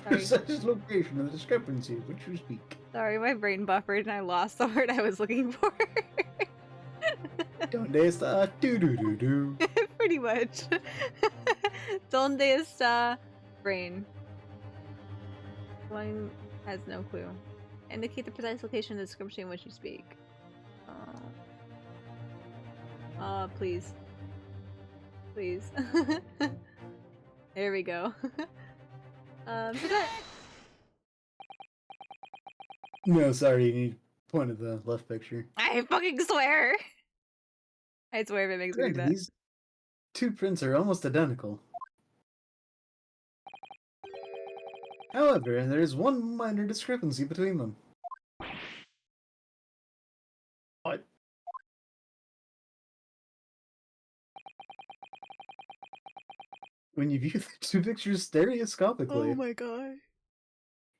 Precise location of the discrepancy of which you speak. Sorry, my brain buffered and I lost the word I was looking for. Donde está? Do. Pretty much. ¿Dónde está? Brain. One has no clue. Indicate the precise location of the discrepancy in which you speak. Please. Please. There we go. No, sorry, you pointed the left picture. I fucking swear! I swear if it makes me do that. These two prints are almost identical. However, there is one minor discrepancy between them. What? When you view the two pictures stereoscopically. Oh my god.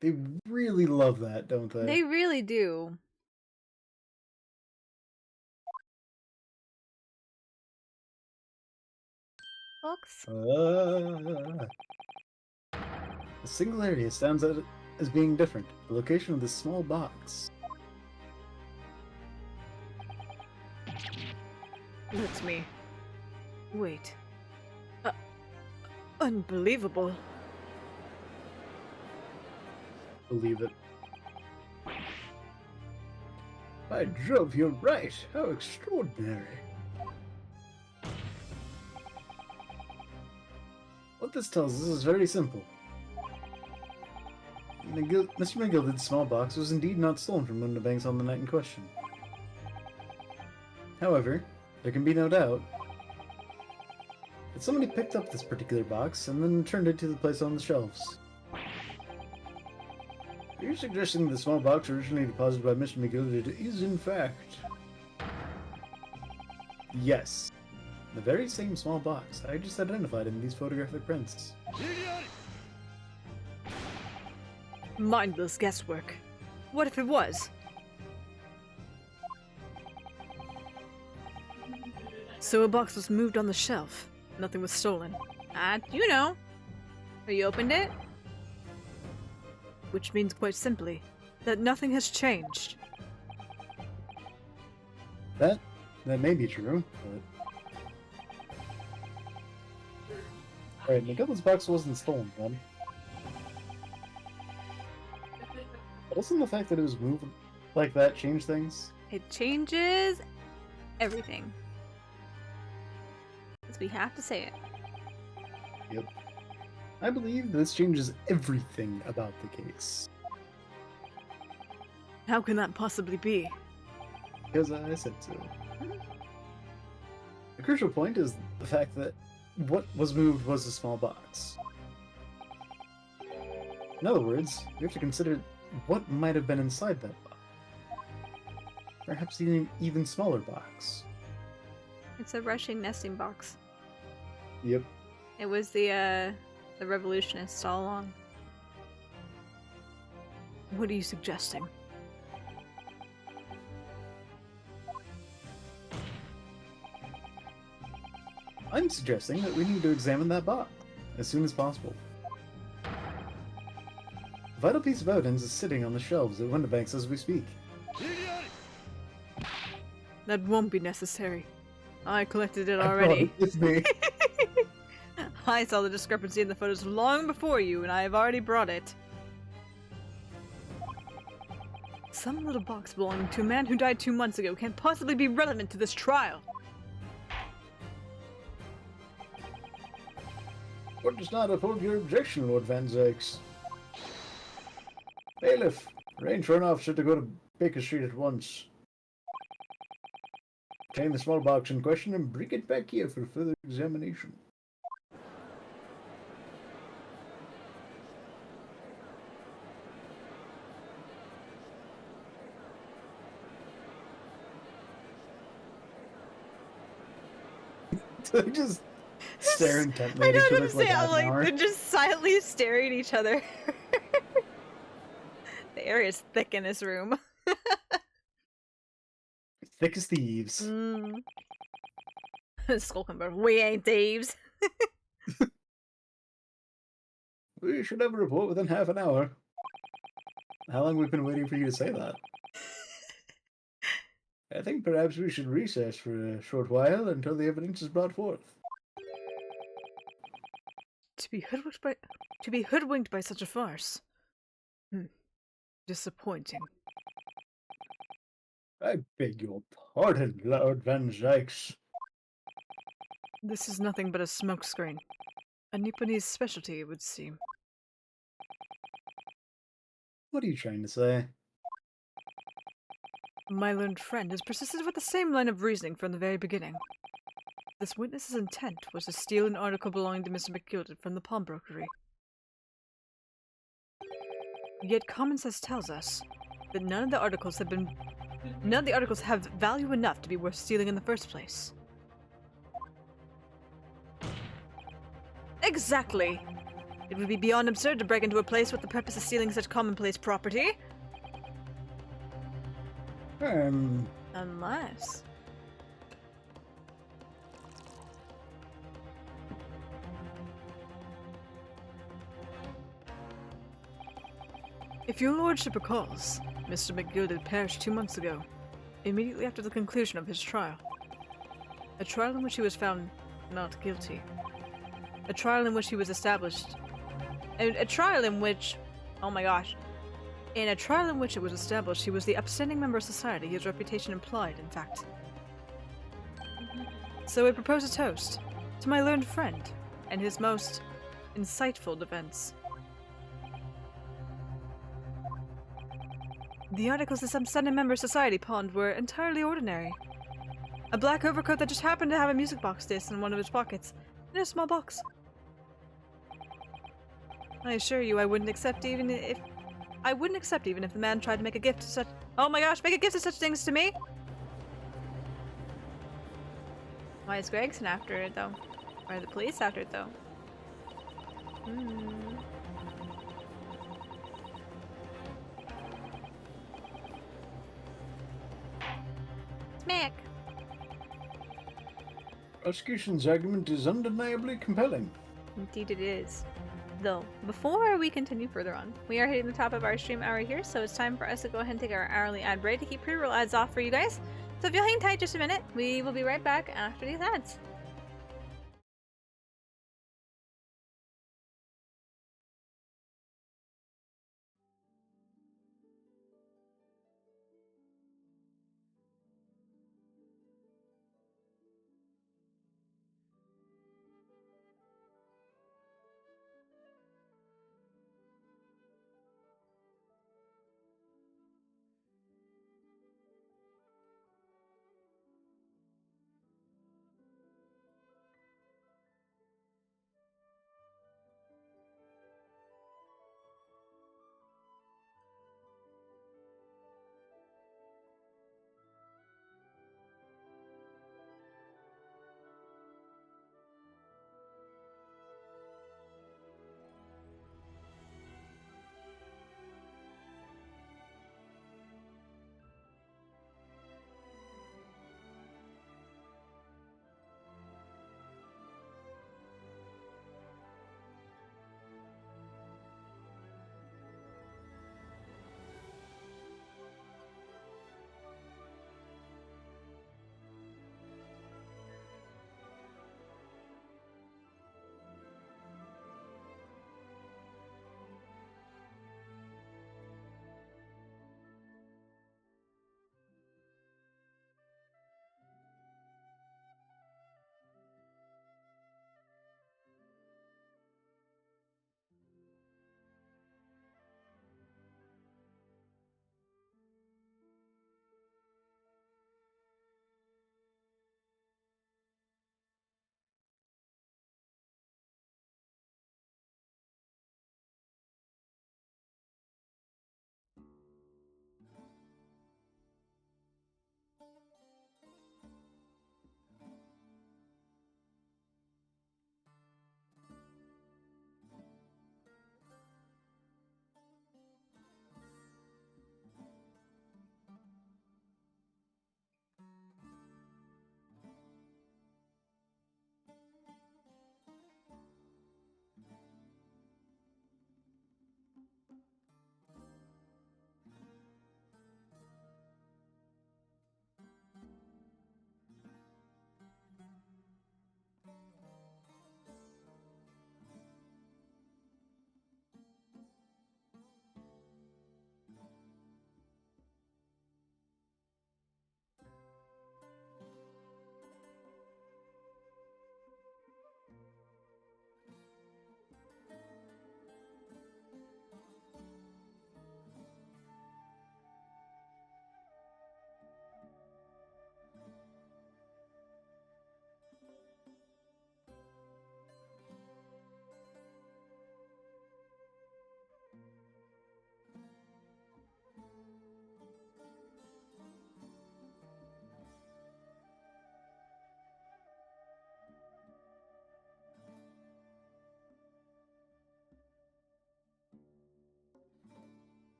They really love that, don't they? They really do. Books? The single area stands out as being different. The location of this small box. That's me. Wait. Unbelievable. Believe it. By Jove, you're right. How extraordinary. What this tells us is very simple. Mr. McGilden's small box was indeed not stolen from Mundabanks on the night in question. However, there can be no doubt that somebody picked up this particular box and then returned it to the place on the shelves. You're suggesting the small box originally deposited by Mr. McGilden is in fact... Yes. The very same small box I just identified in these photographic prints. Mindless guesswork. What if it was? So a box was moved on the shelf. Nothing was stolen. You know. Have you opened it? Which means quite simply that nothing has changed. That may be true, but... Alright, McGilden's box wasn't stolen then. Doesn't the fact that it was moved like that change things? It changes everything. Because we have to say it. Yep. I believe this changes everything about the case. How can that possibly be? Because I said so. The crucial point is the fact that what was moved was a small box. In other words, we have to consider what might have been inside that box. Perhaps an even smaller box. It's a rushing nesting box. Yep. It was the revolutionists all along. What are you suggesting? I'm suggesting that we need to examine that box as soon as possible. A vital piece of evidence is sitting on the shelves at Winterbanks as we speak. That won't be necessary. I collected it already. It's me. I saw the discrepancy in the photos long before you, and I have already brought it. Some little box belonging to a man who died 2 months ago can't possibly be relevant to this trial. What does not uphold your objection, Lord Van Zykes? Bailiff, arrange for an officer to go to Baker Street at once. Obtain the small box in question and bring it back here for further examination. They just stare intently at each other for like half an hour. They're just silently staring at each other. The air is thick in this room. Thick as thieves. Skullcumber, we ain't thieves. We should have a report within half an hour. How long have we been waiting for you to say that? I think perhaps we should recess for a short while until the evidence is brought forth. To be hoodwinked by such a farce. Disappointing. I beg your pardon, Lord Van Zykes. This is nothing but a smokescreen. A Nipponese specialty, it would seem. What are you trying to say? My learned friend has persisted with the same line of reasoning from the very beginning. This witness's intent was to steal an article belonging to Mr. McGilded from the pawnbrokery. Yet common sense tells us that none of the articles have value enough to be worth stealing in the first place. Exactly! It would be beyond absurd to break into a place with the purpose of stealing such commonplace property. Unless... If your lordship recalls, Mr. McGilded perished 2 months ago, immediately after the conclusion of his trial. A trial in which he was found not guilty. A trial in which he was established... A trial in which... Oh my gosh. In a trial in which it was established he was the upstanding member of society his reputation implied, in fact. So I propose a toast to my learned friend and his most insightful defense. The articles this upstanding member of society pawned were entirely ordinary. A black overcoat that just happened to have a music box disc in one of his pockets, in a small box. I assure you I wouldn't accept even if the man tried to make a gift to such— Oh my gosh, make a gift to such things to me? Why is Gregson after it though? Why are the police after it though? Smack! Prosecution's argument is undeniably compelling. Indeed it is. Though, before we continue further on, we are hitting the top of our stream hour here, so it's time for us to go ahead and take our hourly ad break to keep pre-roll ads off for you guys. So if you'll hang tight just a minute, we will be right back after these ads.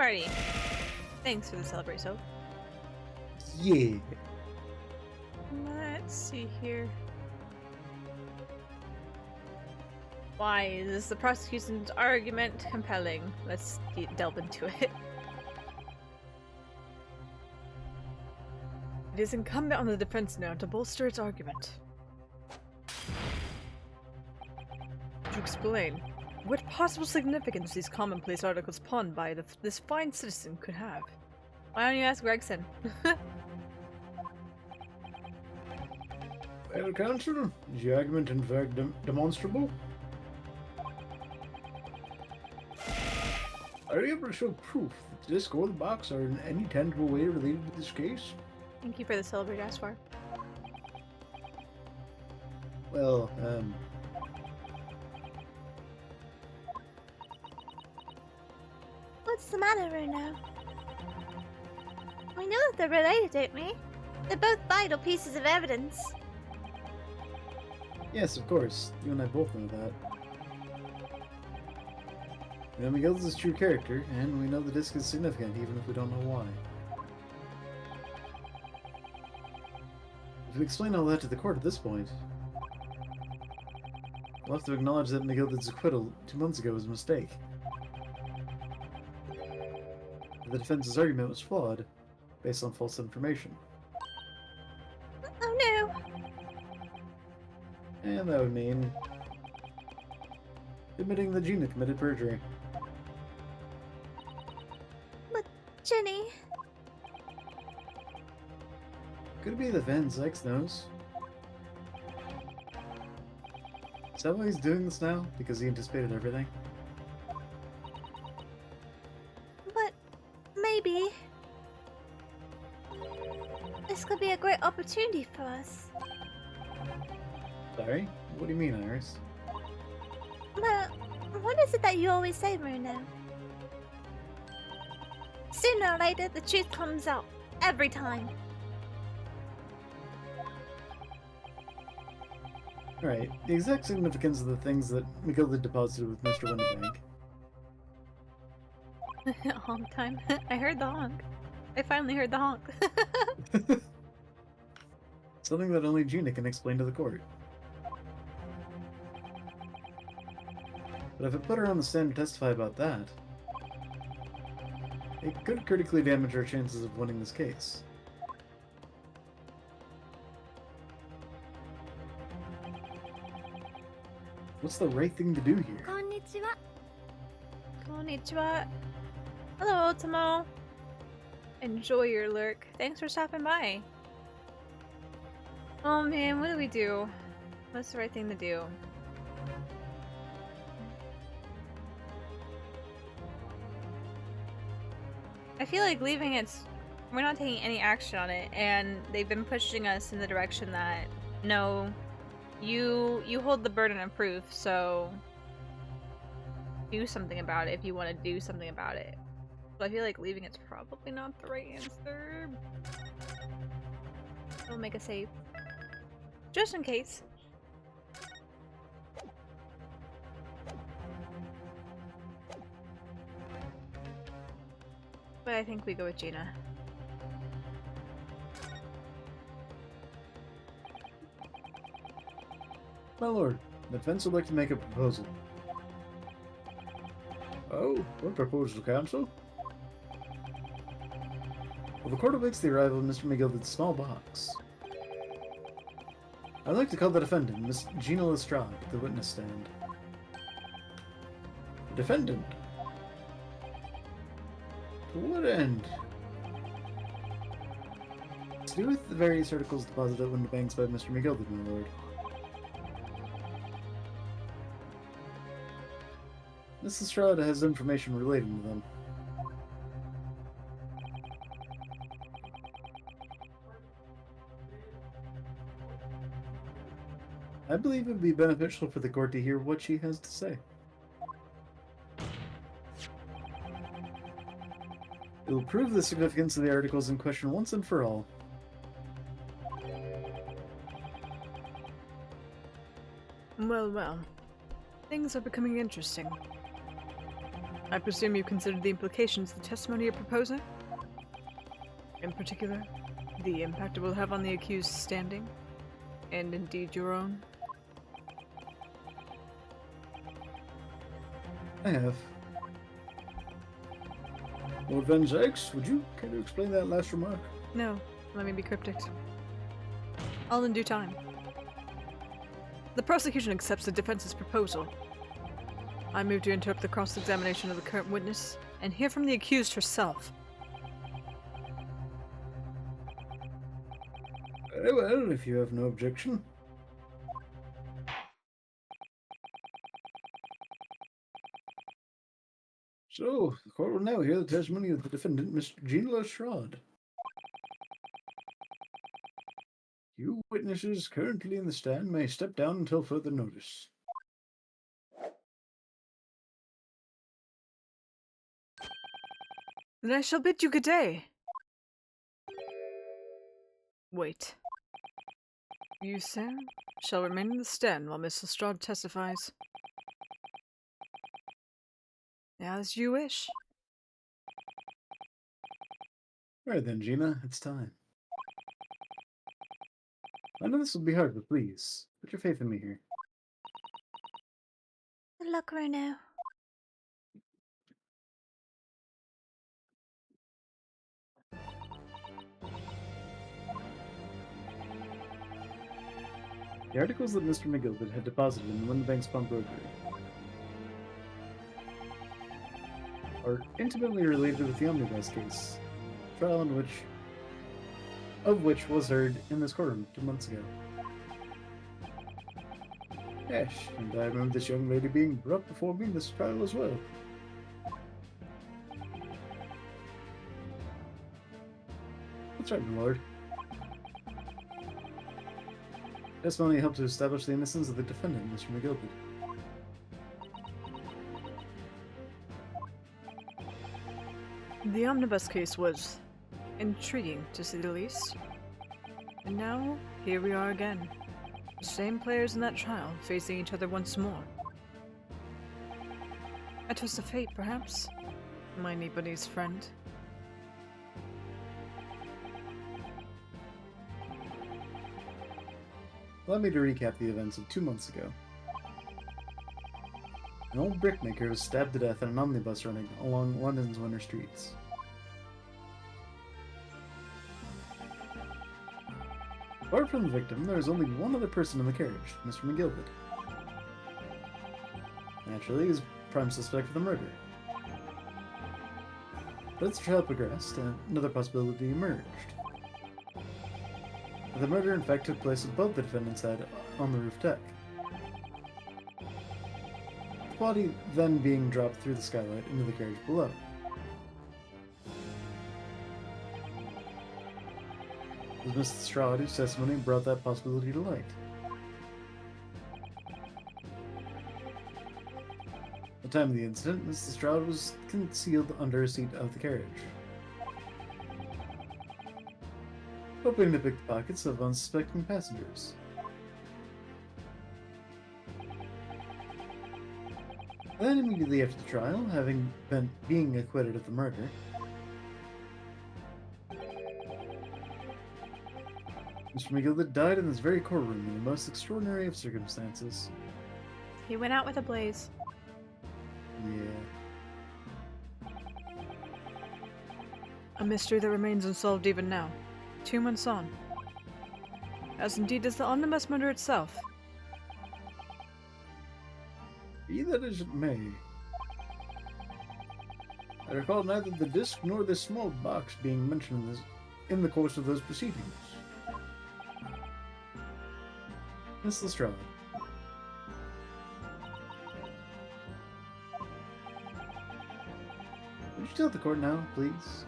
Marty. Thanks for the celebrate, Soph. Yeah. Let's see here. Why is the prosecution's argument compelling? Let's delve into it. It is incumbent on the defense now to bolster its argument. To explain what possible significance these commonplace articles penned by this fine citizen could have. Why don't you ask Gregson? Well, counsel, is the argument in fact demonstrable? Are you able to show proof that the disc or the box are in any tangible way related to this case? Thank you for the celebrate, Aswar. Well, What's the matter, Bruno? We know that they're related, don't we? They're both vital pieces of evidence. yes, of course. You and I both know that. We know Miguel's his true character, and we know the disc is significant, even if we don't know why. If we explain all that to the court at this point, we'll have to acknowledge that Miguel's acquittal 2 months ago was a mistake. The defense's argument was flawed, based on false information. Oh no! And that would mean admitting that Gina committed perjury. But, Jenny... Could it be that Van Zyx knows? Is that why he's doing this now? Because he anticipated everything? But, maybe... This could be a great opportunity for us. Sorry? What do you mean, Iris? Well, what is it that you always say, Bruno? Sooner or later, the truth comes out. Every time. Right, the exact significance of the things that Miguel deposited with Mr. Winterbank. Honk time. I heard the honk. I finally heard the honk. Something that only Gina can explain to the court. But if I put her on the stand to testify about that, it could critically damage our chances of winning this case. What's the right thing to do here? Konnichiwa. Konnichiwa. Hello, Ultimo. Enjoy your lurk. Thanks for stopping by. Oh man, what do we do? What's the right thing to do? I feel like leaving it's... We're not taking any action on it, and they've been pushing us in the direction that, no, you hold the burden of proof, so do something about it if you want to do something about it. So I feel like leaving it's probably not the right answer. We'll make a save. Just in case. But I think we go with Gina. My lord, the defense would like to make a proposal. Oh, what proposal, counsel? Well, the court awaits the arrival of Mr. McGilden's small box. I'd like to call the defendant, Miss Gina Lestrade, to the witness stand. The defendant? To what end? To do with the various articles deposited at Winterbanks by Mr. McGilden, my lord. Miss Lestrade has information relating to them. I believe it would be beneficial for the court to hear what she has to say. It will prove the significance of the articles in question once and for all. Well, well. Things are becoming interesting. I presume you considered the implications of the testimony you're proposing? In particular, the impact it will have on the accused's standing, and indeed your own? I have. Lord Van Zyx, would you care to explain that last remark? No, let me be cryptic. All in due time. The prosecution accepts the defense's proposal. I move to interrupt the cross-examination of the current witness and hear from the accused herself. Very well, if you have no objection. So, the court will now hear the testimony of the defendant, Mr. Gina Lestrade. You witnesses currently in the stand may step down until further notice. Then I shall bid you good day. Wait. You, sir, shall remain in the stand while Miss Lestrade testifies. As you wish. Alright then, Gina, it's time. I know this will be hard, but please, put your faith in me here. Good luck, Reno. The articles that Mr. McGilbert had deposited in the Winterbank's pawnbrokery are intimately related with the omnibus case, trial of which was heard in this courtroom 2 months ago. Yes, and I remember this young lady being brought before me in this trial as well. That's right, my lord. Testimony helped to establish the innocence of the defendant, Mr. McGilbert. The omnibus case was intriguing, to say the least. And now, here we are again. The same players in that trial, facing each other once more. A twist of fate, perhaps? My anybody's friend. Allow me to recap the events of 2 months ago. An old brickmaker was stabbed to death in an omnibus running along London's winter streets. Apart from the victim, there was only one other person in the carriage, Mr. McGilbert. Naturally, he was prime suspect for the murder. But as the trial progressed, another possibility emerged. The murder in fact took place above the defendant's head on the roof deck. The body then being dropped through the skylight into the carriage below. It was Mrs. Lestrade whose testimony brought that possibility to light. At the time of the incident, Mrs. Lestrade was concealed under a seat of the carriage, hoping to pick the pockets of unsuspecting passengers. Then, immediately after the trial, having being acquitted of the murder, Mr. McGilbert died in this very courtroom in the most extraordinary of circumstances. He went out with a blaze. Yeah. A mystery that remains unsolved even now, 2 months on. As indeed does the omnibus murder itself. Be that as it may, I recall neither the disc nor this small box being mentioned in the course of those proceedings. Miss Lestrade. Would you tell the court now, please?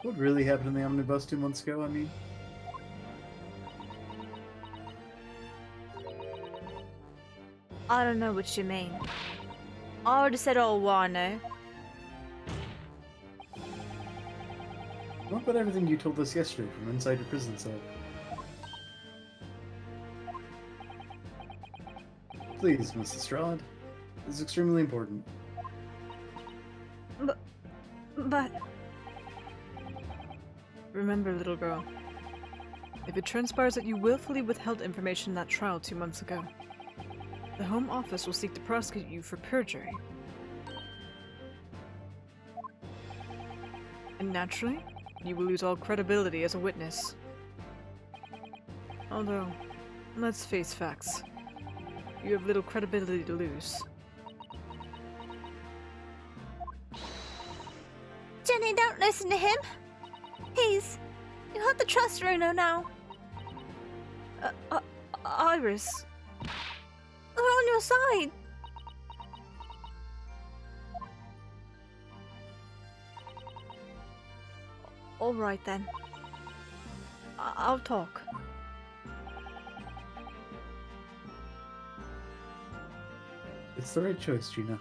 What really happened in the omnibus 2 months ago, I mean? I don't know what you mean. I already said all I know. What about everything you told us yesterday from inside your prison cell? Please, Miss Lestrade. This is extremely important. But... Remember, little girl, if it transpires that you willfully withheld information in that trial 2 months ago, the Home Office will seek to prosecute you for perjury. And naturally, you will lose all credibility as a witness. Although, let's face facts. You have little credibility to lose. Jenny, don't listen to him. You have to trust Runo now. Iris. We're on your side. All right then. I'll talk. It's the right choice, Gina.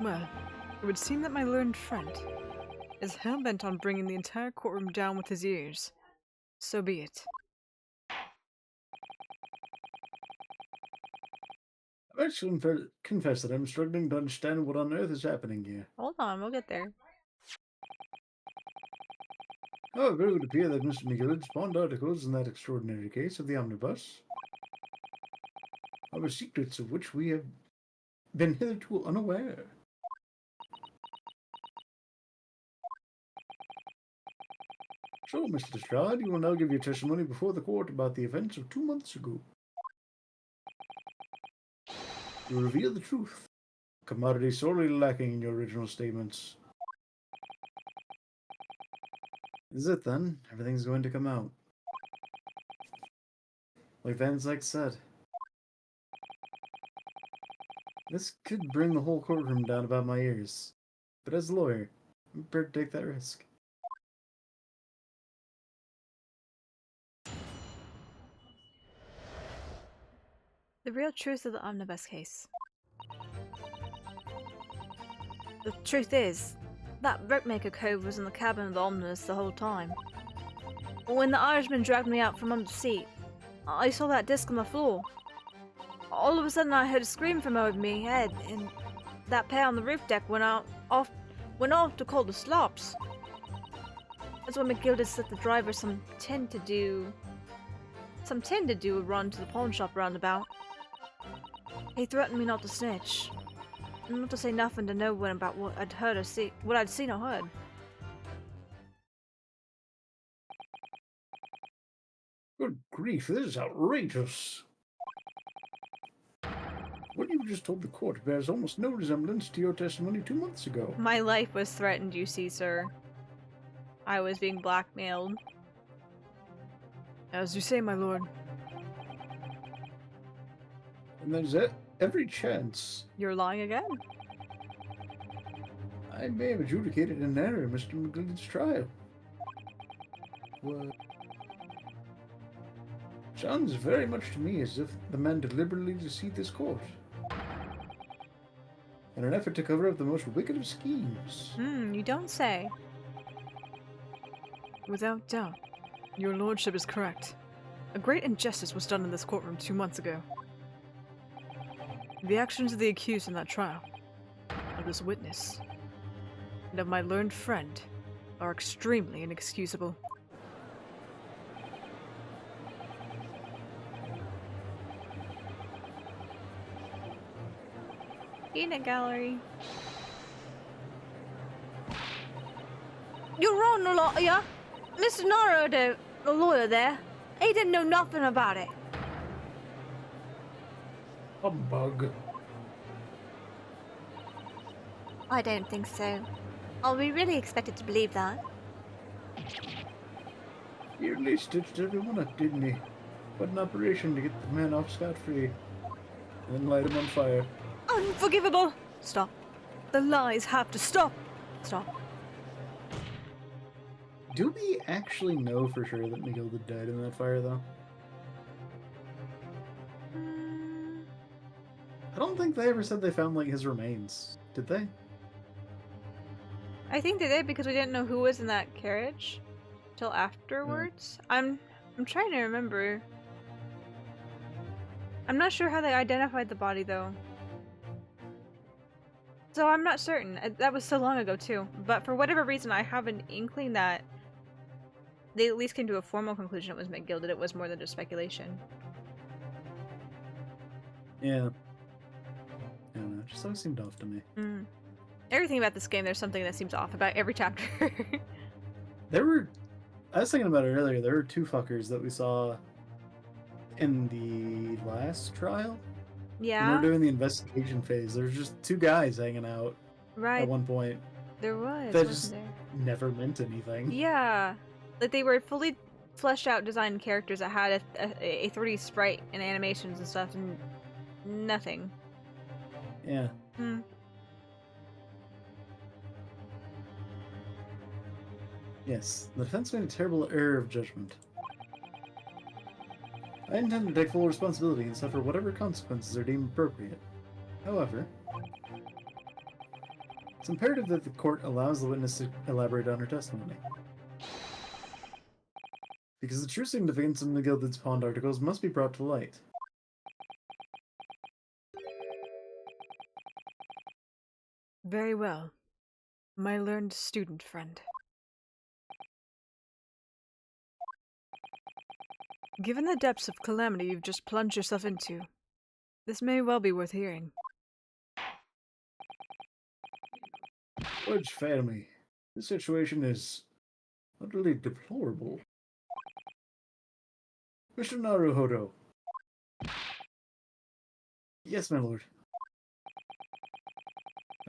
Well, it would seem that my learned friend is hell-bent on bringing the entire courtroom down with his ears. So be it. I must confess that I'm struggling to understand what on earth is happening here. Hold on, we'll get there. However, it would appear that Mr. McGill spawned articles in that extraordinary case of the omnibus. Our secrets of which we have been hitherto unaware. So, Mr. Lestrade, you will now give your testimony before the court about the events of 2 months ago. You reveal the truth. Commodity sorely lacking in your original statements. Is it then? Everything's going to come out. Like Van Zyke said. This could bring the whole courtroom down about my ears. But as a lawyer, I'm prepared to take that risk. The real truth of the omnibus case. The truth is, that brickmaker cove was in the cabin of the omnibus the whole time. But when the Irishman dragged me out from under the seat, I saw that disc on the floor. All of a sudden I heard a scream from over me head, and that pair on the roof deck went off to call the slops. That's when McGill set the driver some tin to do a run to the pawn shop roundabout. He threatened me not to snitch, not to say nothing to no one about what I'd seen or heard. Good grief, this is outrageous. What you just told the court bears almost no resemblance to your testimony 2 months ago. My life was threatened, you see, sir. I was being blackmailed. As you say, my lord. And there's every chance. You're lying again? I may have adjudicated an error in Mr. McGill's trial. What? Sounds very much to me as if the man deliberately deceived this court. In an effort to cover up the most wicked of schemes. You don't say. Without doubt, your lordship is correct. A great injustice was done in this courtroom 2 months ago. The actions of the accused in that trial, of this witness, and of my learned friend are extremely inexcusable. Peanut gallery. You're wrong, lawyer. Mr. Naro, the lawyer there, he didn't know nothing about it. Humbug. I don't think so. Are we really expected to believe that? He at least stitched everyone up, didn't he? What an operation to get the man off scot-free. And then light him on fire. Unforgivable! Stop. The lies have to stop. Stop. Do we actually know for sure that McGill died in that fire, though? I don't think they ever said they found, like, his remains. Did they? I think they did because we didn't know who was in that carriage till afterwards. I'm trying to remember. I'm not sure how they identified the body, though. So I'm not certain. That was so long ago too. But for whatever reason, I have an inkling that they at least came to a formal conclusion it was McGilded. It was more than just speculation. Yeah. I don't know. It just always seemed off to me. Mm. Everything about this game, there's something that seems off about every chapter. I was thinking about it earlier. There were two fuckers that we saw in the last trial. Yeah. When we were doing the investigation phase, there was just two guys hanging out at one point. There was. That just never meant anything. Yeah. Like they were fully fleshed out design characters that had a 3D sprite and animations and stuff, and nothing. Yeah. Hmm. Yes, the defense made a terrible error of judgment. I intend to take full responsibility and suffer whatever consequences are deemed appropriate. However, it's imperative that the court allows the witness to elaborate on her testimony. Because the true significance of McGilded's Pond articles must be brought to light. Very well, my learned student friend. Given the depths of calamity you've just plunged yourself into, this may well be worth hearing. Words fail me. This situation is utterly deplorable. Mr. Naruhodo. Yes, my lord.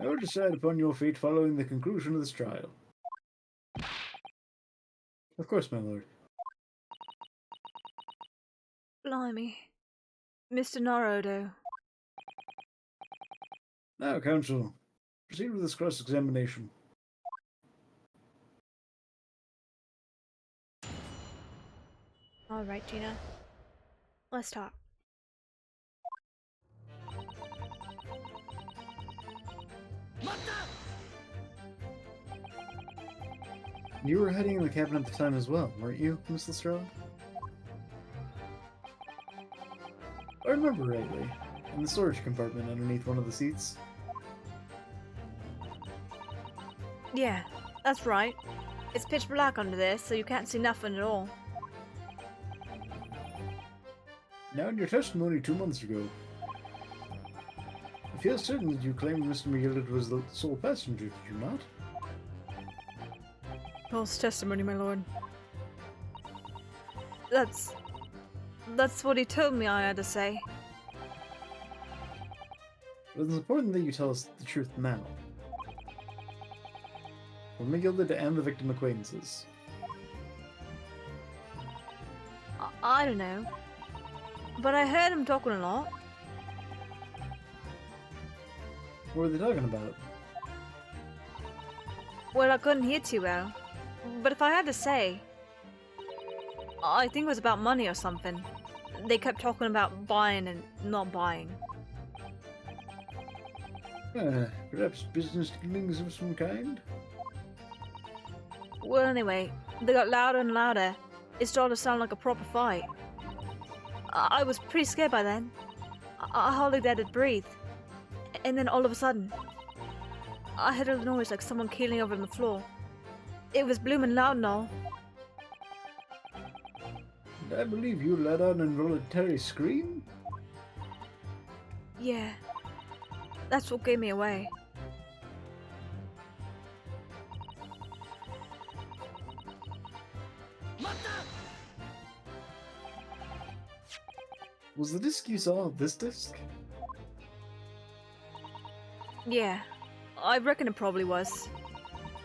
I will decide upon your fate following the conclusion of this trial. Of course, my lord. Blimey. Mr. Naruhodo. Now, counsel, proceed with this cross-examination. Alright, Gina. Let's talk. You were hiding in the cabin at the time as well, weren't you, Miss Lestrade? If I remember rightly, in the storage compartment underneath one of the seats. Yeah, that's right. It's pitch black under there, so you can't see nothing at all. Now, in your testimony 2 months ago, I feel certain that you claimed Mr. McGilded was the sole passenger, did you not? False testimony, my lord. That's what he told me I had to say. But it's important that you tell us the truth now. For McGilded and the victim acquaintances. I don't know. But I heard him talking a lot. What were they talking about? Well, I couldn't hear too well. But if I had to say, I think it was about money or something. They kept talking about buying and not buying. Perhaps business dealings of some kind? Well, anyway, they got louder and louder. It started to sound like a proper fight. I was pretty scared by then. I hardly dared to breathe. And then all of a sudden, I heard a noise like someone keeling over on the floor. It was blooming loud and all. And I believe you let out an involuntary scream? Yeah. That's what gave me away. Was the disc you saw this disc? Yeah. I reckon it probably was.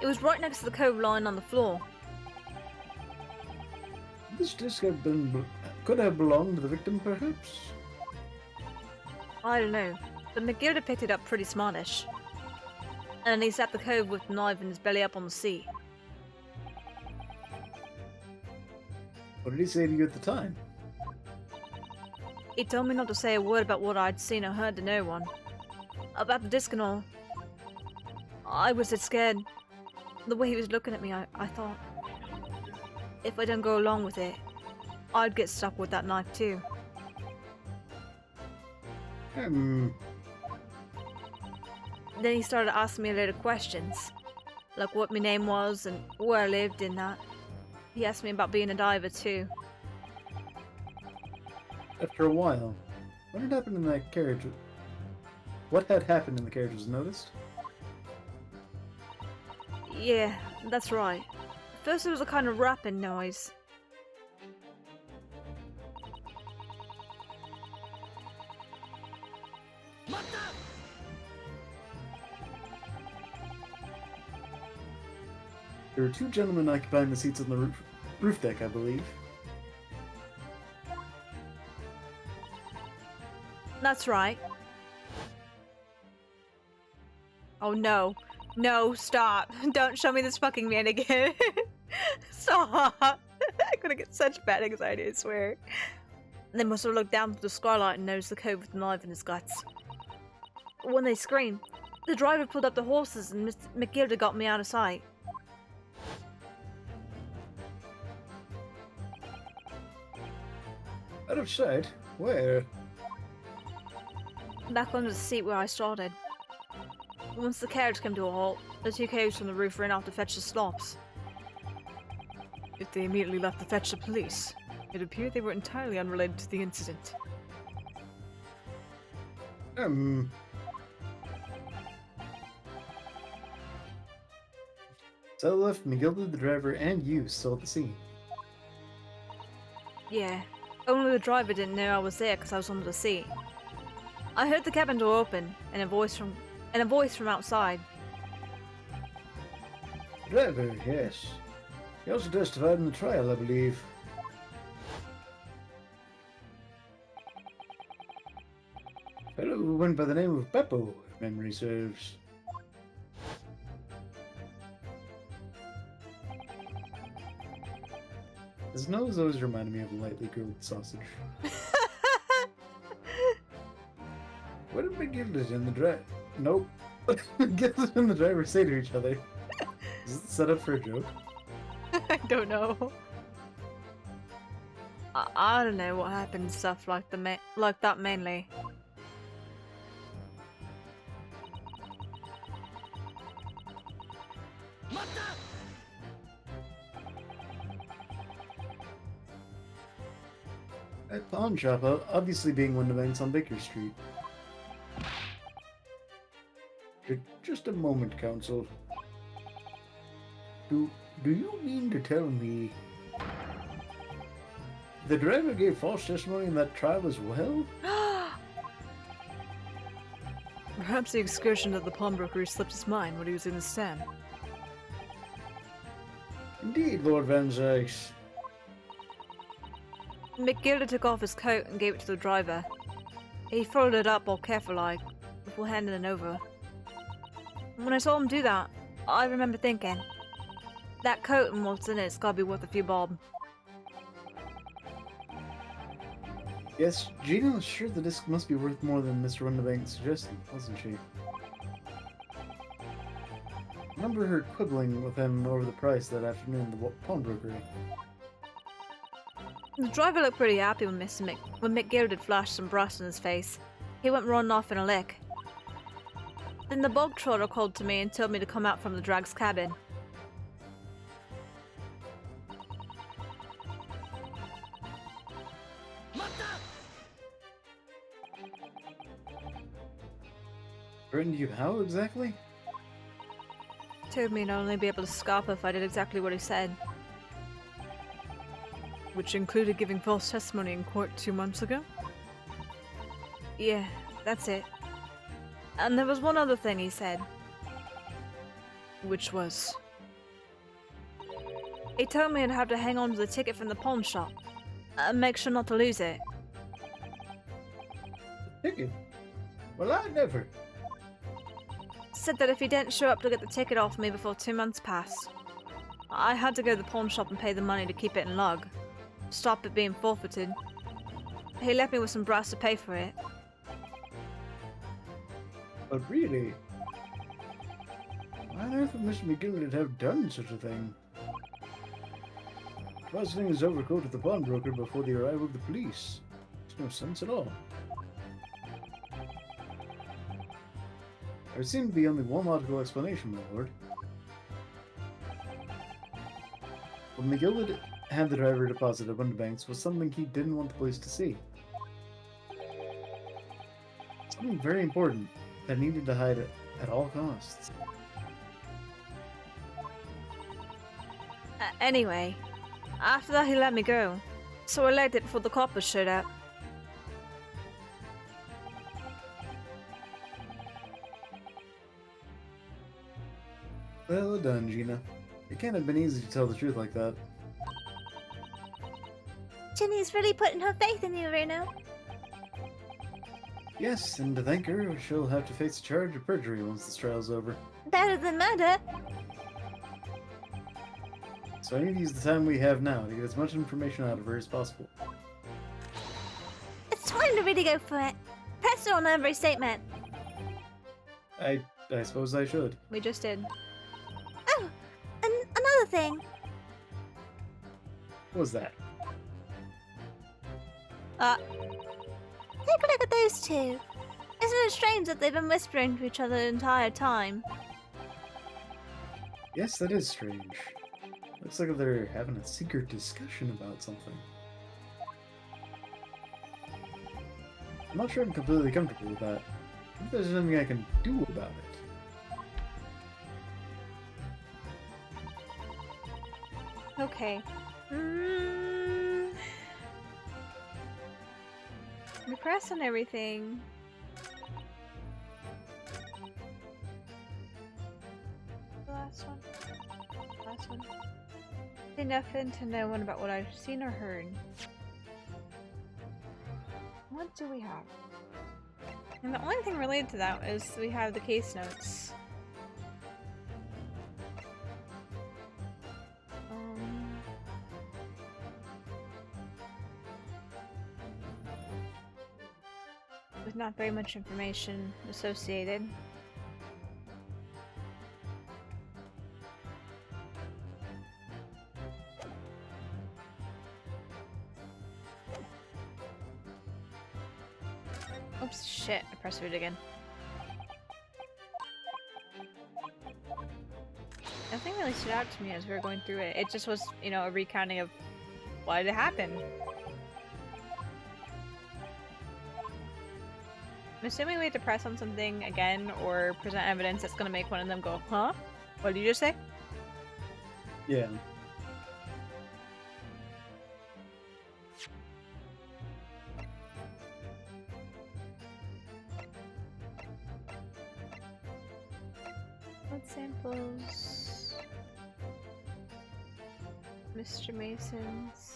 It was right next to the cove lying on the floor. This disc could have belonged to the victim, perhaps? I don't know, but McGilded picked it up pretty smartish. And he sat the cove with the knife in his belly up on the sea. What did he say to you at the time? He told me not to say a word about what I'd seen or heard to no one. About the disc and all. I was so scared. The way he was looking at me, I thought, if I don't go along with it, I'd get stuck with that knife too. Then he started asking me a load of questions. Like what my name was and where I lived and that. He asked me about being a diver too. After a while, what had happened in that carriage? What had happened in the carriage was noticed? Yeah, that's right. First it was a kind of rapping noise. There were two gentlemen occupying the seats on the roof deck, I believe. That's right. Oh no. No, stop. Don't show me this fucking man again. Stop. I'm gonna get such bad anxiety, I swear. They must have looked down through the skylight and noticed the cove with the knife in his guts. When they screamed, the driver pulled up the horses and Mr. McGilda got me out of sight. Out of sight? Where? Back under the seat where I started. Once the carriage came to a halt, the two cows from the roof ran out to fetch the slops. If they immediately left to fetch the police, it appeared they were entirely unrelated to the incident. So left McGilda, the driver, and you still at the scene. Yeah, only the driver didn't know I was there because I was under the seat. I heard the cabin door open and a voice from outside. Driver, yes. He also testified in the trial, I believe. Fellow who went by the name of Beppo, if memory serves. His nose always reminded me of a lightly grilled sausage. What did McGilda and the driver... Nope. What did McGilda and the driver say to each other? Is it set up for a joke? I don't know. I don't know what happened to stuff like that mainly. That pawn shop, obviously being one of the banks on Baker Street. Just a moment, Counsel. Do you mean to tell me the driver gave false testimony in that trial as well? Perhaps the excursion of the pawnbroker slipped his mind when he was in the stand. Indeed, Lord Van Zykes. McGilda took off his coat and gave it to the driver. He folded it up all careful-like, before handing it over. When I saw him do that, I remember thinking, that coat and what's in it's gotta be worth a few bob. Yes, Gina was sure the disc must be worth more than Mr. Rundabank suggested, wasn't she? I remember her quibbling with him over the price that afternoon at the pawnbrokery. The driver looked pretty happy when McGilda had flashed some brass in his face. He went running off in a lick. Then the bog trotter called to me and told me to come out from the drag's cabin. Threatened you how exactly? Told me I'd only be able to scalp if I did exactly what he said. Which included giving false testimony in court 2 months ago? Yeah, that's it. And there was one other thing he said. Which was? He told me I'd have to hang on to the ticket from the pawn shop. And make sure not to lose it. Ticket? Well, I never. Said that if he didn't show up to get the ticket off me before 2 months passed, I had to go to the pawn shop and pay the money to keep it in lug. Stop it being forfeited. He left me with some brass to pay for it. But really? Why on earth would Mr. McGillicuddy have done such a thing? Depositing his overcoat at the pawnbroker before the arrival of the police. Makes no sense at all. There seemed to be only one logical explanation, my lord. When McGill had the driver deposit at Banks was something he didn't want the police to see. Something very important that needed to hide at all costs. Anyway, after that he let me go, so I left it before the coppers showed up. Well done, Gina. It can't have been easy to tell the truth like that. Ginny's really putting her faith in you, Reno. Yes, and to thank her, she'll have to face a charge of perjury once this trial's over. Better than murder. So I need to use the time we have now to get as much information out of her as possible. It's time to really go for it. Press it on every statement. I suppose I should. We just did. Oh, and another thing. What was that? Take a look at those two. Isn't it strange that they've been whispering to each other the entire time? Yes, that is strange. Looks like they're having a secret discussion about something. I'm not sure I'm completely comfortable with that. I think there's anything I can do about it. Okay. We press on everything. The last one. Last one. Say nothing to no one about what I've seen or heard. What do we have? And the only thing related to that is we have the case notes. With not very much information associated. Oops, shit, I pressed it again. Nothing really stood out to me as we were going through it. It just was, you know, a recounting of what had happened. I'm assuming we have to press on something again or present evidence that's gonna make one of them go, huh? What did you just say? Yeah. Blood samples. Mr. Mason's.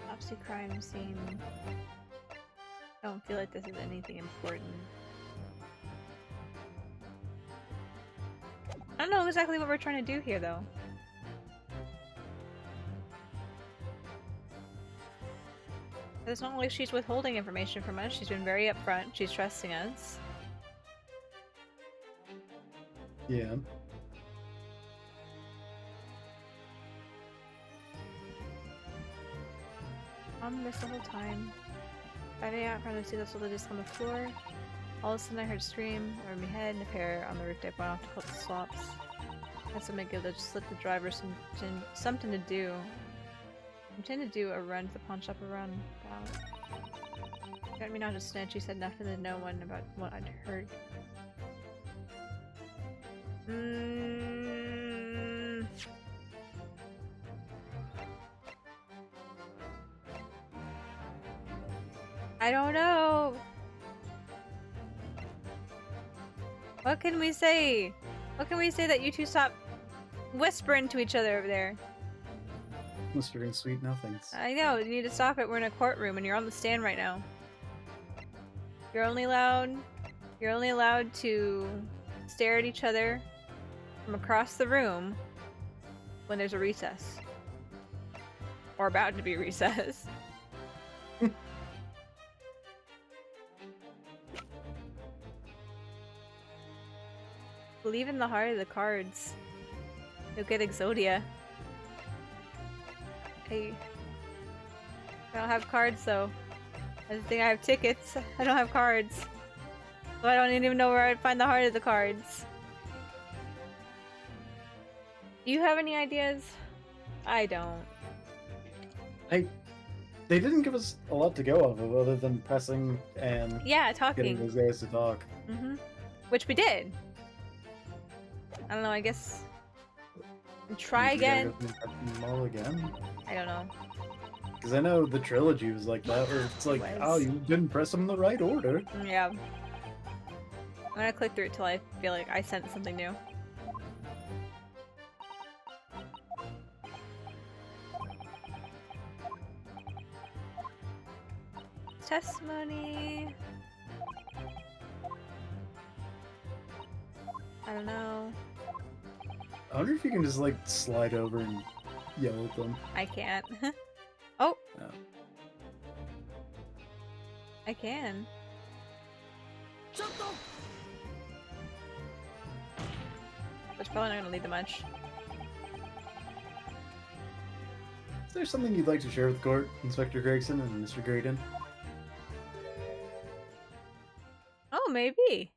Autopsy crime scene. I don't feel like this is anything important. I don't know exactly what we're trying to do here, though. It's not like she's withholding information from us. She's been very upfront. She's trusting us. Yeah. This the whole time. Friday out from the see the soldier disc on the floor. All of a sudden I heard a scream over my head and a pair on the roof deck went off to call the swaps. That's what McGill just slipped the driver something to do. I intend to do a run to the pawn shop around about. Got me not to snitch. He said nothing to no one about what I'd heard. I don't know. What can we say? What can we say that you two stop whispering to each other over there? Whispering sweet nothings. I know, you need to stop it. We're in a courtroom and you're on the stand right now. You're only allowed to stare at each other from across the room when there's a recess. Or about to be recess. Believe in the heart of the cards. You'll get Exodia. Hey. I don't have cards though. I just think I have tickets. I don't have cards. So I don't even know where I'd find the heart of the cards. Do you have any ideas? I don't. They didn't give us a lot to go off of other than pressing and talking. getting those guys to talk. Which we did. I don't know, I guess... Try again? All again? I don't know. Because I know the trilogy was like that, where it's like, oh, you didn't press them in the right order. Yeah. I'm gonna click through it till I feel like I sent something new. Testimony. I don't know. I wonder if you can just like slide over and yell at them. I can't. Oh. No. I can. Which probably not gonna lead to much. Is there something you'd like to share with Court, Inspector Gregson and Mr. Graydon? Oh, maybe.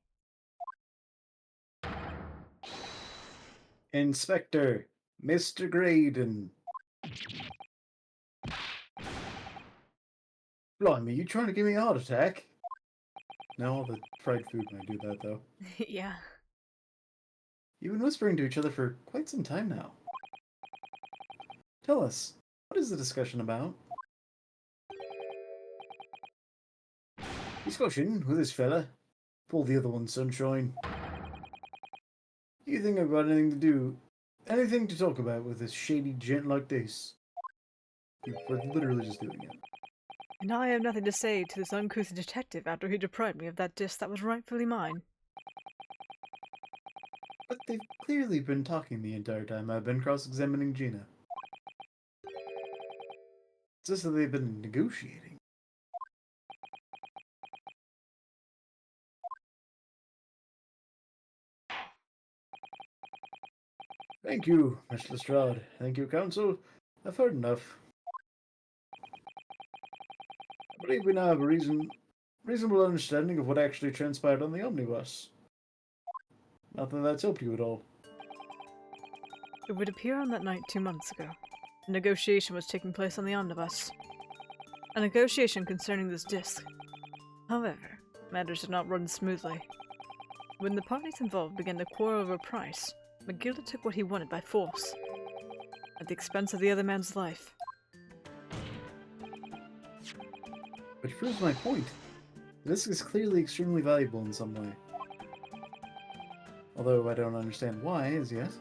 Inspector, Mr. Graydon. Blimey, you trying to give me a heart attack? No, all the fried food might do that, though. Yeah. You've been whispering to each other for quite some time now. Tell us, what is the discussion about? Discussion with this fella. Pull the other one, sunshine. You think I've got anything to talk about with this shady gent like this? We're literally just doing it. And I have nothing to say to this uncouth detective after he deprived me of that disc that was rightfully mine. But they've clearly been talking the entire time I've been cross-examining Gina. It's just that they've been negotiating. Thank you, Mr. Lestrade. Thank you, Counsel. I've heard enough. I believe we now have a reasonable understanding of what actually transpired on the omnibus. Not that that's helped you at all. It would appear on that night 2 months ago, a negotiation was taking place on the omnibus. A negotiation concerning this disc. However, matters did not run smoothly. When the parties involved began to quarrel over price, McGilda took what he wanted by force, at the expense of the other man's life. Which proves my point. The disc is clearly extremely valuable in some way. Although I don't understand why as yet.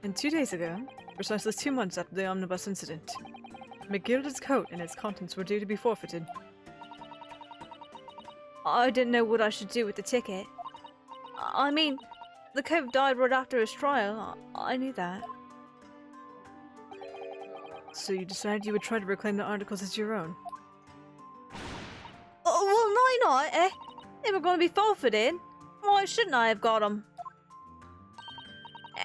And 2 days ago, precisely 2 months after the omnibus incident, McGilda's coat and its contents were due to be forfeited. I didn't know what I should do with the ticket. I mean, the coat died right after his trial. I knew that. So you decided you would try to reclaim the articles as your own? Oh, well, why not, eh? They were going to be forfeited. Why shouldn't I have got them?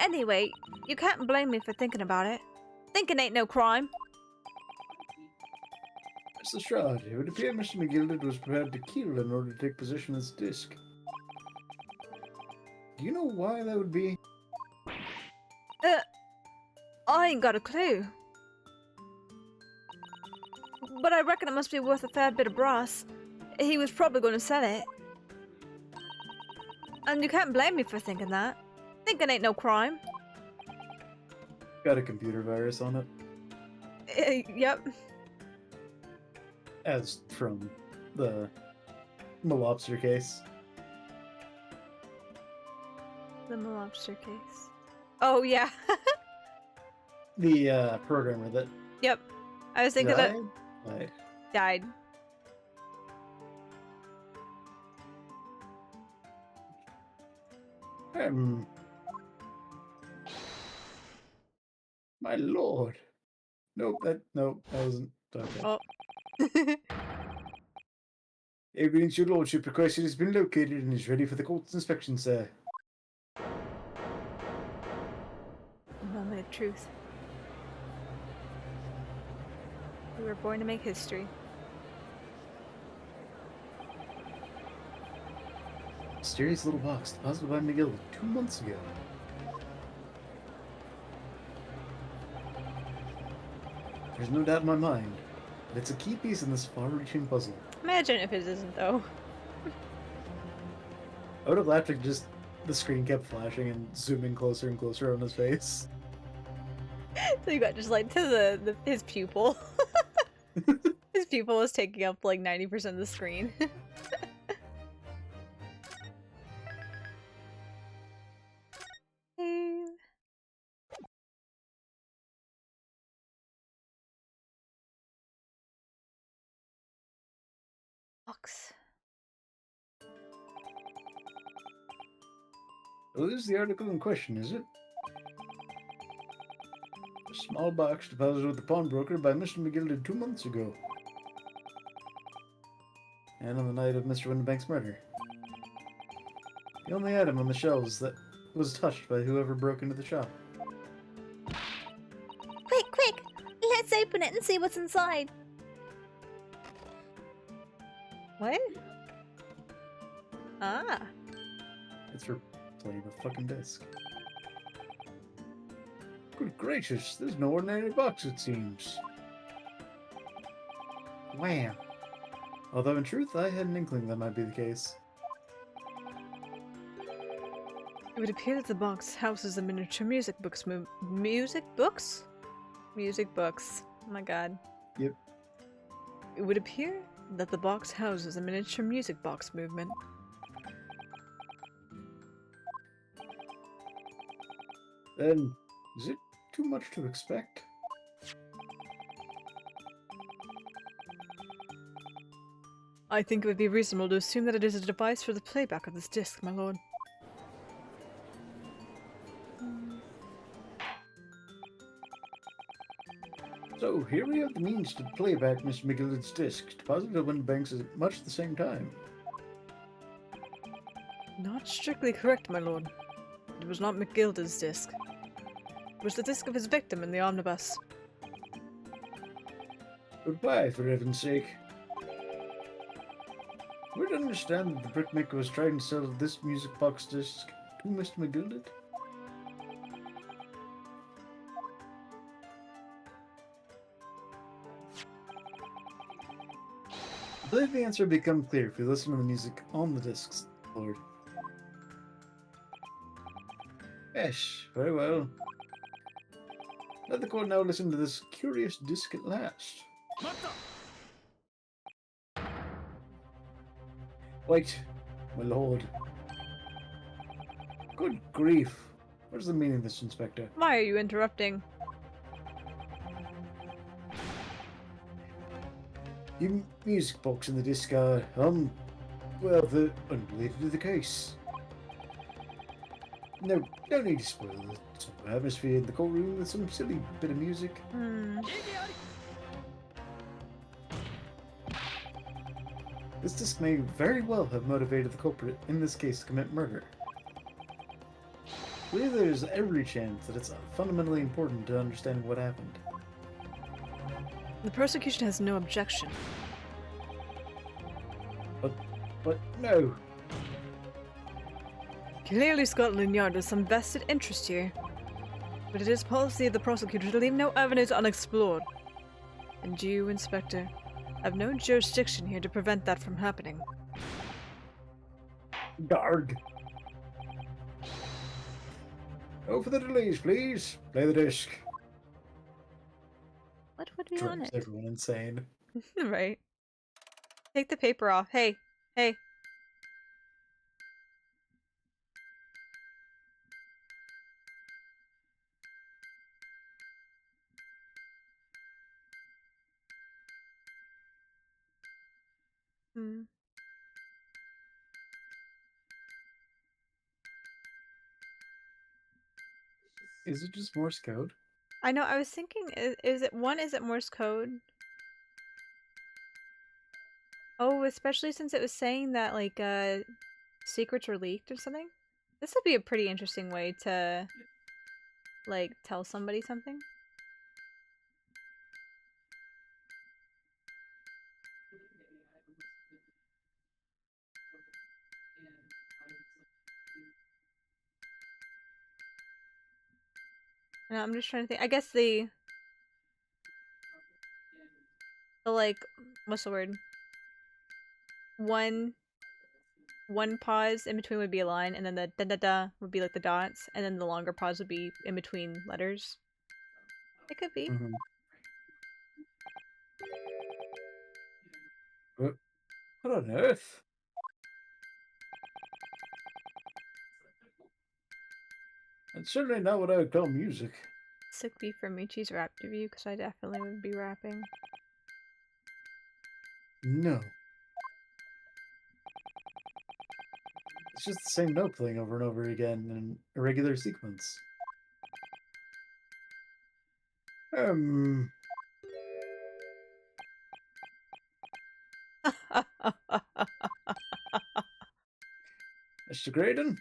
Anyway, you can't blame me for thinking about it. Thinking ain't no crime. Mr. Lestrade, it would appear Mr. McGilda was prepared to kill in order to take possession of this disc. Do you know why that would be? I ain't got a clue. But I reckon it must be worth a fair bit of brass. He was probably going to sell it. And you can't blame me for thinking that. Thinking ain't no crime. Got a computer virus on it. Yep. As from the lobster case. The lobster case. Oh, yeah. The programmer that... Yep. I was thinking that... Died. My lord. Nope, that wasn't... Okay. Oh. Evidence your lordship requested has been located and is ready for the court's inspection, sir. truth. We were born to make history. Mysterious little box deposited by McGill 2 months ago. There's no doubt in my mind that it's a key piece in this far-reaching puzzle. Imagine if it isn't, though. I would have laughed if just the screen kept flashing and zooming closer and closer on his face. So you got just like to his pupil. His pupil was taking up like 90% of the screen. Box. Well, this is the article in question, is it? A small box deposited with the pawnbroker by Mr. McGill 2 months ago. And on the night of Mr. Winterbank's murder. The only item on the shelves that was touched by whoever broke into the shop. Quick, quick! Let's open it and see what's inside. What? Ah. It's for playing the fucking disc. Good gracious, there's no ordinary box, it seems. Wham! Although in truth, I had an inkling that might be the case. It would appear that the box houses a miniature music books Music books? Music books. Oh my god. Yep. It would appear that the box houses a miniature music box movement. Then, is it too much to expect? I think it would be reasonable to assume that it is a device for the playback of this disc, my lord. So, here we have the means to play back Mr. McGillicud's disc, deposited at Winterbank's at much the same time. Not strictly correct, my lord. It was not McGilda's disc. It was the disc of his victim in the omnibus. But why, for heaven's sake? We're to understand that the brickmaker was trying to sell this music box disc to Mr. McGillicud? I believe the answer will become clear if you listen to the music on the discs, Lord. Yes, very well. Let the court now listen to this curious disc at last. Wait, my lord. Good grief. What is the meaning of this, Inspector? Why are you interrupting? The music box and the disc are, well, they're unrelated to the case. No need to spoil the atmosphere in the courtroom with some silly bit of music. This disc may very well have motivated the culprit in this case to commit murder. I believe there's every chance that it's fundamentally important to understanding what happened. The prosecution has no objection. But no. Clearly Scotland Yard has some vested interest here. But it is policy of the prosecutor to leave no evidence unexplored. And you, Inspector, have no jurisdiction here to prevent that from happening. Darg. Go for the delays, please. Play the disc. What would be on Drives it? everyone insane. Right. Take the paper off. Hey. Hey. Is it just Morse code? I know, I was thinking, is it Morse code? Oh, especially since it was saying that, like, secrets were leaked or something? This would be a pretty interesting way to like, tell somebody something? No, I'm just trying to think. I guess the like, what's the word? One pause in between would be a line, and then the da-da-da would be like the dots, and then the longer pause would be in between letters. It could be. Mm-hmm. What on earth? That's certainly not what I would call music. Sick beef for Michi's rap review, because I definitely would be rapping. No. It's just the same note playing over and over again in a regular sequence. Mr. Graydon?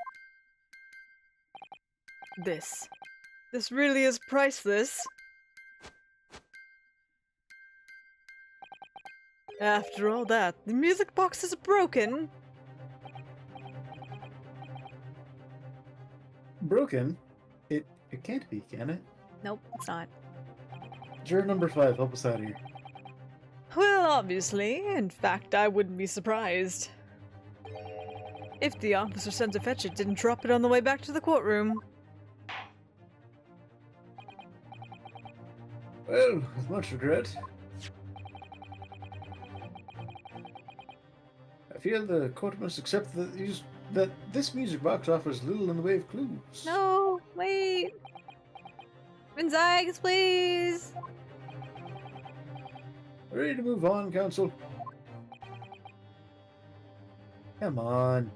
This really is priceless. After all that, the music box is broken. Broken? It can't be, can it? Nope, it's not. Juror number 5, help us out here. Well, obviously. In fact, I wouldn't be surprised if the officer sent to fetch it didn't drop it on the way back to the courtroom. Well, with much regret. I feel the court must accept that this music box offers little in the way of clues. No, wait. Gonzags, please. Ready to move on, counsel? Come on.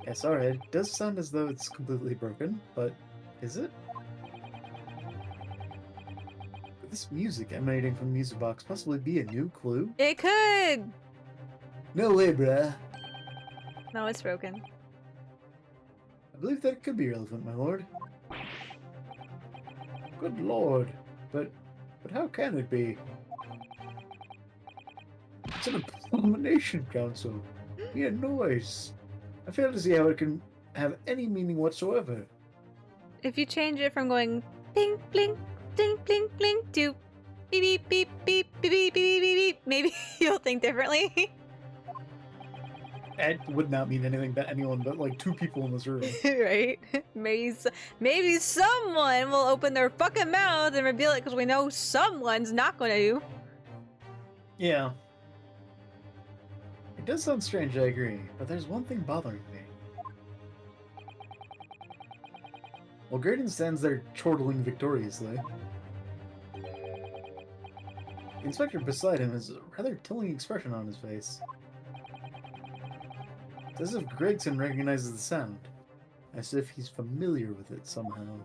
Yes, alright. It does sound as though it's completely broken, but is it? Could this music emanating from the music box possibly be a new clue? It could. No way, bruh. No, it's broken. I believe that it could be relevant, my lord. Good lord. But how can it be? It's an abomination, counsel. Mere noise. I fail to see how it can have any meaning whatsoever. If you change it from going ping, bling, ding, bling, bling to beep, beep, beep, beep, beep, beep, beep, beep, beep, maybe you'll think differently. It would not mean anything to anyone but like 2 people in this room. Right? Maybe someone will open their fucking mouth and reveal it because we know someone's not gonna do. Yeah. It does sound strange, I agree, but there's one thing bothering me. While Graydon stands there chortling victoriously, the inspector beside him has a rather telling expression on his face. It's as if Gregson recognizes the sound, as if he's familiar with it somehow. And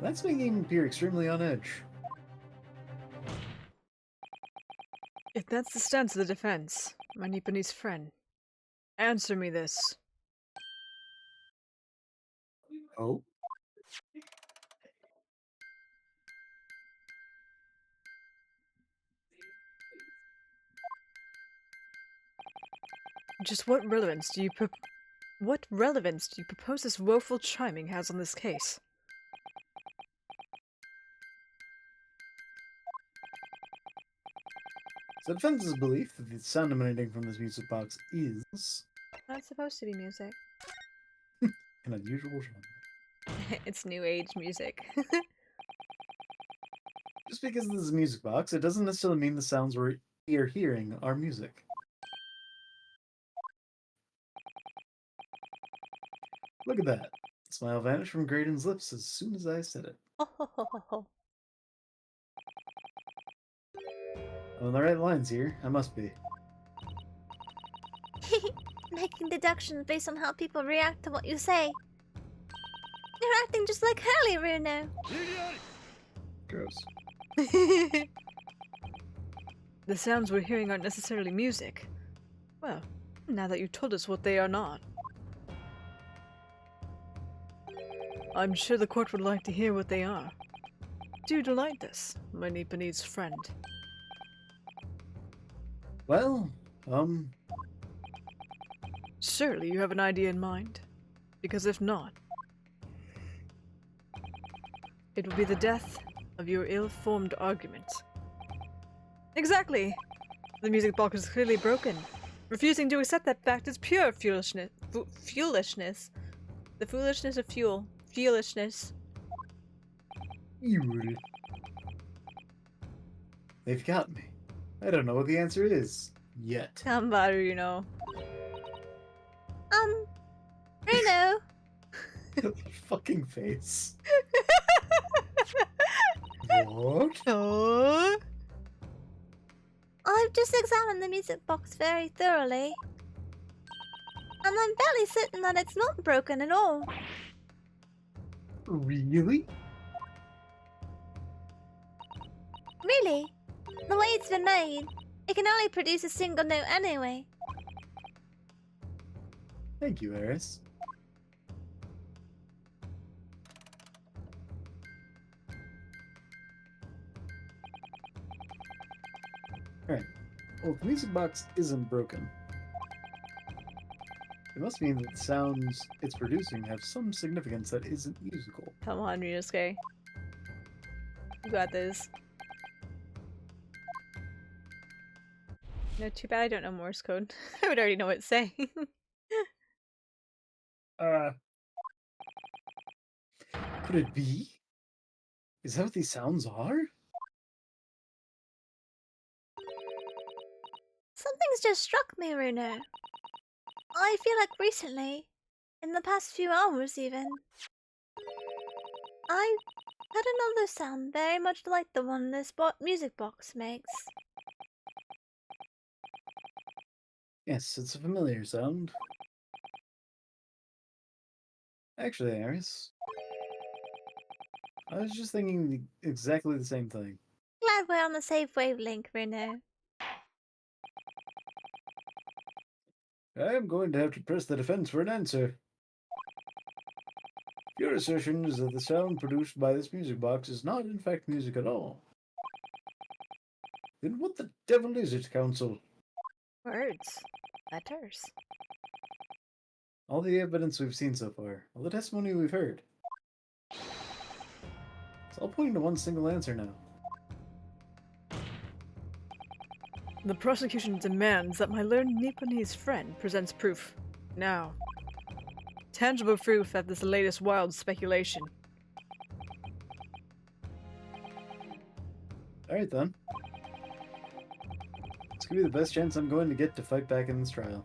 that's making him appear extremely on edge. If that's the stance of the defense, my Nipponi's friend, answer me this. Oh? Just what relevance do you propose this woeful chiming has on this case? The defense's belief that the sound emanating from this music box is Not supposed to be music. an unusual genre. It's new age music. Just because this is a music box, it doesn't necessarily mean the sounds we are hearing are music. Look at that. The smile vanished from Graydon's lips as soon as I said it. I'm on the right lines here. I must be. Making deductions based on how people react to what you say. You're acting just like Hurley, Runo. Gross. The sounds we're hearing aren't necessarily music. Well, now that you told us what they are not. I'm sure the court would like to hear what they are. Do delight us, my Nipponese friend. Well, Surely you have an idea in mind. Because if not, it will be the death of your ill-formed argument. Exactly! The music box is clearly broken. Refusing to accept that fact is pure foolishness. Foolishness. The foolishness of fuel. Foolishness. Fuel. They've got me. I don't know what the answer is. Yet. Somebody, you know. Bruno! Fucking face. What? Oh. I've just examined the music box very thoroughly. And I'm fairly certain that it's not broken at all. Really? Really? The way it's been made, it can only produce a single note anyway. Thank you, Eris. Alright. Well, if the music box isn't broken, it must mean that the sounds it's producing have some significance that isn't musical. Come on, Ryunosuke. You got this. No, too bad I don't know Morse code. I would already know what it's saying. Could it be? Is that what these sounds are? Something's just struck me, Bruno. I feel like recently, in the past few hours even, I had another sound very much like the one this music box makes. Yes, it's a familiar sound. Actually, Eris, I was just thinking exactly the same thing. Glad we're on the same wavelength, Bruno. I am going to have to press the defense for an answer. Your assertion is that the sound produced by this music box is not in fact music at all. Then what the devil is it, Council? Words. Letters. All the evidence we've seen so far, all the testimony we've heard. It's all pointing to one single answer now. The prosecution demands that my learned Nipponese friend presents proof. Now. Tangible proof that this latest wild speculation. Alright then. It's gonna be the best chance I'm going to get to fight back in this trial.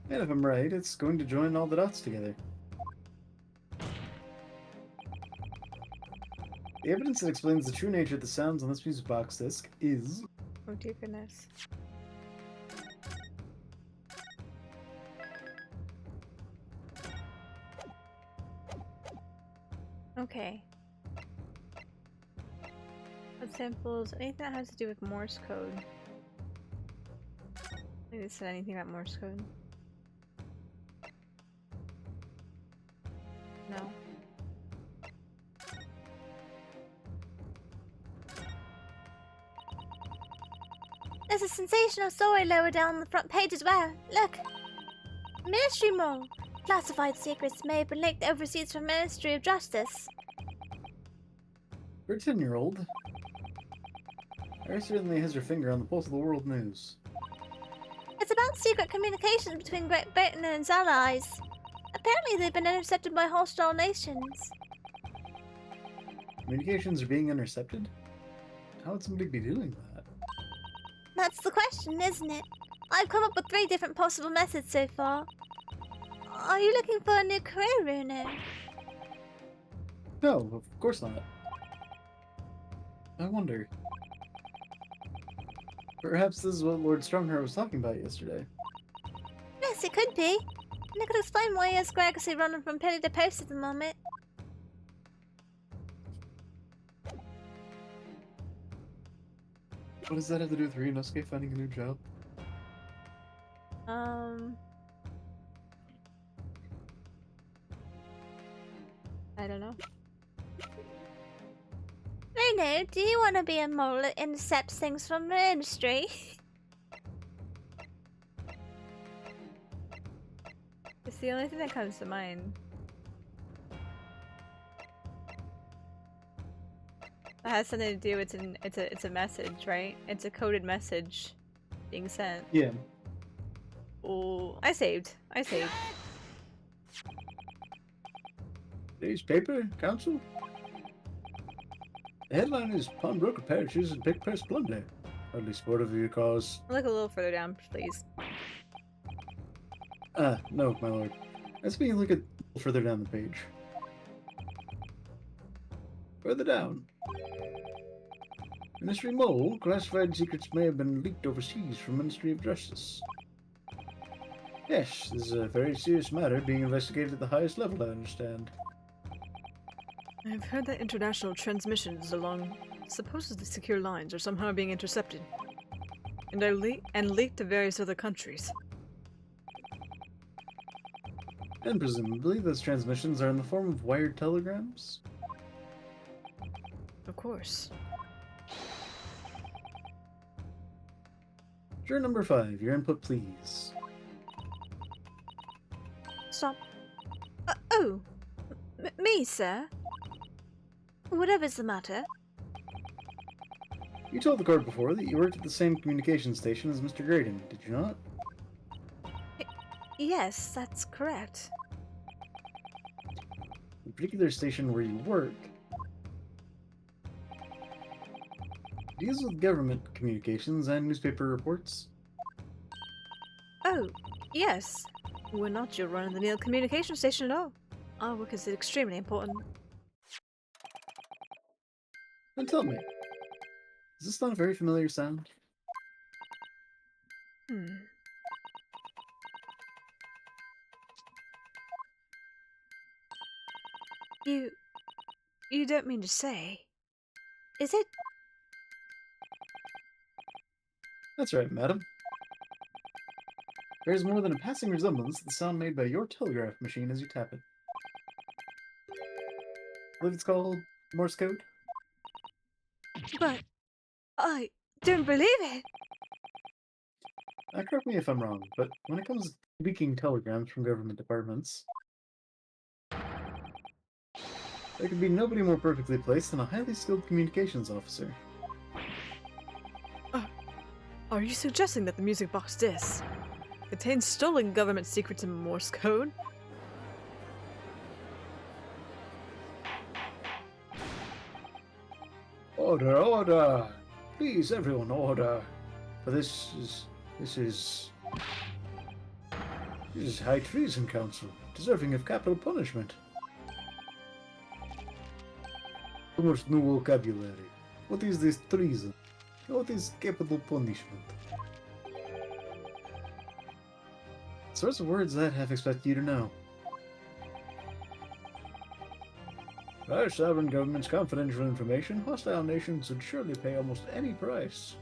And if I'm right, it's going to join all the dots together. The evidence that explains the true nature of the sounds on this music box disc is... Oh dear goodness. Okay. Samples, anything that has to do with Morse code. Did it say anything about Morse code? No. There's a sensational story lower down the front page as well. Look! Ministry Mole. Classified secrets may have been leaked overseas from Ministry of Justice. For a 10-year-old, Iris certainly has her finger on the pulse of the world news. It's about secret communications between Great Britain and its allies. Apparently they've been intercepted by hostile nations. Communications are being intercepted? How would somebody be doing that? That's the question, isn't it? I've come up with 3 different possible methods so far. Are you looking for a new career, Bruno? No, of course not. I wonder. Perhaps this is what Lord Strongheart was talking about yesterday. Yes, it could be. And it could explain why he has Gregory running from pillar to post at the moment. What does that have to do with Ryunosuke finding a new job? I don't know. Reno, do you want to be a mole that intercepts things from the ministry? It's the only thing that comes to mind. It has something to do with it's a message, right? It's a coded message being sent. Yeah. Oh, I saved. Today's paper, Council? The headline is Pawnbroker perishes in pick-press blunder. Hardly sportive of your cause. Look a little further down, please. No, my lord. Let's me look at further down the page. Further down. Ministry Mole, classified secrets may have been leaked overseas from Ministry of Justice. Yes, this is a very serious matter being investigated at the highest level, I understand. I've heard that international transmissions along supposedly secure lines are somehow being intercepted. And are leaked to various other countries. And presumably those transmissions are in the form of wired telegrams? Of course. Juror number 5, your input please. Stop. Oh! Me, sir? Whatever's the matter. You told the court before that you worked at the same communication station as Mr. Graydon, did you not? Yes, that's correct. The particular station where you work deals with government communications and newspaper reports. Oh, yes. We're not your run-of-the-mill communication station at all. Our work is extremely important. Then tell me, is this not a very familiar sound? You don't mean to say... Is it... That's right, madam. There's more than a passing resemblance to the sound made by your telegraph machine as you tap it. I believe it's called Morse code? But... I don't believe it! Correct me if I'm wrong, but when it comes to leaking telegrams from government departments, there could be nobody more perfectly placed than a highly skilled communications officer. Are you suggesting that the music box disc contains stolen government secrets in Morse code? Order, order! Please, everyone, order! For this is high treason, Council, deserving of capital punishment. Almost new vocabulary. What is this treason? What is capital punishment? Sorts of words that half expect you to know. Our sovereign government's confidential information, hostile nations would surely pay almost any price.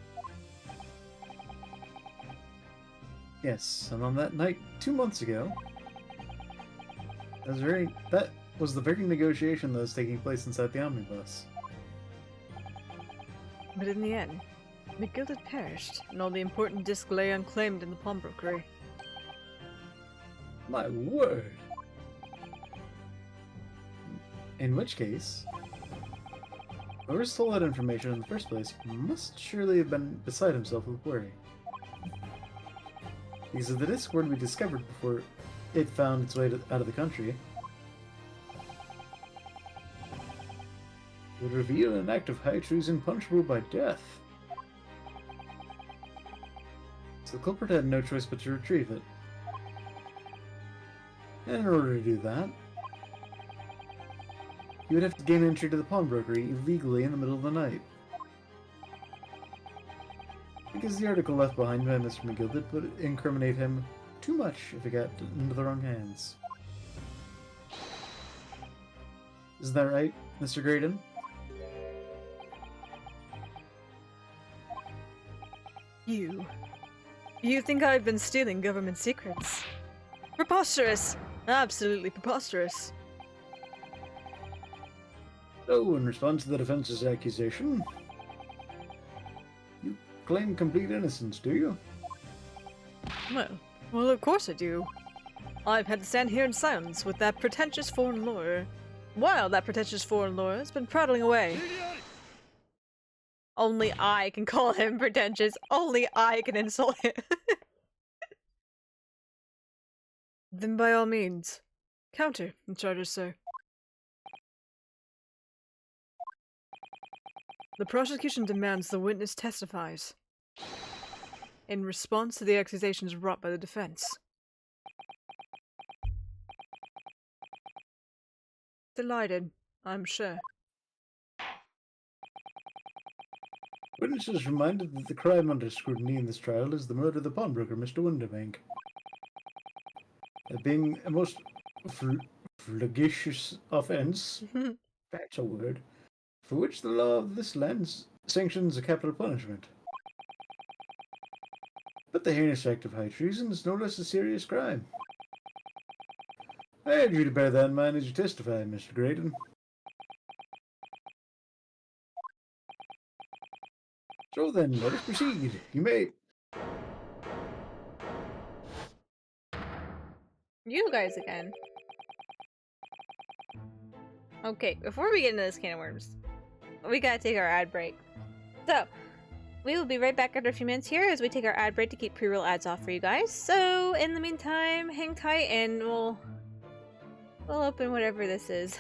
Yes, and on that night 2 months ago, that was the very negotiation that was taking place inside the omnibus. But in the end, McGill had perished, and all the important disc lay unclaimed in the pawnbrokery. My word! In which case, whoever stole that information in the first place must surely have been beside himself with worry. Because if the disc were to be discovered before it found its way out of the country, it Would reveal an act of high treason punishable by death. So the culprit had no choice but to retrieve it. And in order to do that, he would have to gain entry to the pawnbrokery illegally in the middle of the night. Because the article left behind by Mr. McGilded would incriminate him too much if it got into the wrong hands. Isn't that right, Mr. Graydon? You think I've been stealing government secrets? Preposterous! Absolutely preposterous. So, in response to the defense's accusation, you claim complete innocence, do you? Well, of course I do. I've had to stand here in silence with that pretentious foreign lawyer, while that pretentious foreign lawyer has been prattling away. Only I can call him pretentious. Only I can insult him. Then by all means, counter the charges, sir. The prosecution demands the witness testifies in response to the accusations brought by the defense. Delighted, I'm sure. Witness is reminded that the crime under scrutiny in this trial is the murder of the pawnbroker, Mr. Wonderbank. Being a most flagitious offense, that's a word, for which the law of this land sanctions a capital punishment. But the heinous act of high treason is no less a serious crime. I urge you to bear that in mind as you testify, Mr. Graydon. So then, let us proceed. You may... You guys again. Okay, before we get into this can of worms, we gotta take our ad break. So, we will be right back after a few minutes here as we take our ad break to keep pre-roll ads off for you guys. So, in the meantime, hang tight and we'll open whatever this is.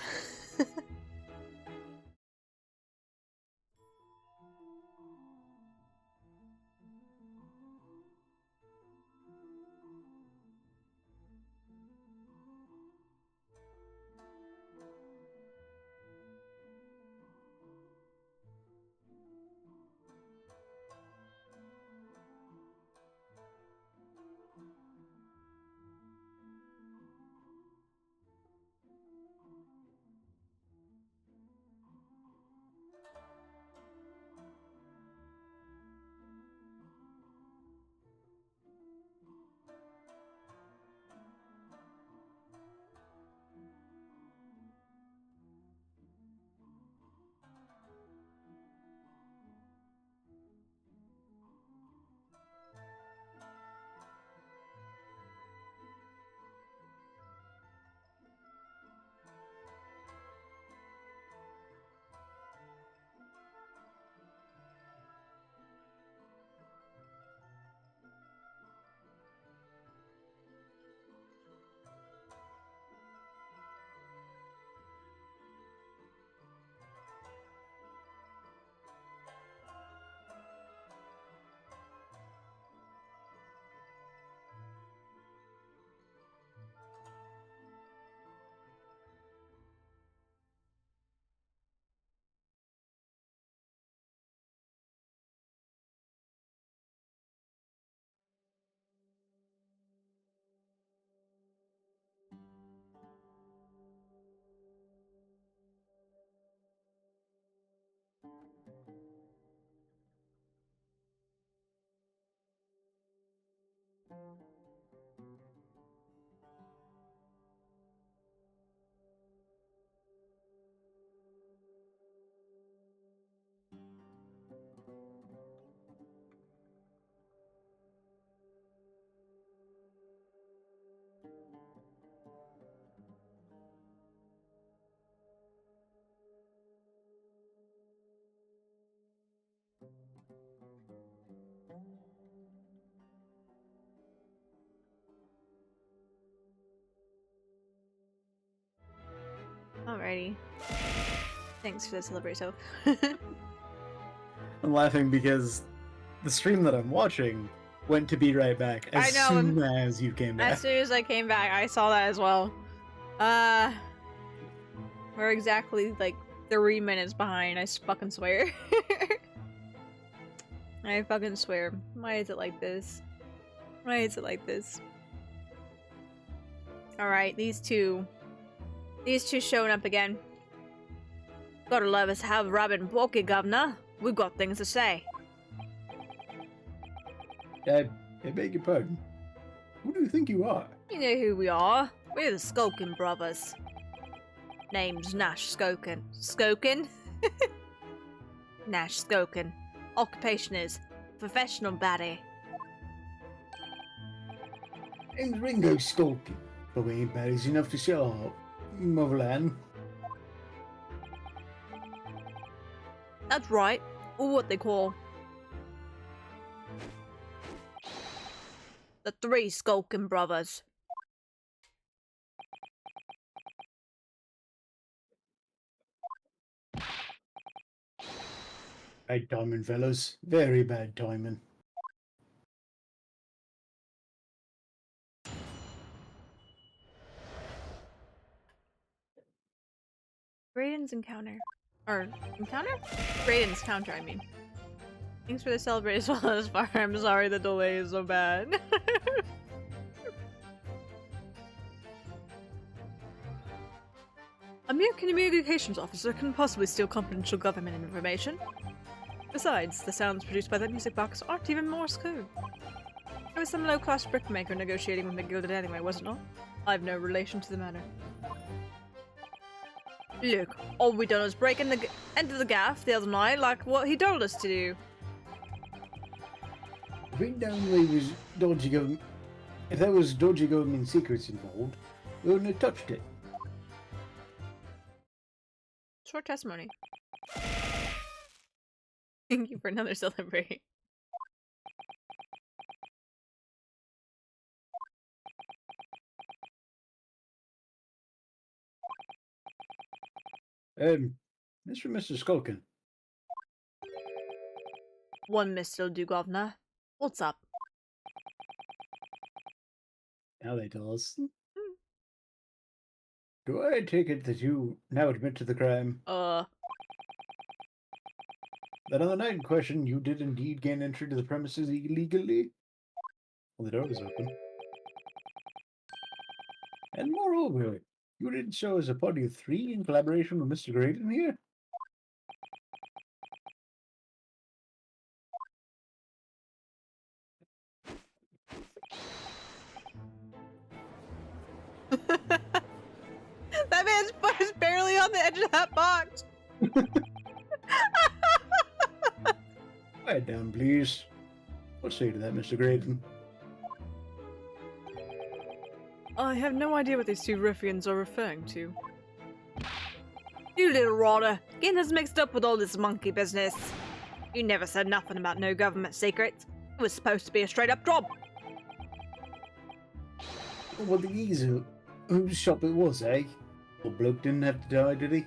Alrighty. Thanks for the celebrate, Soph. I'm laughing because the stream that I'm watching went to be right back as soon as you came back. As soon as I came back, I saw that as well. We're exactly like 3 minutes behind, I fucking swear. I fucking swear. Why is it like this? Why is it like this? Alright, these two showing up again. Gotta love us have Robin Walkie, governor. We've got things to say. I beg your pardon. Who do you think you are? You know who we are. We're the Skulking Brothers. Name's Nash Skoken. Skoken? Nash Skoken. Occupation is professional baddie. Name's Ringo Skulking, but we ain't baddies enough to show up, Motherland. That's right. Or what they call the Three Skulkin' Brothers. Bad timing, fellas. Very bad timing. Raiden's encounter. Or, encounter? Raiden's counter, I mean. Thanks for the celebrate as well as far. I'm sorry the delay is so bad. A mere communications officer can possibly steal confidential government information. Besides, the sounds produced by that music box aren't even Morse code. It was some low-class brickmaker negotiating with McGilded anyway, was it not? I've no relation to the matter. Look, all we done is break into the gaff the other night like what he told us to do. If it only was dodgy government, if there was dodgy government secrets involved, we wouldn't have touched it. Short testimony. Thank you for another celebrate. Mr. and Mr. Skulkin. One Mr. Do Governor. What's up? Now they tell us. Do I take it that you now admit to the crime? That on the night in question, you did indeed gain entry to the premises illegally? Well, the door was open. And moreover, you did so as a party of three in collaboration with Mr. Graydon here? That man's foot is barely on the edge of that box! Quiet down, please. What say to that, Mr. Graydon? I have no idea what these two ruffians are referring to. You little rotter, getting us mixed up with all this monkey business. You never said nothing about no government secrets. It was supposed to be a straight-up job. Well, the geezer whose shop it was, eh? The bloke didn't have to die, did he?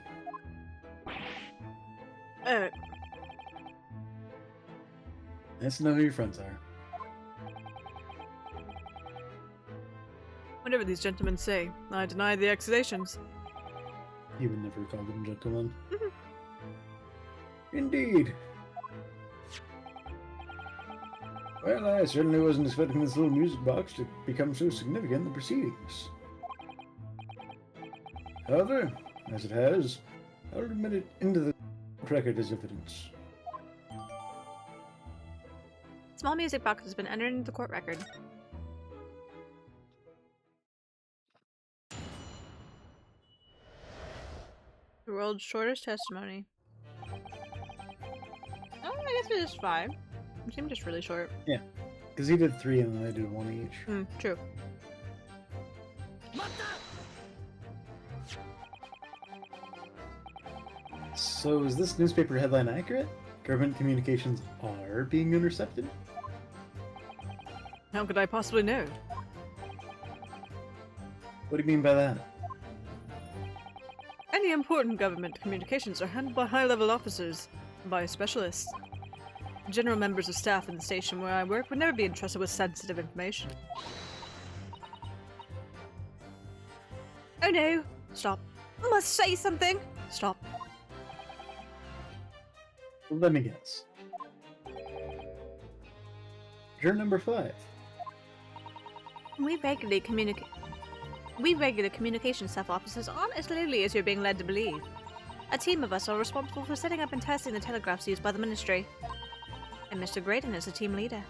Let's know who your friends are. Whatever these gentlemen say, I deny the accusations. You would never call them gentlemen. Indeed. Well, I certainly wasn't expecting this little music box to become so significant in the proceedings. However, as it has, I'll admit it into the record as evidence. Small music box has been entered into the court record. The world's shortest testimony. Oh, I guess it is 5. It seemed just really short. Yeah, because he did 3 and then I did 1 each. True. So is this newspaper headline accurate? Government communications are being intercepted? How could I possibly know? What do you mean by that? Any important government communications are handled by high-level officers and by specialists. General members of staff in the station where I work would never be entrusted with sensitive information. Oh no! Stop. I must say something! Stop. Let me guess. Juror number 5. We regular communication staff officers aren't as lowly as you're being led to believe. A team of us are responsible for setting up and testing the telegraphs used by the Ministry. And Mr. Graydon is the team leader.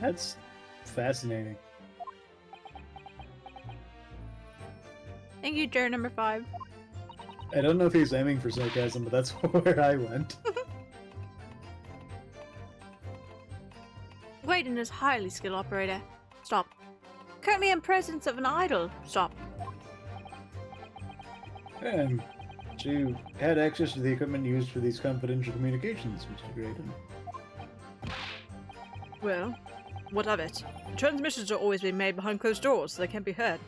That's fascinating. Thank you, juror number 5. I don't know if he's aiming for sarcasm, but that's where I went. Graydon is highly skilled operator. Stop. Currently in presence of an idol. Stop. And you had access to the equipment used for these confidential communications, Mr. Graydon. Well, what of it? Transmissions are always being made behind closed doors, so they can't be heard.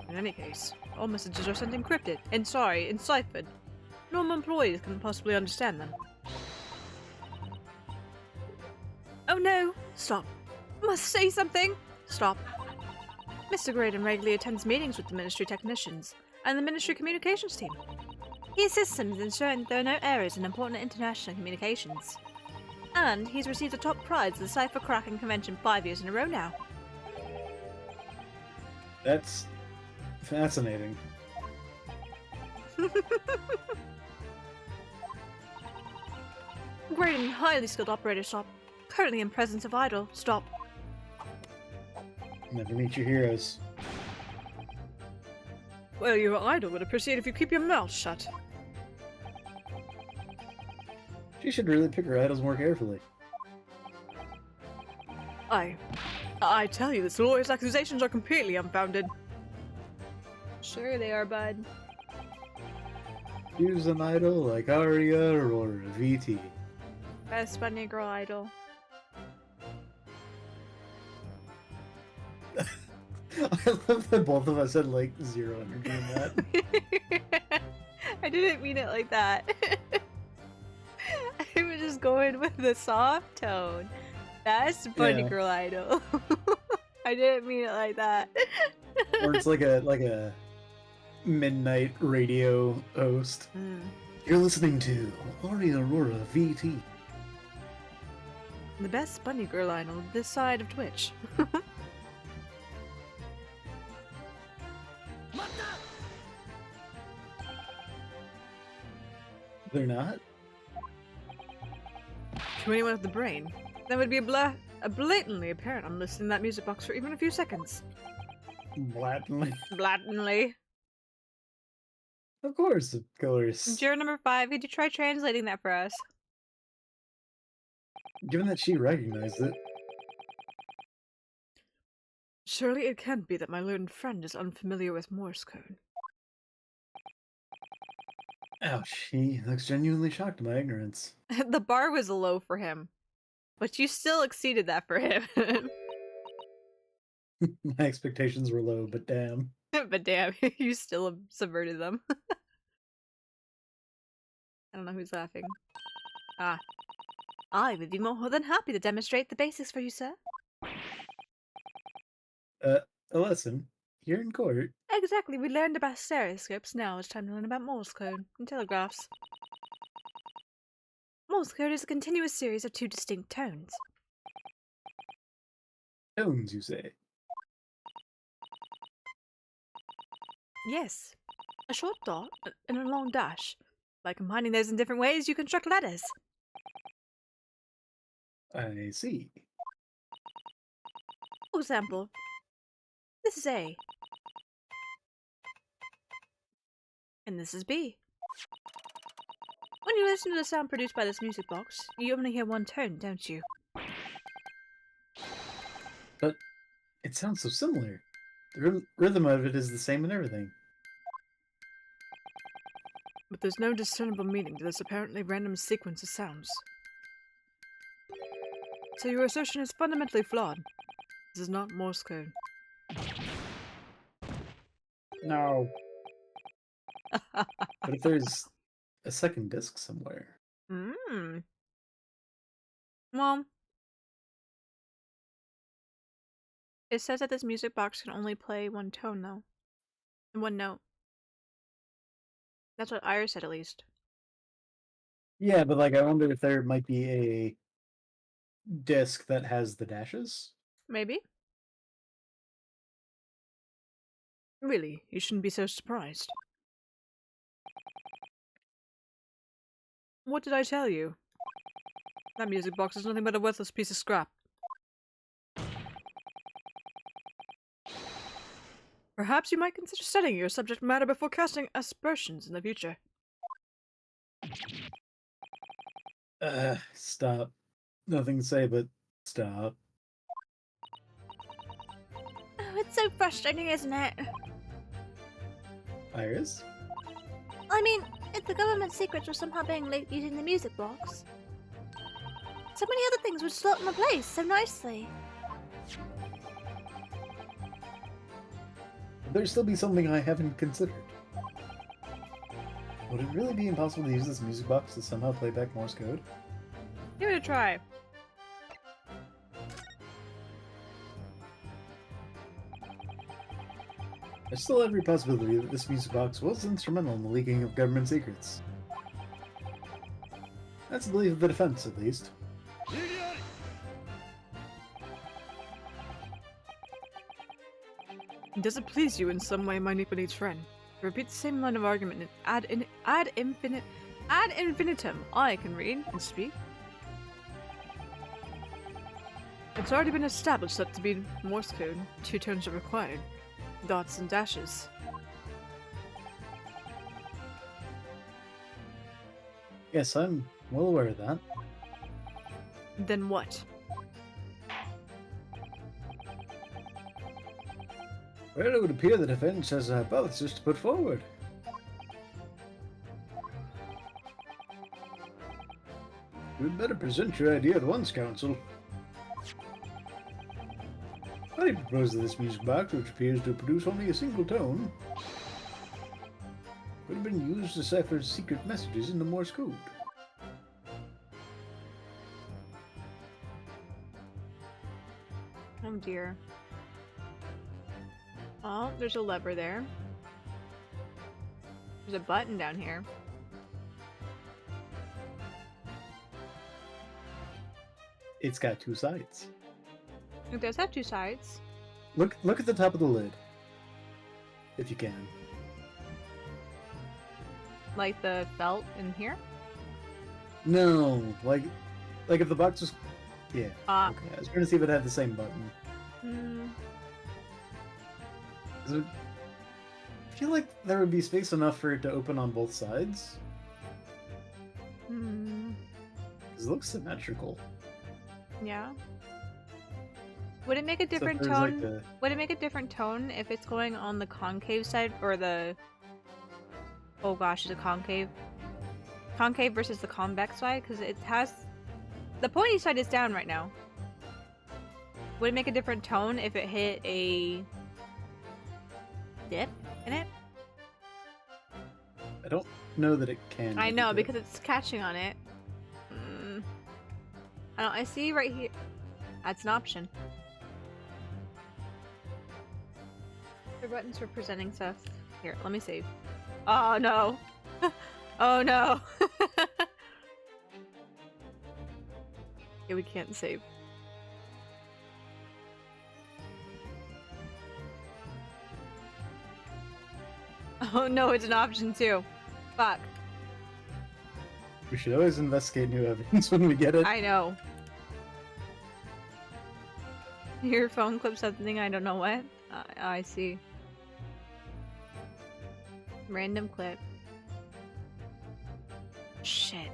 In any case, all messages are sent encrypted, enciphered. Normal employees couldn't possibly understand them. Oh no! Stop. Must say something! Stop. Mr. Graydon regularly attends meetings with the Ministry technicians and the Ministry communications team. He assists them in ensuring that there are no errors in important international communications. And he's received the top prize of the Cipher Cracking Convention 5 years in a row now. That's fascinating. Graydon, highly skilled operator, stop. Currently in presence of idol, stop. Never meet your heroes. Well, your idol would appreciate if you keep your mouth shut. She should really pick her idols more carefully. I tell you, this lawyer's accusations are completely unfounded. Sure they are, bud. Choose an idol like Aria or VT. Best bunny girl idol. I love that both of us had like 0 energy in that. I didn't mean it like that. I was just going with the soft tone. That's bunny girl idol. I didn't mean it like that. Or it's like a midnight radio host. You're listening to Aria Aurora VT. The best bunny girl idol this side of Twitch. They're not? To anyone with the brain, that would be blatantly apparent on listening to that music box for even a few seconds. Blatantly. Blatantly. Of course, of course. Juror number 5, could you try translating that for us? Given that she recognized it. Surely it can't be that my learned friend is unfamiliar with Morse code. Ouch, he looks genuinely shocked at my ignorance. The bar was low for him, but you still exceeded that for him. My expectations were low, but damn. But damn, you still subverted them. I don't know who's laughing. Ah. I would be more than happy to demonstrate the basics for you, sir. A lesson? Here in court? Exactly, we learned about stereoscopes, now it's time to learn about Morse code and telegraphs. Morse code is a continuous series of 2 distinct tones. Tones, you say? Yes. A short dot and a long dash. By combining those in different ways, you construct letters. I see. For example, this is A. And this is B. When you listen to the sound produced by this music box, you only hear one tone, don't you? But it sounds so similar. The rhythm of it is the same in everything. But there's no discernible meaning to this apparently random sequence of sounds. So your assertion is fundamentally flawed. This is not Morse code. No. But if there's a second disc somewhere. Well, it says that this music box can only play one tone, though. One note. That's what Iris said, at least. Yeah, but like I wonder if there might be a disc that has the dashes. Maybe. Really, you shouldn't be so surprised. What did I tell you? That music box is nothing but a worthless piece of scrap. Perhaps you might consider studying your subject matter before casting aspersions in the future. Stop. Nothing to say but stop. Oh, it's so frustrating, isn't it? Iris? I mean, if the government secrets were somehow being leaked using the music box, so many other things would slot into place so nicely. There'd still be something I haven't considered. Would it really be impossible to use this music box to somehow play back Morse code? Give it a try. There's still every possibility that this music box was instrumental in the leaking of government secrets. That's the belief of the defense, at least. Does it please you in some way, my Nipponese friend? To repeat the same line of argument ad infinitum. I can read and speak. It's already been established that to be Morse code, 2 tones are required. Dots and dashes. Yes, I'm well aware of that. Then what? Well, it would appear the defense has a hypothesis to put forward. You'd better present your idea at once, Counsel. I propose that this music box, which appears to produce only a single tone, could have been used to cipher secret messages into Morse code. Oh dear. Oh, there's a lever there. There's a button down here. It's got 2 sides. It does have 2 sides. Look at the top of the lid. If you can. Like the felt in here? No, like if the box was... Yeah. Ah. Okay, I was trying to see if it had the same button. Hmm. I feel like there would be space enough for it to open on both sides. Hmm. Because it looks symmetrical. Yeah. Would it make a different tone? Would it make a different tone if it's going on the concave side or the... Oh gosh, is it concave? Concave versus the convex side? Because it has... The pointy side is down right now. Would it make a different tone if it hit a... dip in it? I don't know that it can. I know, because it's catching on it. I don't... I see right here... That's an option. The buttons for presenting stuff. Here, let me save. Oh no! Oh no! Yeah, we can't save. Oh no, it's an option too. Fuck. We should always investigate new evidence when we get it. I know. Your phone clip something, I don't know what. I see. Random clip. Shit.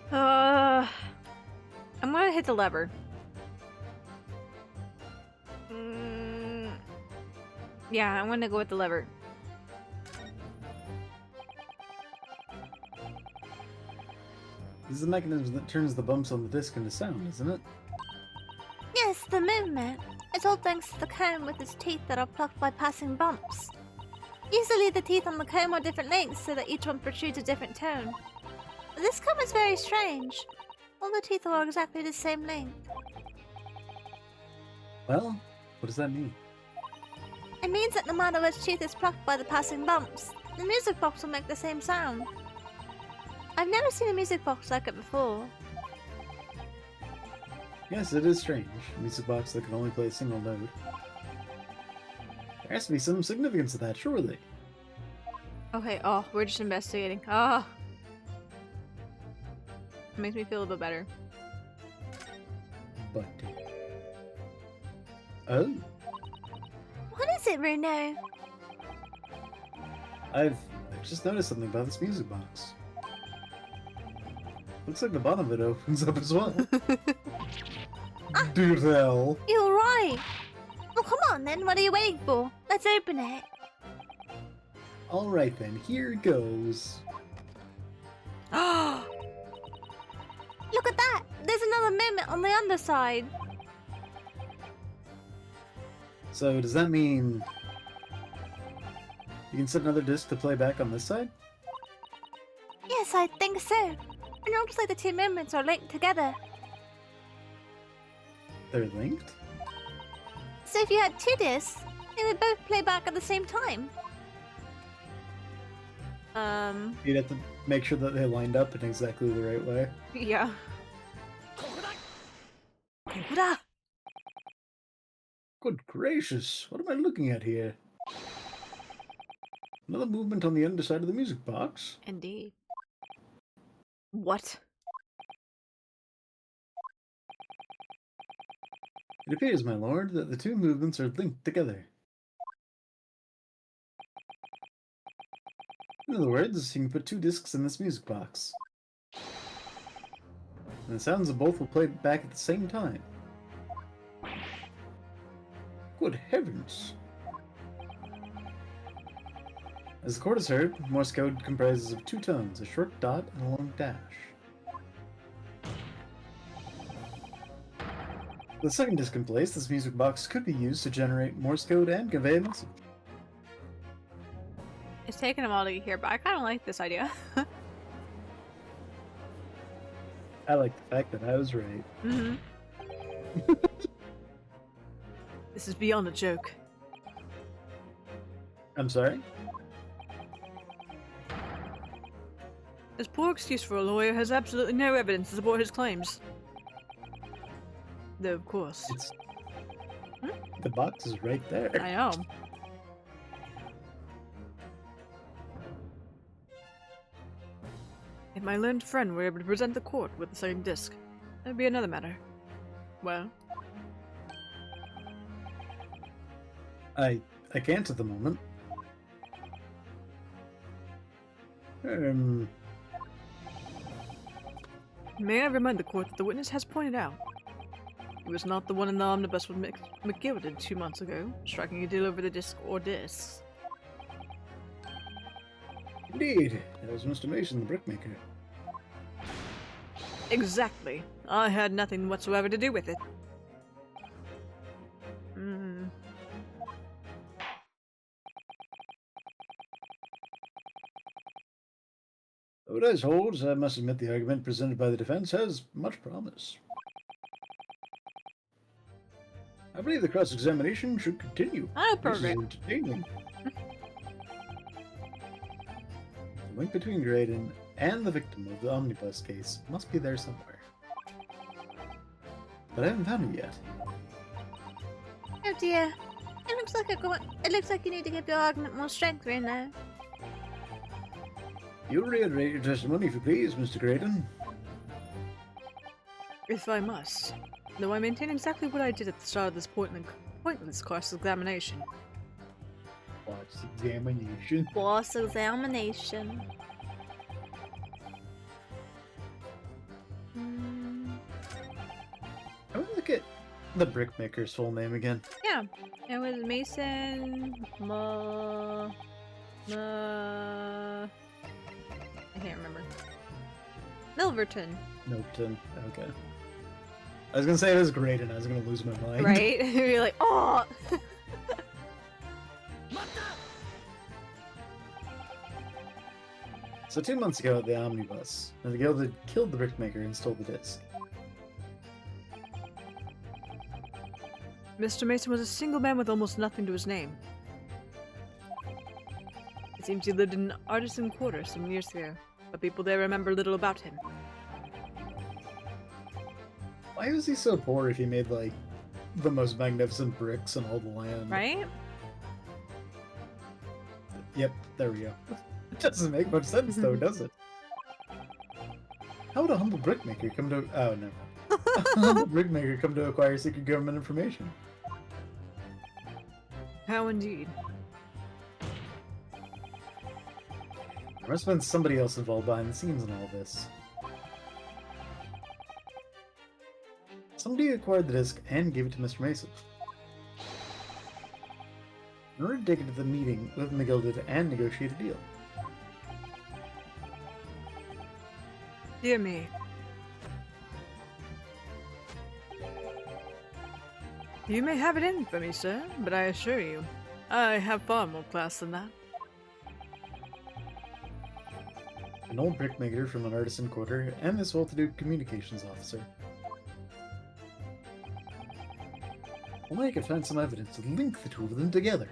I'm gonna hit the lever. Yeah, I'm gonna go with the lever. This is the mechanism that turns the bumps on the disc into sound, isn't it? Yes, the movement. It's all thanks to the comb with its teeth that are plucked by passing bumps. Usually the teeth on the comb are different lengths so that each one protrudes a different tone. But this comb is very strange. All the teeth are exactly the same length. Well, what does that mean? It means that no matter which tooth is plucked by the passing bumps, the music box will make the same sound. I've never seen a music box like it before. Yes, it is strange. A music box that can only play a single note. There has to be some significance to that, surely. Okay, oh, we're just investigating. Oh. It makes me feel a bit better. But oh, What is it, Bruno? I've just noticed something about this music box. Looks like the bottom of it opens up as well. Do tell. You're right. Well, come on then. What are you waiting for? Let's open it. All right then, here goes. Look at that. There's another movement on the underside. So does that mean you can set another disc to play back on this side? Yes, I think so. It looks like the two movements are linked together. They're linked? So if you had two discs, they would both play back at the same time. You'd have to make sure that they lined up in exactly the right way. Yeah. Good gracious, what am I looking at here? Another movement on the underside of the music box? Indeed. What? It appears, my lord, that the two movements are linked together. In other words, you can put two discs in this music box. And the sounds of both will play back at the same time. Good heavens! As the chord is heard, Morse code comprises of two tones, a short dot and a long dash. With the second disc in place, this music box could be used to generate Morse code and convey a message. It's taken a while to get here, but I kind of like this idea. I like the fact that I was right. Mm-hmm. This is beyond a joke. I'm sorry? This poor excuse for a lawyer has absolutely no evidence to support his claims. Though, of course. It's... The box is right there. I know. If my learned friend were able to present the court with the second disc, that would be another matter. Well, I can't at the moment. may I remind the court that the witness has pointed out he was not the one in the omnibus with McGilded 2 months ago, striking a deal over the disc or discs. Indeed, that was Mr. Mason, the brickmaker. Exactly. I had nothing whatsoever to do with it. Though it is holds, I must admit the argument presented by the defense has much promise. I believe the cross-examination should continue. Oh, This is perfect. entertaining. The link between Graydon and the victim of the omnibus case must be there somewhere. But I haven't found it yet. Oh dear. It looks like you need to give your argument more strength right now. You reiterate your testimony if you please, Mr. Graydon. If I must. Though I maintain exactly what I did at the start of this pointless cross-examination. Cross-examination? Boss examination. I want to look at the brickmaker's full name again. Yeah. It was Mason... I can't remember. Milverton. Milton. Okay. I was gonna say it was great and I was gonna lose my mind. Right? You're like, oh! So 2 months ago at the omnibus, the guild had killed the brickmaker and stole the disc. Mr. Mason was a single man with almost nothing to his name. It seems he lived in an artisan quarter some years ago, but people there remember little about him. Why was he so poor if he made, like, the most magnificent bricks in all the land? Right? Yep, there we go. It doesn't make much sense, though, does it? How would a humble brickmaker come to... Oh, no. A humble brickmaker come to acquire secret government information? How indeed. There must have been somebody else involved behind the scenes in all this. Somebody acquired the disc and gave it to Mr. Mason. In order to take it to the meeting with McGilded and negotiate a deal. Dear me. You may have it in for me, sir, but I assure you, I have far more class than that. An old brickmaker from an artisan quarter and this well-to-do communications officer. Only I could find some evidence to link the two of them together.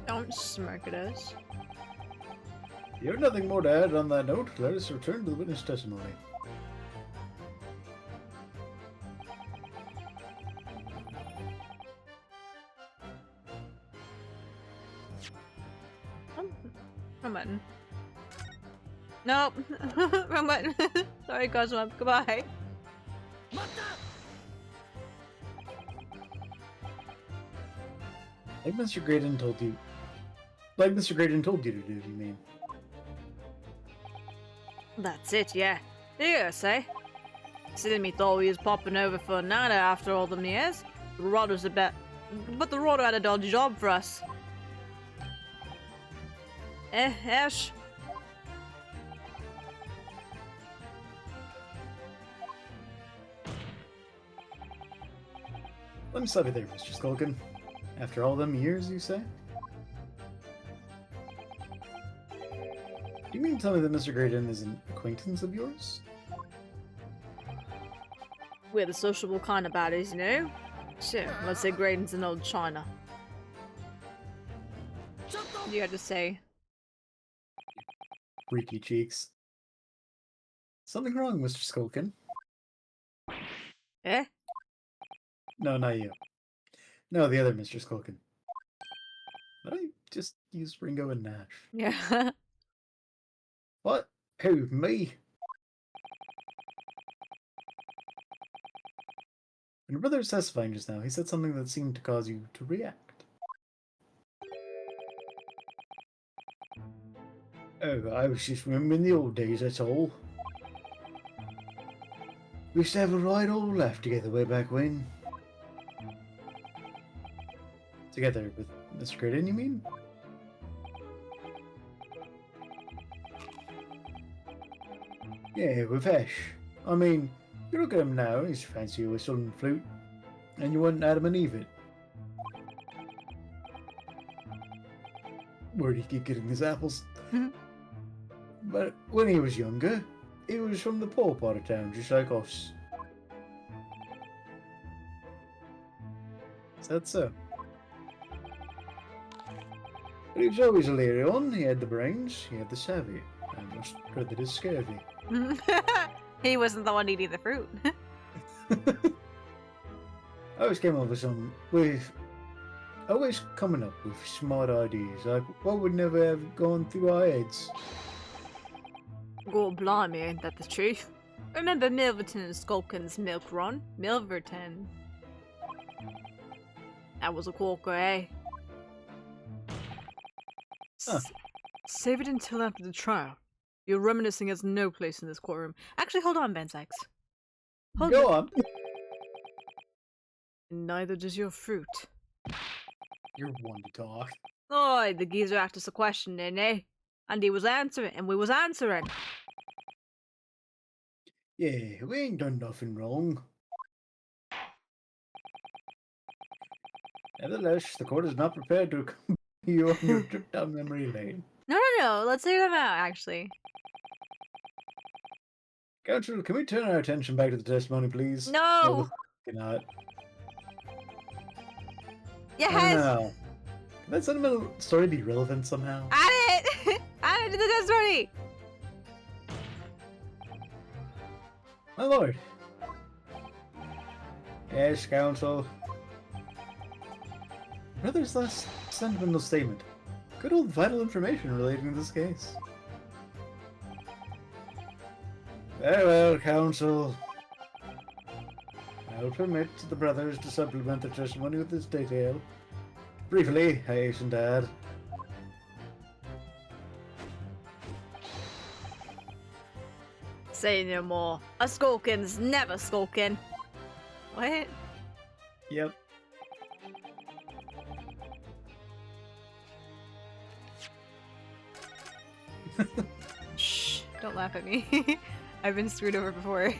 Don't smirk at us. You have nothing more to add on that note. Let us return to the witness testimony. Wrong button. Nope. Wrong button. Sorry, Cosmo. Goodbye. Like Mr. Graydon told you. Like Mr. Graydon told you to do, you mean? That's it, yeah. Yes, eh? Silly me thought we was popping over for a night after all them years. The Rodder's a bit... But the Rodder had a dodgy job for us. Ash? Let me stop you there, Mr. Skulkin. After all them years, you say? Do you mean to tell me that Mr. Graydon is an acquaintance of yours? We're the sociable kind of baddies, you know? Sure, let's say Graydon's an old China. You had to say. Freaky cheeks. Something wrong, Mr. Skulkin? Eh? No, not you. No, the other Mr. Skulkin. Did I just use Ringo and Nash? Yeah. What? Who, me? When your brother was testifying just now, he said something that seemed to cause you to react. Oh, I was just remembering the old days, that's all. We used to have a right old laugh together way back when. Together with Mr. Graydon, you mean? Yeah, with Ash. I mean, you look at him now, he's fancy a whistle and flute, and you wouldn't Adam and Eve it. Where do you keep getting his apples? But when he was younger, he was from the poor part of town, just like us. Is that so? But he was always a leery one. He had the brains, he had the savvy. I must credit his scurvy. He wasn't the one eating the fruit. I always came up with always coming up with smart ideas, like what would never have gone through our heads. God blimey, ain't that the truth? Remember Milverton and Skulkin's milk run? Milverton. That was a corker, eh? Huh. Save it until after the trial. Your reminiscing has no place in this courtroom. Actually, hold on, Ben Sykes. Go on. Neither does your fruit. You're one to talk. Oi, the geezer asked us a question, didn't he? And he was answering, and we was answering. Yeah, we ain't done nothing wrong. Nevertheless, the court is not prepared to accompany you on your trip down memory lane. No. Let's hear them out, actually. Counsel, can we turn our attention back to the testimony, please? No! Cannot. Yes! No. Can that sentimental story be relevant somehow? Add it! Add it to the testimony! My lord. Yes, counsel. Brother's last sentimental statement. Good old vital information relating to this case. Very well, Council. I'll permit the brothers to supplement their testimony with this detail. Briefly, I hasten to add. Say no more. A skulkin's never skulking. What? Yep. Shh, don't laugh at me. I've been screwed over before.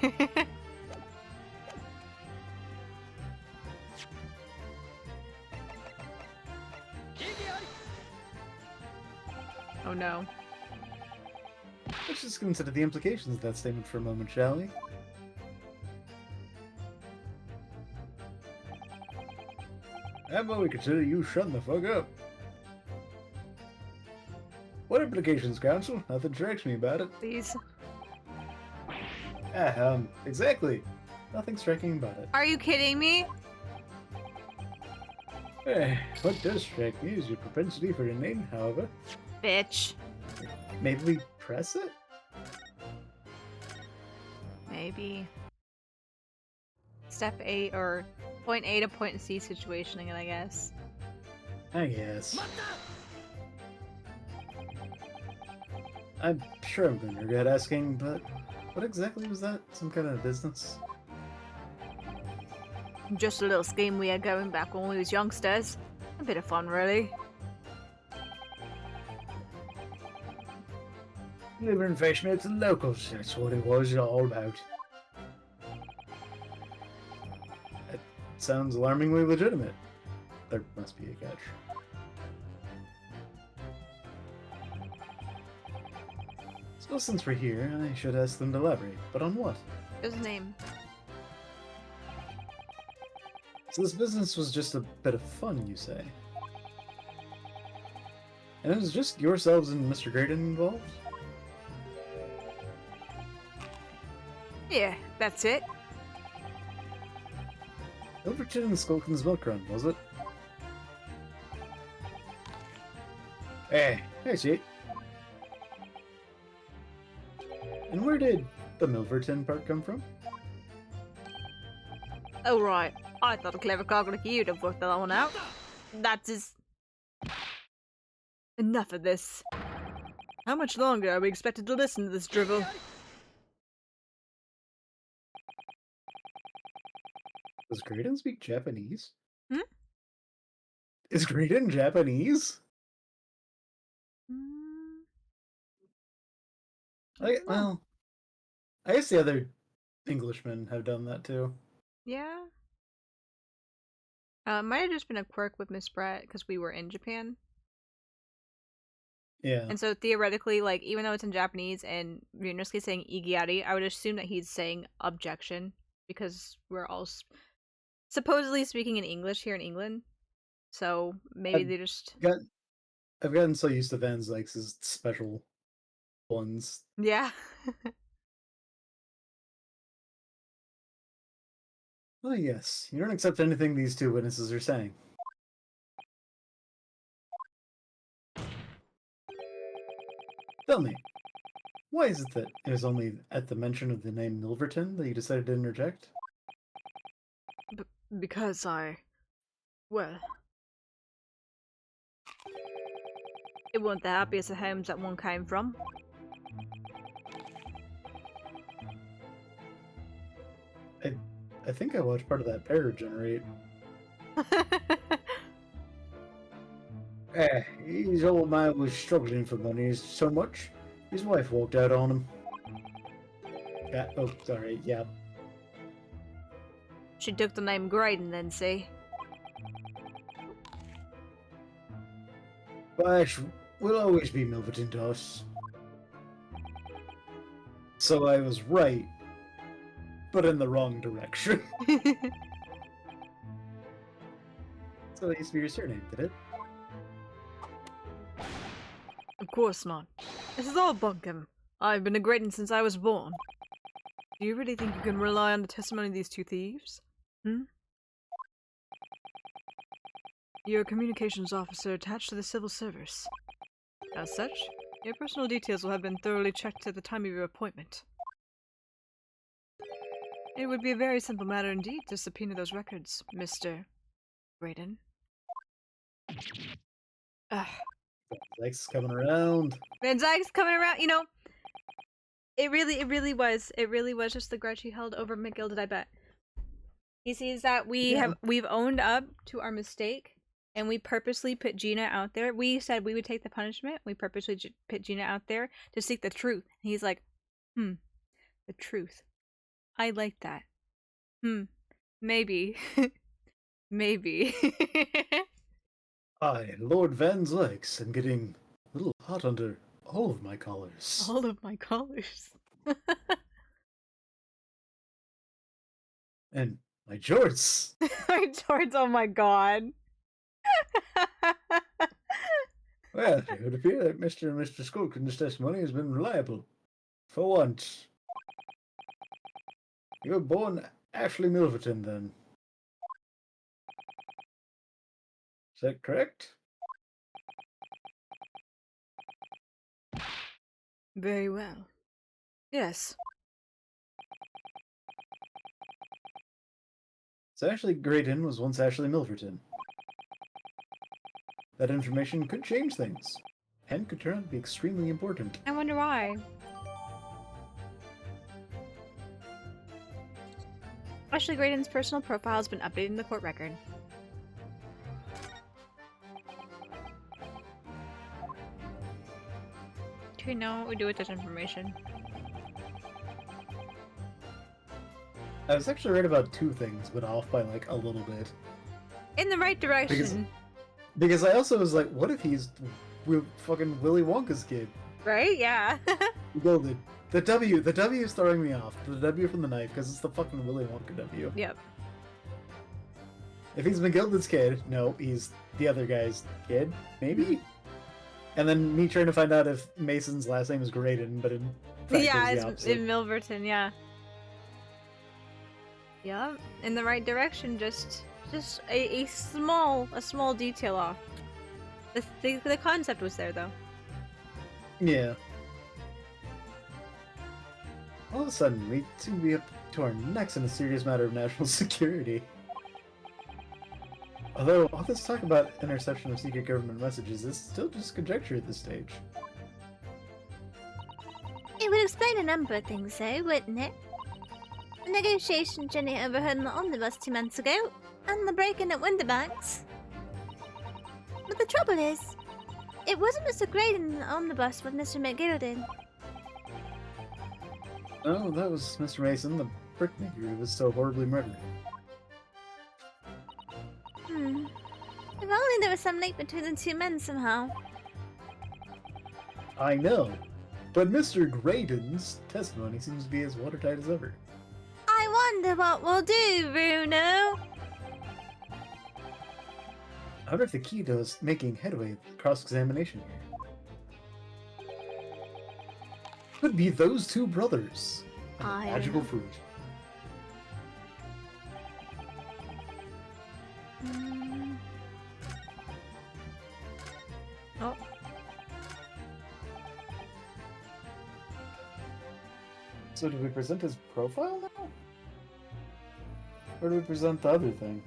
Oh no. Let's just consider the implications of that statement for a moment, shall we? How about we consider you shutting the fuck up? What implications, Council? Nothing strikes me about it. Please. Exactly. Nothing striking about it. Are you kidding me? What does strike me is your propensity for inane, however. Bitch. Maybe we press it? Maybe. Step 8 or point A to point C situationing it, I guess. I guess. I'm sure I'm going to regret asking, but what exactly was that? Some kind of business? Just a little scheme we had going back when we was youngsters. A bit of fun, really. Delivering fresh milk to the locals, that's what it was all about. It sounds alarmingly legitimate. There must be a catch. So since we're here, I should ask them to elaborate. But on what? His name. So this business was just a bit of fun, you say? And it was just yourselves and Mr. Graydon involved? Yeah, that's it. Overton and Skulkin's milk run, was it? Hey, I see. And where did the Milverton part come from? Oh, right. I thought a clever cock like you'd have worked that one out. That's his... Enough of this. How much longer are we expected to listen to this drivel? Does Graydon speak Japanese? Hmm? Is Graydon Japanese? Well, I guess the other Englishmen have done that too. Yeah. Might have just been a quirk with Miss Brett because we were in Japan. Yeah. And so theoretically, like, even though it's in Japanese and Ryunosuke's saying igiari, I would assume that he's saying objection because we're all supposedly speaking in English here in England. So maybe they just... I've gotten so used to Van Zykes' special ones. Yeah. Oh yes, you don't accept anything these two witnesses are saying. Tell me, why is it that it was only at the mention of the name Milverton that you decided to interject? Because well... It wasn't the happiest of homes that one came from. I think I watched part of that pair generate. His old man was struggling for money so much, his wife walked out on him. Oh, sorry, yeah. She took the name Graydon then, see? But will always be Milverton to us. So I was right, but in the wrong direction. So it used to be your surname, did it? Of course not. This is all bunkum. I've been a Graydon since I was born. Do you really think you can rely on the testimony of these two thieves? You're a communications officer attached to the civil service. As such, your personal details will have been thoroughly checked at the time of your appointment. It would be a very simple matter indeed to subpoena those records, Mr. Graydon. Zach's coming around. Van Dyke's coming around, you know. It really was just the grudge he held over McGilded, I bet. He sees that we've owned up to our mistake, and we purposely put Gina out there. We said we would take the punishment. We purposely put Gina out there to seek the truth. And he's like, the truth. I like that. Maybe. Maybe. I, Lord Van Zykes, am getting a little hot under all of my collars. All of my collars. And my jorts. My jorts, oh my god. Well, it would appear that Mr. and Mr. Skulkin's testimony has been reliable. For once. You were born Ashley Milverton, then. Is that correct? Very well. Yes. So Ashley Graydon was once Ashley Milverton. That information could change things, and could turn out to be extremely important. I wonder why. Ashley Graydon's personal profile has been updated in the court record. Do we know what we do with this information? I was actually right about two things, but off by like a little bit. In the right direction. Because I also was like, what if he's fucking Willy Wonka's kid? Right? Yeah. Gilded. The W is throwing me off. The W from the knife, because it's the fucking Willy Wonka W. Yep. If he's McGilded's kid, no, he's the other guy's kid, maybe? And then me trying to find out if Mason's last name is Graydon, but in fact it's in Milverton, yeah. Yep, in the right direction, just a small detail off. The concept was there, though. Yeah. All of a sudden, we seem to be up to our necks in a serious matter of national security. Although, all this talk about interception of secret government messages is still just conjecture at this stage. It would explain a number of things, though, wouldn't it? The negotiation Jenny overheard in the omnibus 2 months ago, and the break-in at Winterbanks. But the trouble is, it wasn't Mr. Graydon in the omnibus with Mr. McGilded. Oh, that was Mr. Mason, the brickmaker who was so horribly murdered. If only there was some link between the two men somehow. I know, but Mr. Graydon's testimony seems to be as watertight as ever. I wonder what we'll do, Bruno. I wonder if the key to us making headway with cross-examination here could be those two brothers. And magical fruit. Oh. So do we present his profile now? Or do we present the other thing?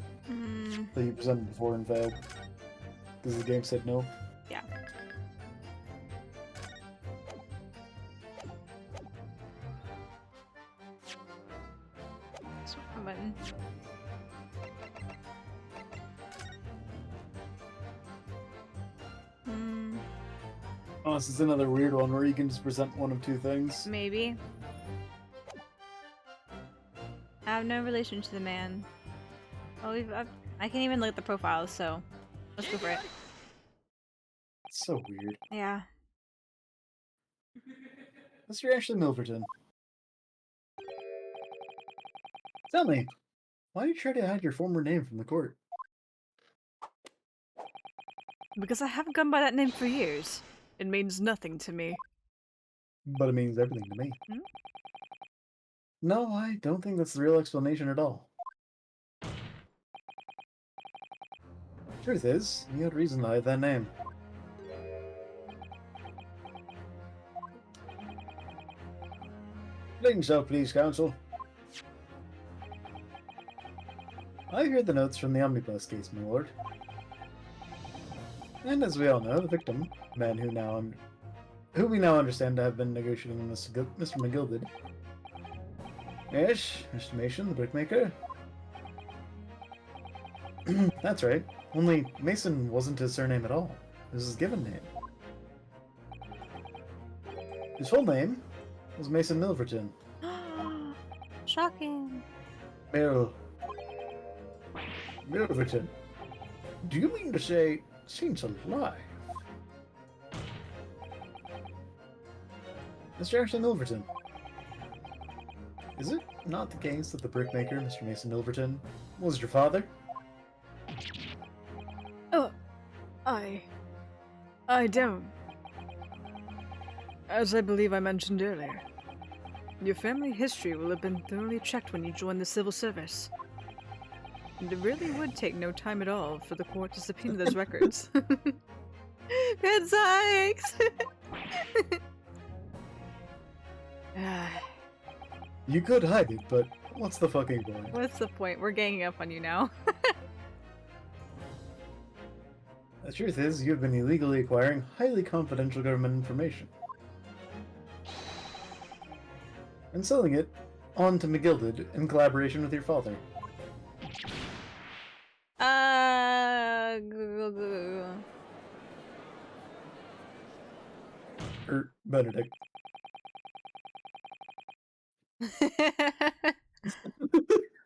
That you presented before and failed? Because the game said no? Yeah. Swap button. Oh, this is another weird one where you can just present one of two things. Maybe. I have no relation to the man. Oh, I can't even look at the profiles, so let's go for it. It's so weird. Yeah. Mr. Ashley Milverton. Tell me, why do you try to hide your former name from the court? Because I haven't gone by that name for years. It means nothing to me. But it means everything to me. No, I don't think that's the real explanation at all. Truth is, you had reason to hide that name. Explain yourself, please, counsel. I heard the notes from the Omnibus case, my lord. And as we all know, the victim, a man who we now understand to have been negotiating with Mr. McGilded. Yes, Mr. Mason, the brickmaker. That's right. Only Mason wasn't his surname at all. It was his given name. His full name was Mason Milverton. Shocking. Milverton. Do you mean to say Saints alive? Mr. Ashley Milverton. Is it not the case that the brickmaker, Mr. Mason Milverton, was your father? Oh, I don't. As I believe I mentioned earlier, your family history will have been thoroughly checked when you join the civil service. And it really would take no time at all for the court to subpoena those records. Good sykes! You could hide it, but what's the fucking point? What's the point? We're ganging up on you now. The truth is, you've been illegally acquiring highly confidential government information. And selling it on to McGilded in collaboration with your father. Benedict.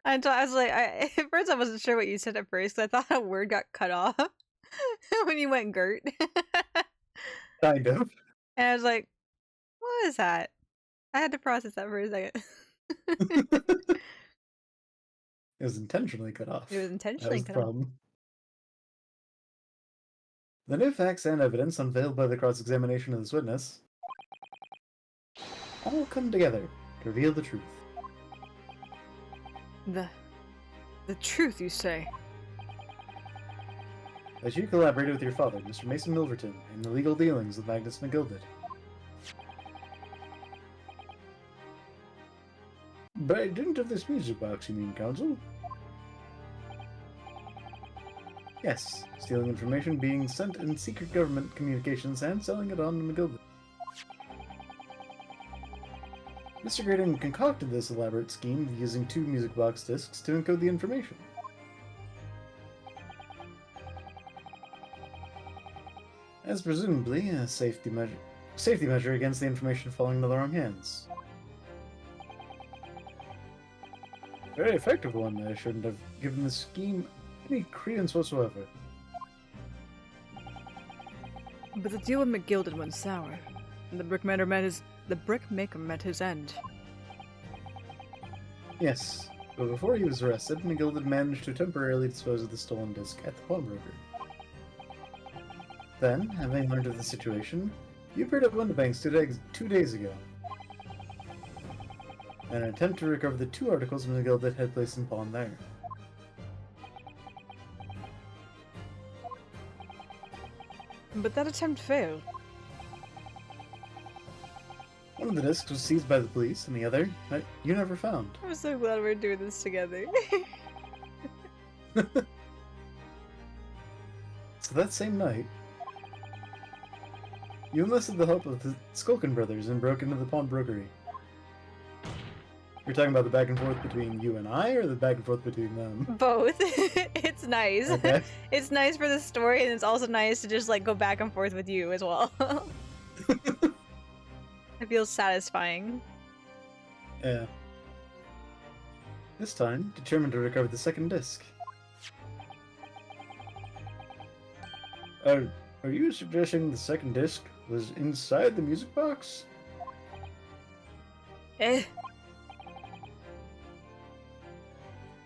I was like, at first I wasn't sure what you said at first, 'cause I thought a word got cut off when you went Gert. Kind of. And I was like, what is that? I had to process that for a second. It was intentionally cut off. It was intentionally That was cut the off. problem. The new facts and evidence unveiled by the cross-examination of this witness all come together to reveal the truth. The truth, you say? That you collaborated with your father, Mr. Mason Milverton, in the legal dealings with Magnus McGilded. By dint of this music box, you mean, Counsel? Yes, stealing information being sent in secret government communications and selling it on to McGilded. Mr. Graydon concocted this elaborate scheme using 2 music box discs to encode the information. As presumably a safety measure against the information falling into the wrong hands. Very effective one. I shouldn't have given the scheme any credence whatsoever. But the deal with McGilded went sour, and the brickmaker met his end. Yes, but before he was arrested, McGilded managed to temporarily dispose of the stolen disc at the pawnbroker. Then, having learned of the situation, you appeared at Windibanks 2 days ago. In an attempt to recover the 2 articles McGilded had placed in pawn there. But that attempt failed. One of the discs was seized by the police, and the other, you never found. I'm so glad we're doing this together. So that same night, you enlisted the help of the Skulkin brothers and broke into the pawnbrokery. You're talking about the back and forth between you and I, or the back and forth between them? Both. It's nice. Okay. It's nice for the story, and it's also nice to just like go back and forth with you as well. It feels satisfying. Yeah. This time, determined to recover the second disc. Are you suggesting the second disc was inside the music box?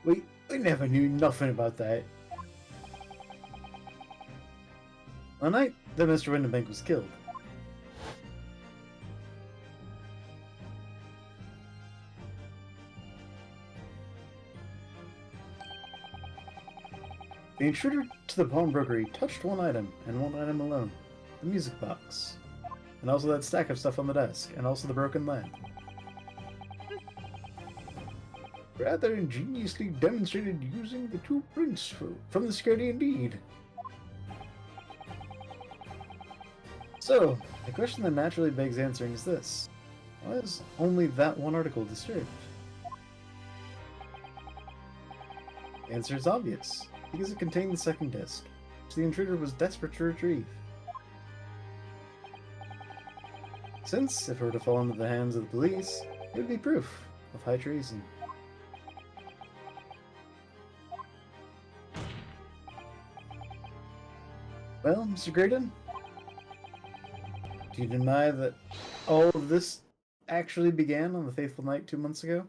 We never knew nothing about that. The night that Mr. Windibank was killed, the intruder to the pawnbrokery touched one item, and one item alone. The music box. And also that stack of stuff on the desk, and also the broken lamp. Rather ingeniously demonstrated using the two prints from the security indeed. So, the question that naturally begs answering is this. Why is only that one article disturbed? The answer is obvious, because it contained the second disc, which the intruder was desperate to retrieve. Since, if it were to fall into the hands of the police, it would be proof of high treason. Well, Mr. Graydon, do you deny that all of this actually began on the fateful night 2 months ago?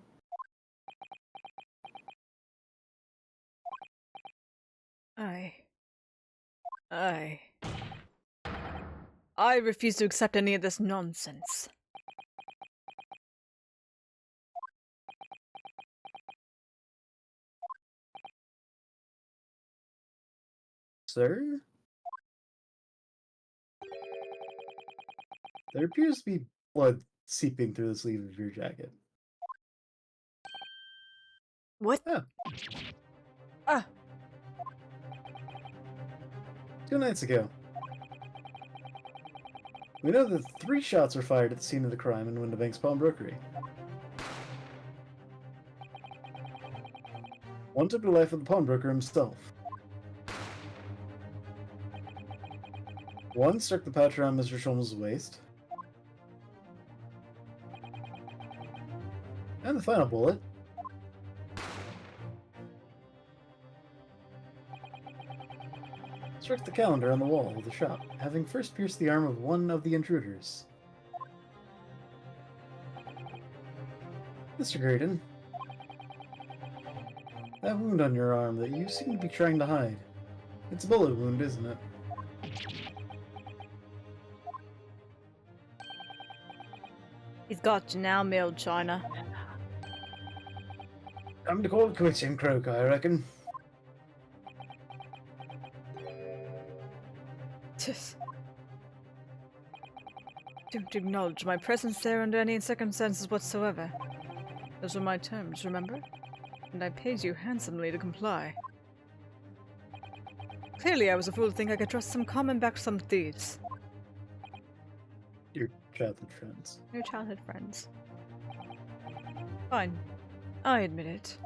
I refuse to accept any of this nonsense. Sir? There appears to be blood seeping through the sleeve of your jacket. What? Oh. Ah! 2 nights ago. We know that 3 shots were fired at the scene of the crime in Windibank's pawnbrokery. One took the life of the pawnbroker himself. One struck the pouch around Mr. Sholmes' waist. And the final bullet struck the calendar on the wall of the shop, having first pierced the arm of one of the intruders. Mr. Graydon, that wound on your arm that you seem to be trying to hide, it's a bullet wound, isn't it? He's got you now, Mill China. Time to call it quits in Croak, I reckon. Don't acknowledge my presence there under any circumstances whatsoever. Those were my terms, remember? And I paid you handsomely to comply. Clearly I was a fool to think I could trust some common backsome thieves. Your childhood friends. Your childhood friends. Fine. I admit it.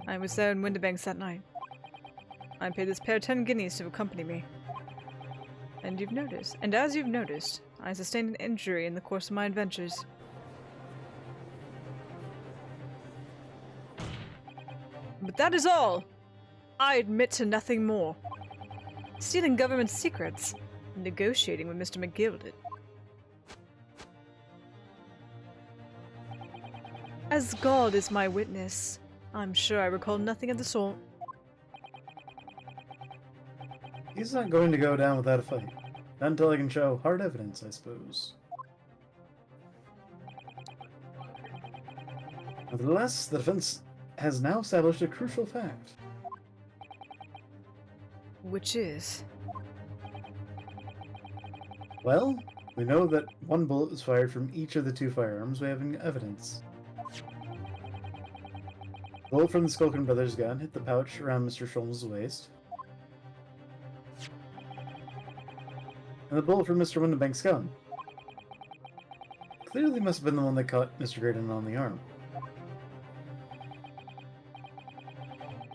I was there in Windibanks that night. I paid this pair 10 guineas to accompany me. And as you've noticed, I sustained an injury in the course of my adventures. But that is all! I admit to nothing more. Stealing government secrets, and negotiating with Mr. McGilded. As God is my witness, I'm sure I recall nothing of the sort. He's not going to go down without a fight. Not until I can show hard evidence, I suppose. Nevertheless, the defense has now established a crucial fact. Which is? Well, we know that one bullet was fired from each of the 2 firearms we have in evidence. The bullet from the Skulkin brothers' gun hit the pouch around Mr. Sholmes' waist. And the bullet from Mr. Windibank's gun clearly must have been the one that caught Mr. Graydon on the arm.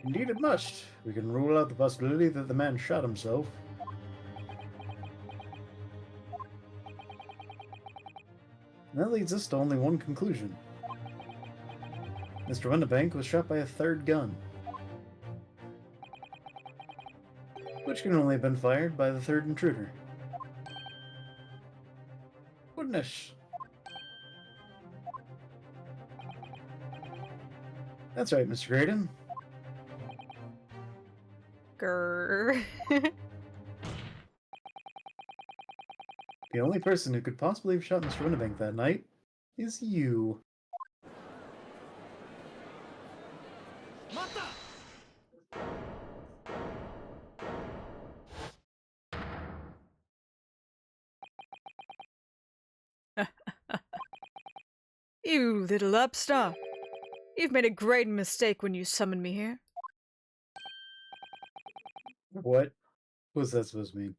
Indeed it must. We can rule out the possibility that the man shot himself. And that leads us to only one conclusion. Mr. Windibank was shot by a 3rd gun, which can only have been fired by the 3rd intruder. Goodness. That's right, Mr. Graydon. Grrr. The only person who could possibly have shot Mr. Windibank that night is you. You little upstart. You've made a great mistake when you summoned me here. What was that supposed to mean?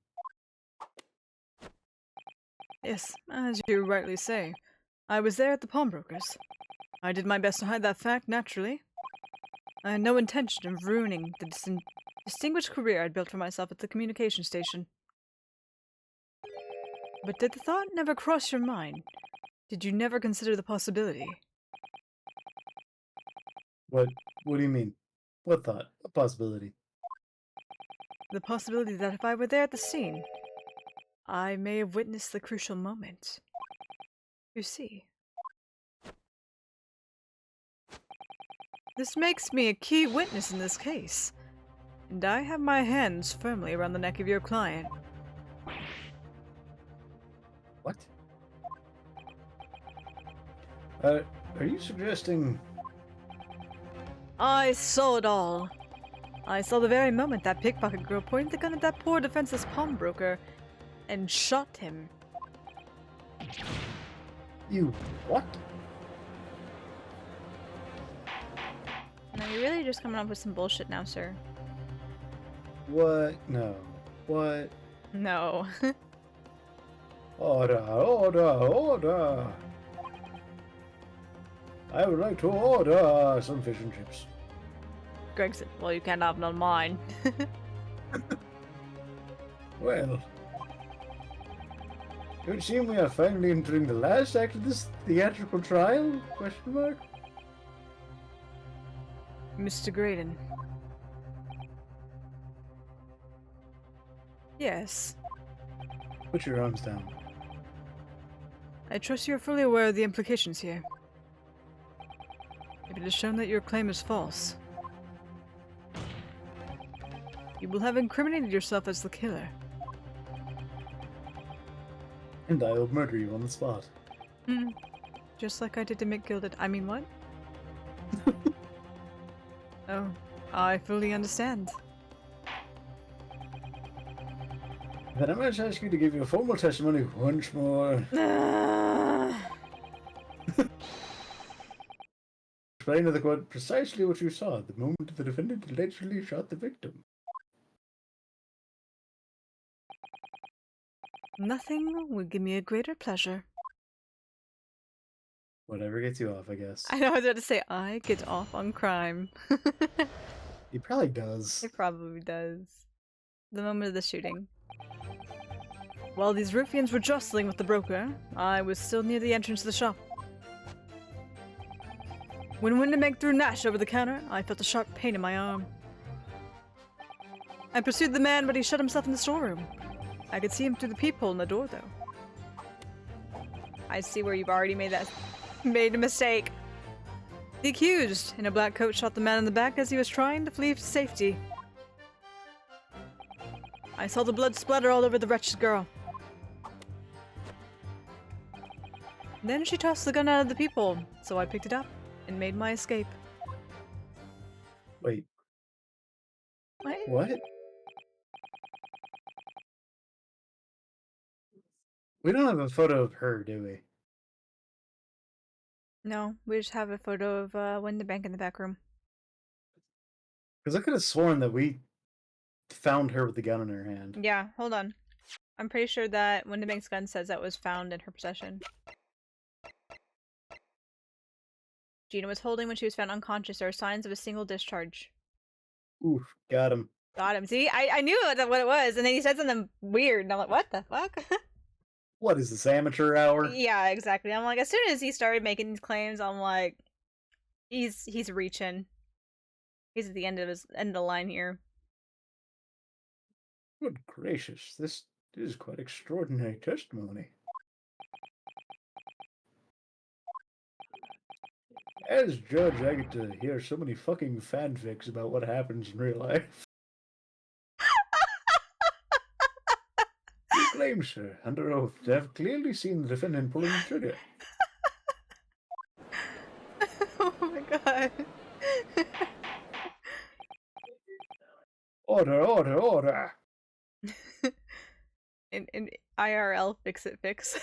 Yes, as you rightly say. I was there at the pawnbroker's. I did my best to hide that fact, naturally. I had no intention of ruining the distinguished career I'd built for myself at the communication station. But did the thought never cross your mind? Did you never consider the possibility? What do you mean? What thought? A possibility? The possibility that if I were there at the scene, I may have witnessed the crucial moment. You see. This makes me a key witness in this case, and I have my hands firmly around the neck of your client. What? Are you suggesting... I saw it all. I saw the very moment that pickpocket girl pointed the gun at that poor defenseless pawnbroker and shot him. You what? No, you're really just coming up with some bullshit now, sir. What? No. What? No. Order, order, order! I would like to order some fish and chips. Greg said, well, you can't have none mine. Well, it would seem we are finally entering the last act of this theatrical trial? Question mark? Mr. Graydon. Yes. Put your arms down. I trust you're fully aware of the implications here. If it is shown that your claim is false, you will have incriminated yourself as the killer. And I will murder you on the spot. Just like I did to McGilded. I mean, what? Oh, I fully understand. Then I must ask you to give your formal testimony once more. Explain to the court precisely what you saw at the moment the defendant allegedly shot the victim. Nothing would give me a greater pleasure. Whatever gets you off, I guess. I know I was about to say, I get off on crime. He probably does. It probably does. The moment of the shooting. While these ruffians were jostling with the broker, I was still near the entrance to the shop. When Windermere threw Nash over the counter, I felt a sharp pain in my arm. I pursued the man, but he shut himself in the storeroom. I could see him through the peephole in the door, though. I see where you've already made a mistake. The accused, in a black coat, shot the man in the back as he was trying to flee to safety. I saw the blood splatter all over the wretched girl. Then she tossed the gun out of the peephole, so I picked it up and made my escape. Wait. What? What? We don't have a photo of her, do we? No, we just have a photo of Winderbank in the back room. Because I could have sworn that we found her with the gun in her hand. Yeah, hold on. I'm pretty sure that Winderbank's gun says that was found in her possession. Gina was holding when she was found unconscious. There are signs of a single discharge. Oof, got him. Got him. See, I knew what it was, and then he said something weird, and I'm like, what the fuck? What is this, amateur hour? Yeah, exactly. I'm like, as soon as he started making these claims, I'm like, he's reaching. He's at the end of the line here. Good gracious, this is quite extraordinary testimony. As judge, I get to hear so many fucking fanfics about what happens in real life. You claim, sir, under oath, to have clearly seen the defendant pulling the trigger. Oh my god. Order, order, order! In IRL, fix it, fix.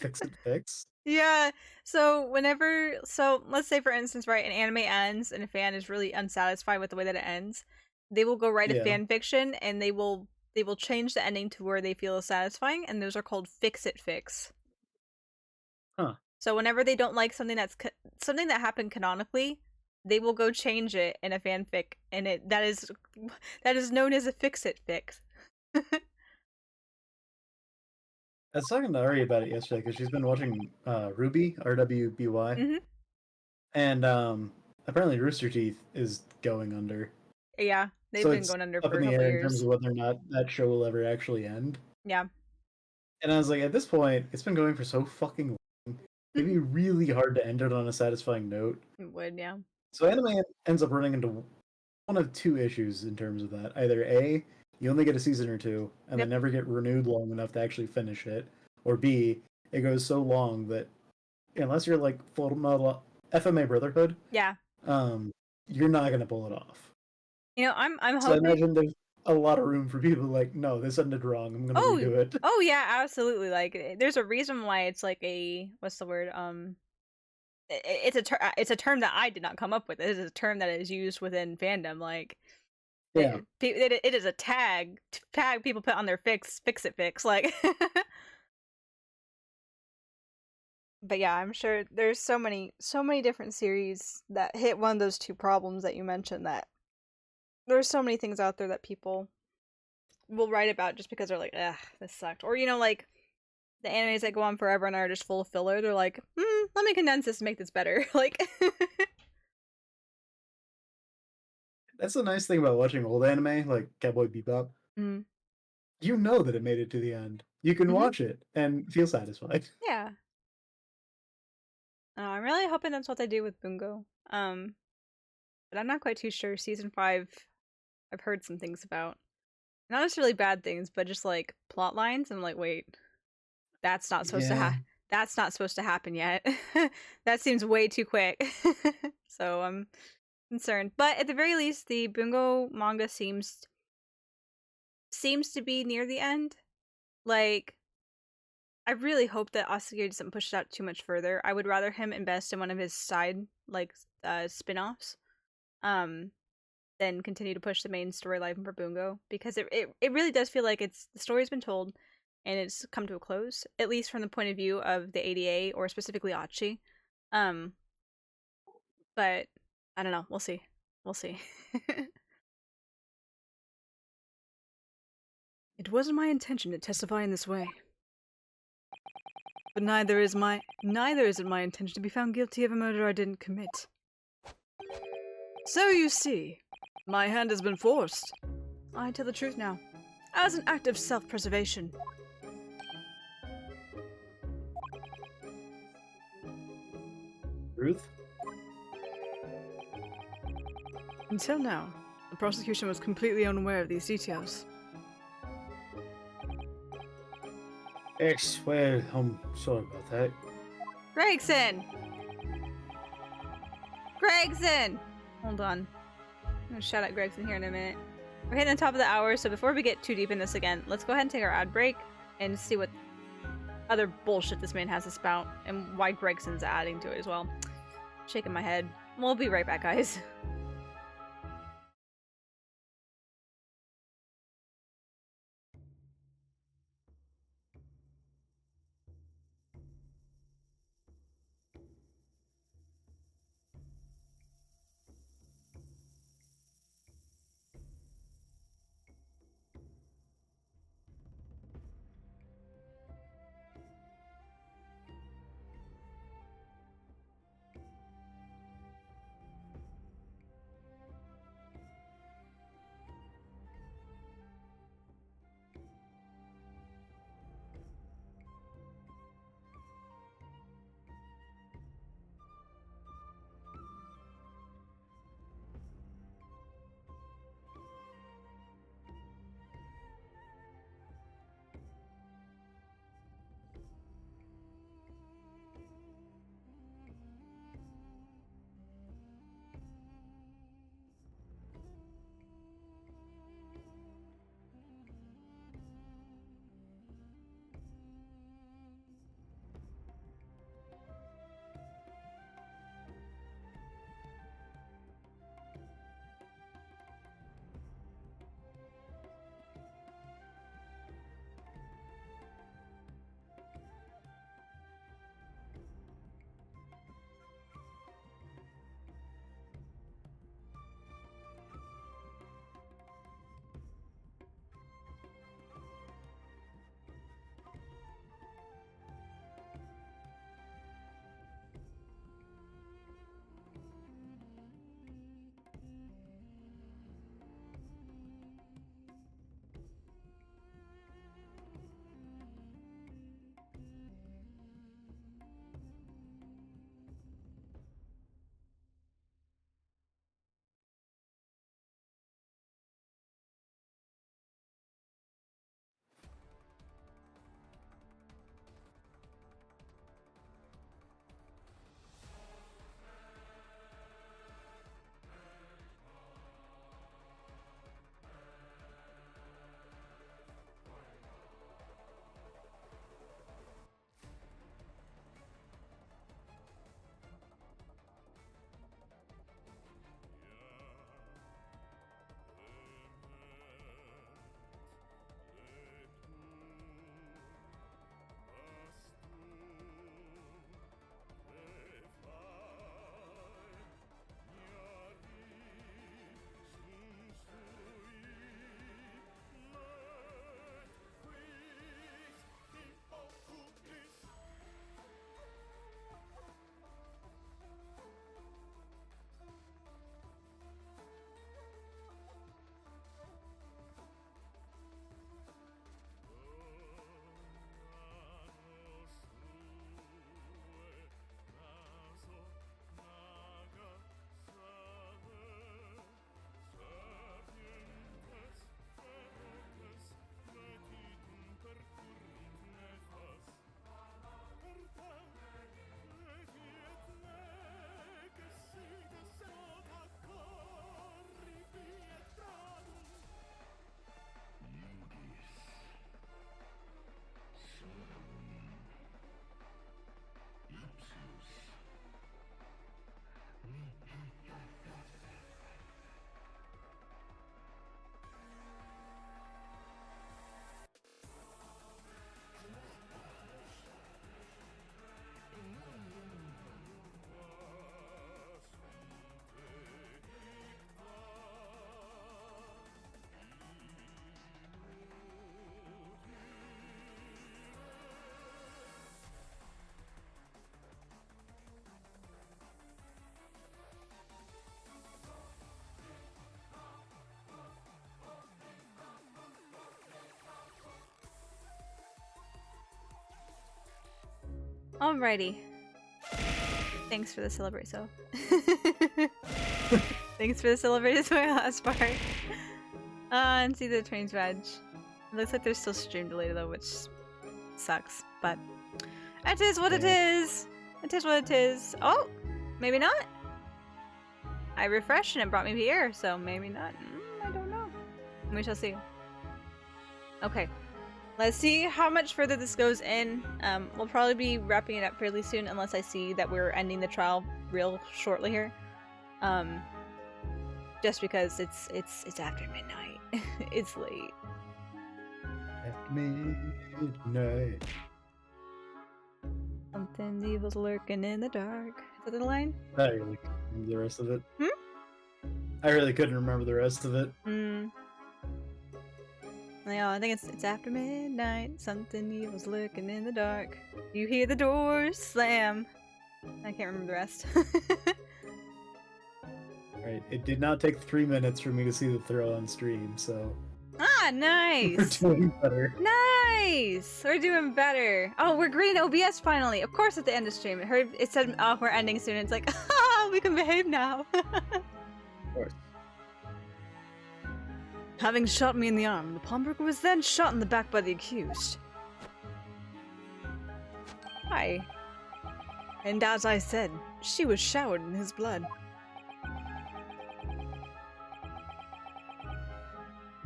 fix it fix. Yeah. So let's say for instance, right, an anime ends and a fan is really unsatisfied with the way that it ends, they will go write a fan fiction and they will change the ending to where they feel is satisfying, and those are called fix it fix. Huh. So whenever they don't like something something that happened canonically, they will go change it in a fanfic, and that is known as a fix it fix. I was talking to Ari about it yesterday because she's been watching Ruby, RWBY, Mm-hmm. and apparently Rooster Teeth is going under. Yeah, they've been going under up for in a the couple air years. in terms of whether or not that show will ever actually end. Yeah. And I was like, at this point, it's been going for so fucking long. It'd be really hard to end it on a satisfying note. It would, yeah. So anime ends up running into one of two issues in terms of that. Either A, you only get a season or two, and they never get renewed long enough to actually finish it, or B, it goes so long that unless you're like Full Metal FMA Brotherhood, yeah, you're not gonna pull it off. You know, I'm So hoping. I imagine there's a lot of room for people like, no, this ended wrong. I'm gonna redo it. Oh yeah, absolutely. Like, there's a reason why it's like a what's the word? It's a term that I did not come up with. It is a term that is used within fandom. Like, Yeah, it is a tag people put on their fix it fix. Like, but yeah, I'm sure there's so many different series that hit one of those two problems that you mentioned. That there's so many things out there that people will write about just because they're like, ugh, this sucked. Or, you know, like the animes that go on forever and are just full of filler, they're like, let me condense this to make this better. Like, that's the nice thing about watching old anime like Cowboy Bebop. mm. You know that it made it to the end. You can watch it and feel satisfied. Yeah. I'm really hoping that's what they do with Bungo. But I'm not quite too sure. Season 5, I've heard some things about. Not necessarily bad things, but just like plot lines. I'm like, wait, that's not supposed to happen. That's not supposed to happen yet. That seems way too quick. So I'm concerned. But at the very least, the Bungo manga seems to be near the end. Like, I really hope that Asagiri doesn't push it out too much further. I would rather him invest in one of his side spin-offs than continue to push the main storyline for Bungo, because it really does feel like the story's been told and it's come to a close, at least from the point of view of the ADA or specifically Achi. But I don't know. We'll see. It wasn't my intention to testify in this way. But neither is it my intention to be found guilty of a murder I didn't commit. So you see, my hand has been forced. I tell the truth now, as an act of self-preservation. Ruth? Until now, the prosecution was completely unaware of these details. Yes, well, I'm sorry about that. Gregson! Hold on. I'm gonna shout out Gregson here in a minute. We're hitting the top of the hour, so before we get too deep in this again, let's go ahead and take our ad break and see what other bullshit this man has to spout and why Gregson's adding to it as well. Shaking my head. We'll be right back, guys. Alrighty. Thanks for the celebrate, so. Thanks for the celebrate is my last part. And see the train's veg. It looks like there's still stream delay though, which sucks. But it is what it is. It is what it is. Oh, maybe not. I refreshed and it brought me here, so maybe not. I don't know. We shall see. Okay. Let's see how much further this goes in. We'll probably be wrapping it up fairly soon unless I see that we're ending the trial real shortly here. Just because it's after midnight. It's late. At midnight. Something evil's lurking in the dark. Is that the line? I really couldn't remember the rest of it. I really couldn't remember the rest of it. Yeah, I think it's after midnight. Something evil's lurking in the dark. You hear the doors slam. I can't remember the rest. Right. It did not take 3 minutes for me to see the throw on stream, so Ah, nice! we're doing better. Nice! We're doing better. Oh, we're green OBS finally. Of course, at the end of stream, it said, "Oh, we're ending soon." It's like, ah, we can behave now. Of course. Having shot me in the arm, the pawnbroker was then shot in the back by the accused. Hi. And as I said, she was showered in his blood.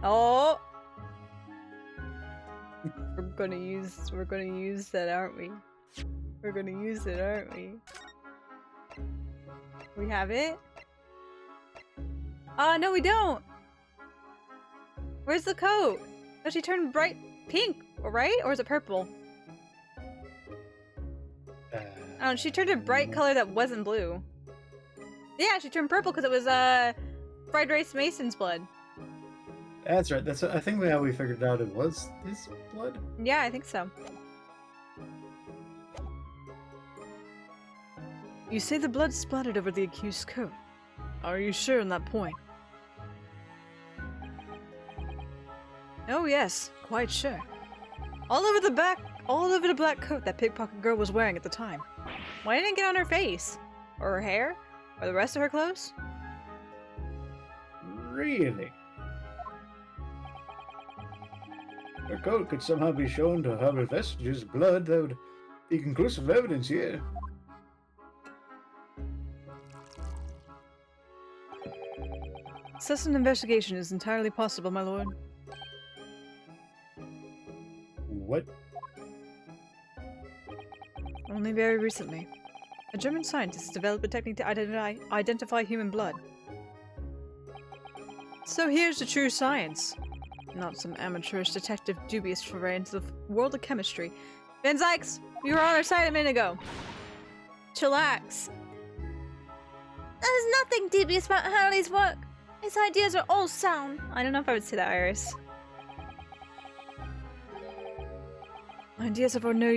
Oh, we're gonna use that, aren't we? We're gonna use it, aren't we? We have it? No, we don't. Where's the coat? Oh, she turned bright pink, right? Or is it purple? Oh, she turned a bright color that wasn't blue. Yeah, she turned purple because it was Fried Rice Mason's blood. That's right. That's I think how we figured out it was his blood. Yeah, I think so. You say the blood splattered over the accused's coat. Are you sure on that point? Oh yes, quite sure. All over the black coat that pickpocket girl was wearing at the time. Why didn't it get on her face? Or her hair? Or the rest of her clothes? Really? Her coat could somehow be shown to harbor vestiges of blood. That would be conclusive evidence here. Such an investigation is entirely possible, my lord. What? Only very recently. A German scientist developed a technique to identify human blood. So here's the true science. Not some amateurish detective dubious foray into the world of chemistry. Van Zykes, you were on our side a minute ago. Chillax. There's nothing dubious about Harley's work. His ideas are all sound. I don't know if I would say that, Iris. Ideas are no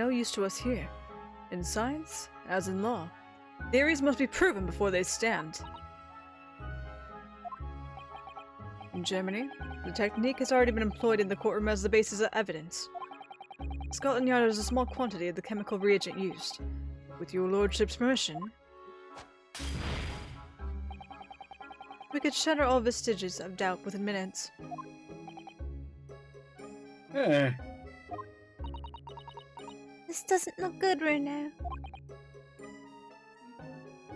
use to us here. In science, as in law, theories must be proven before they stand. In Germany, the technique has already been employed in the courtroom as the basis of evidence. Scotland Yard has a small quantity of the chemical reagent used. With your lordship's permission, we could shatter all vestiges of doubt within minutes. This doesn't look good, Runo.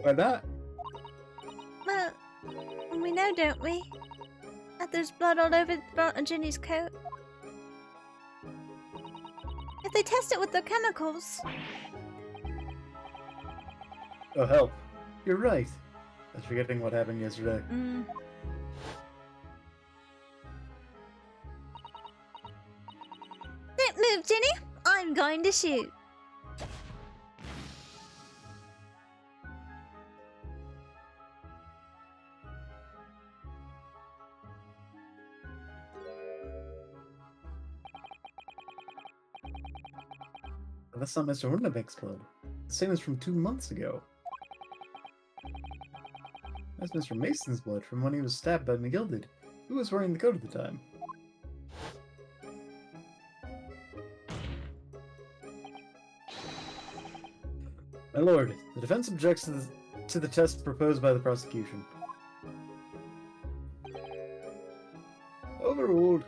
Why not? Well, we know, don't we? That there's blood all over the front of Ginny's coat. If they test it with the chemicals... Oh, hell. You're right. I was forgetting what happened yesterday. Don't move, Ginny! I'm going to shoot. That's not Mr. Hornbeck's blood. The same as from 2 months ago. That's Mr. Mason's blood from when he was stabbed by McGilded. Who was wearing the coat at the time? My lord, the defense objects to the test proposed by the prosecution. Overruled.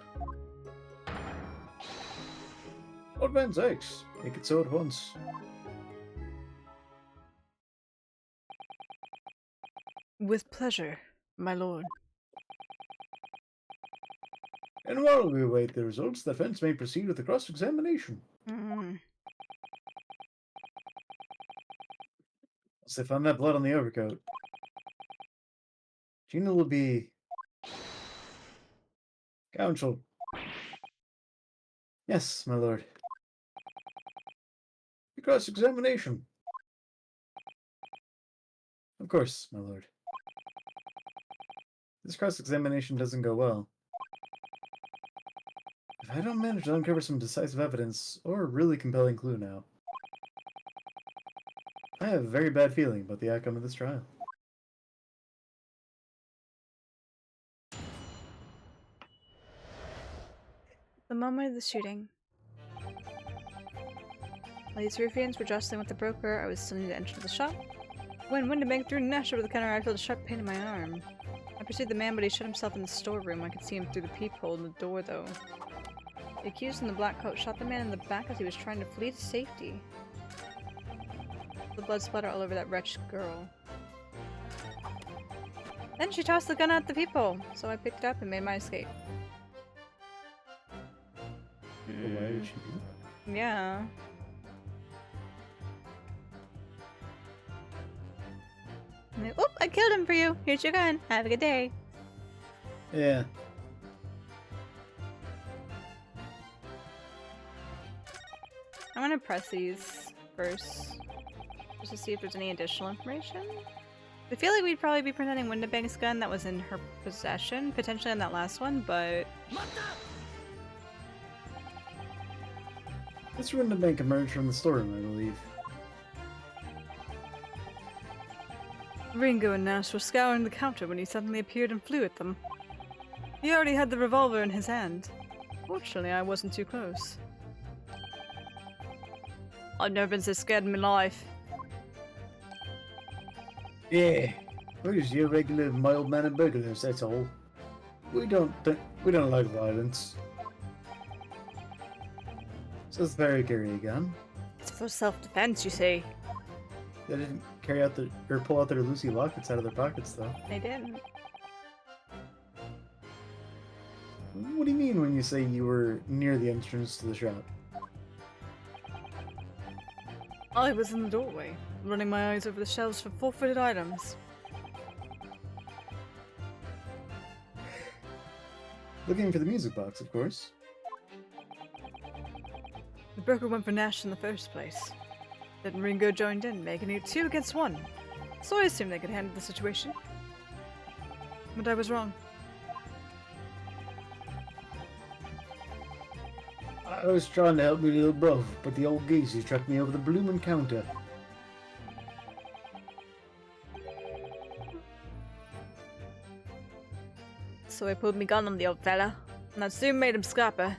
Old man's sakes, make it so at once. With pleasure, my lord. And while we await the results, the defense may proceed with the cross-examination. Mm. Once they find that blood on the overcoat, Gina will be... Counsel. Yes, my lord. The cross-examination. Of course, my lord. This cross-examination doesn't go well. If I don't manage to uncover some decisive evidence, or a really compelling clue now, I have a very bad feeling about the outcome of this trial. The moment of the shooting. While these ruffians were jostling with the broker, I was still near the entrance of the shop. When Windabank threw Nash over the counter, I felt a sharp pain in my arm. I pursued the man, but he shut himself in the storeroom. I could see him through the peephole in the door, though. The accused in the black coat shot the man in the back as he was trying to flee to safety. The blood splattered all over that wretched girl. Then she tossed the gun out the peephole, so I picked it up and made my escape. Why did she do that? Yeah. Oop! I killed him for you! Here's your gun! Have a good day! Yeah. I'm gonna press these first, just to see if there's any additional information. I feel like we'd probably be presenting Windabank's gun that was in her possession, potentially on that last one, but... This Windabank emerged from the storeroom, I believe. Ringo and Nash were scouring the counter when he suddenly appeared and flew at them. He already had the revolver in his hand. Fortunately, I wasn't too close. I've never been so scared in my life. Yeah, we're just your regular mild-mannered burglars, that's all. We don't like violence. Says the pair carry a gun. It's for self-defense, you see. They didn't carry out or pull out their Lucy lockets out of their pockets, though. They didn't. What do you mean when you say you were near the entrance to the shop? I was in the doorway, running my eyes over the shelves for forfeited items. Looking for the music box, of course. The broker went for Nash in the first place. Then Ringo joined in, making it 2 against 1. So I assumed they could handle the situation. But I was wrong. I was trying to help me little bruv, but the old geezer trucked me over the bloomin' counter. So I pulled me gun on the old fella, and that soon made him scupper.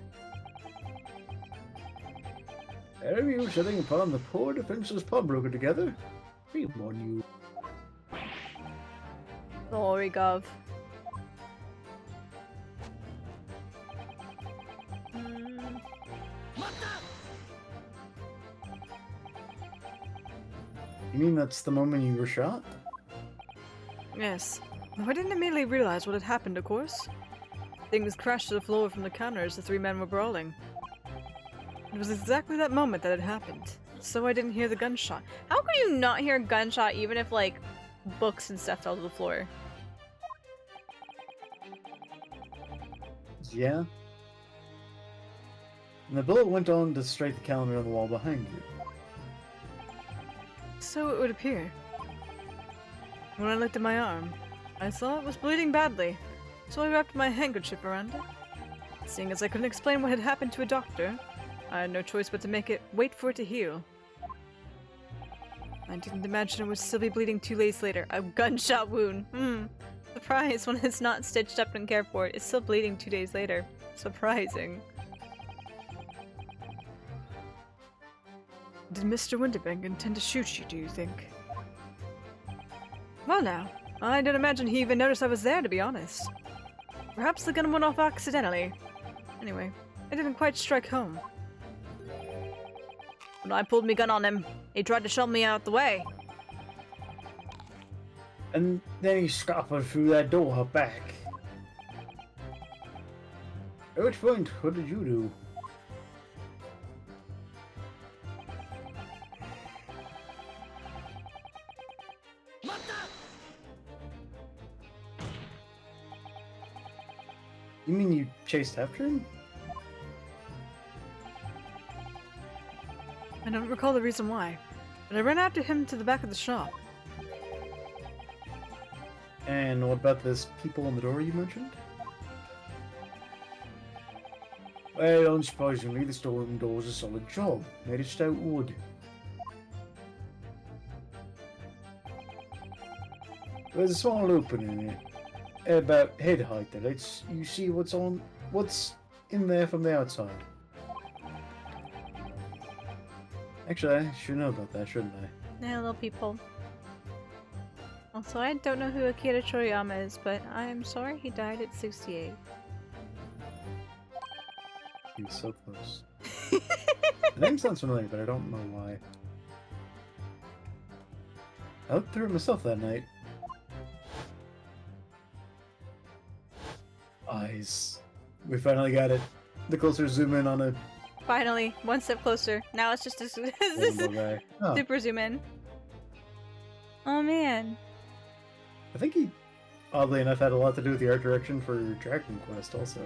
Are you setting upon the poor defenseless pawnbroker together? Shame on you. Sorry, Gov. You mean that's the moment you were shot? Yes. Though I didn't immediately realize what had happened, of course. Things crashed to the floor from the counter as the 3 men were brawling. It was exactly that moment that had happened, so I didn't hear the gunshot. How could you not hear a gunshot even if, like, books and stuff fell to the floor? Yeah. And the bullet went on to strike the calendar on the wall behind you. So it would appear. When I looked at my arm, I saw it was bleeding badly, so I wrapped my handkerchief around it. Seeing as I couldn't explain what had happened to a doctor, I had no choice but to make it wait for it to heal. I didn't imagine it would still be bleeding 2 days later. A gunshot wound. Surprise, when it's not stitched up and cared for, it's still bleeding 2 days later. Surprising. Did Mr. Winterbank intend to shoot you, do you think? Well now, I didn't imagine he even noticed I was there, to be honest. Perhaps the gun went off accidentally. Anyway, it didn't quite strike home. When I pulled my gun on him, he tried to shove me out the way. And then he scuppered through that door her back. At which point, what did you do? You mean you chased after him? I don't recall the reason why, but I ran after him to the back of the shop. And what about this people on the door you mentioned? Well, unsurprisingly, the stone door was a solid job, made of stout wood. There's a small opening in it, about head height. That lets you see what's in there from the outside. Actually, I should know about that, shouldn't I? Hello, people. Also, I don't know who Akira Toriyama is, but I am sorry he died at 68. He was so close. The name sounds familiar, but I don't know why. I looked through it myself that night. Eyes. We finally got it. The closer zoom in on a Finally, one step closer. Now it's just a vulnerable guy. Oh, super zoom in. Oh man. I think he, oddly enough, had a lot to do with the art direction for Dragon Quest also.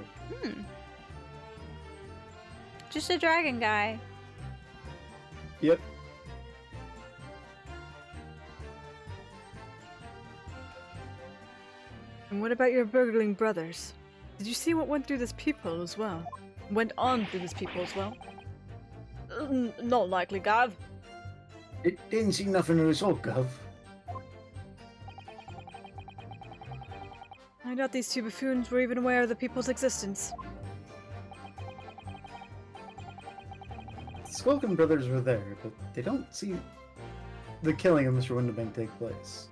Just a dragon guy. Yep. And what about your burgling brothers? Did you see what went through this peephole as well? Went on through this peephole as well? Not likely, Gav. It didn't see nothing of the sort, Gov. I doubt these two buffoons were even aware of the people's existence. The Skulkin brothers were there, but they don't see the killing of Mr. Winterbank take place.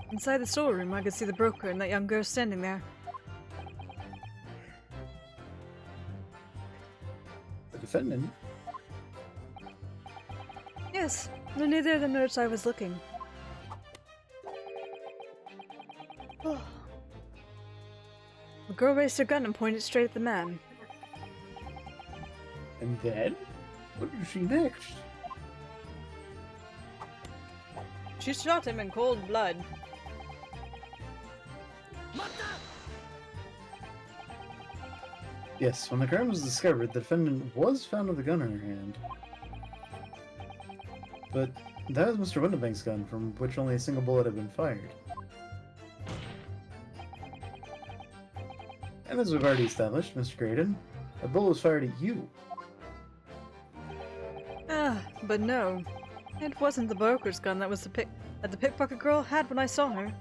Inside the storeroom, I could see the broker and that young girl standing there. The defendant? Yes, but neither of them noticed I was looking. The girl raised her gun and pointed straight at the man. And then? What did you see next? She shot him in cold blood. Yes, when the crime was discovered, the defendant was found with a gun in her hand. But that was Mr. Winterbank's gun, from which only a single bullet had been fired. And as we've already established, Mr. Graydon, a bullet was fired at you. But no. It wasn't the broker's gun that the pickpocket girl had when I saw her.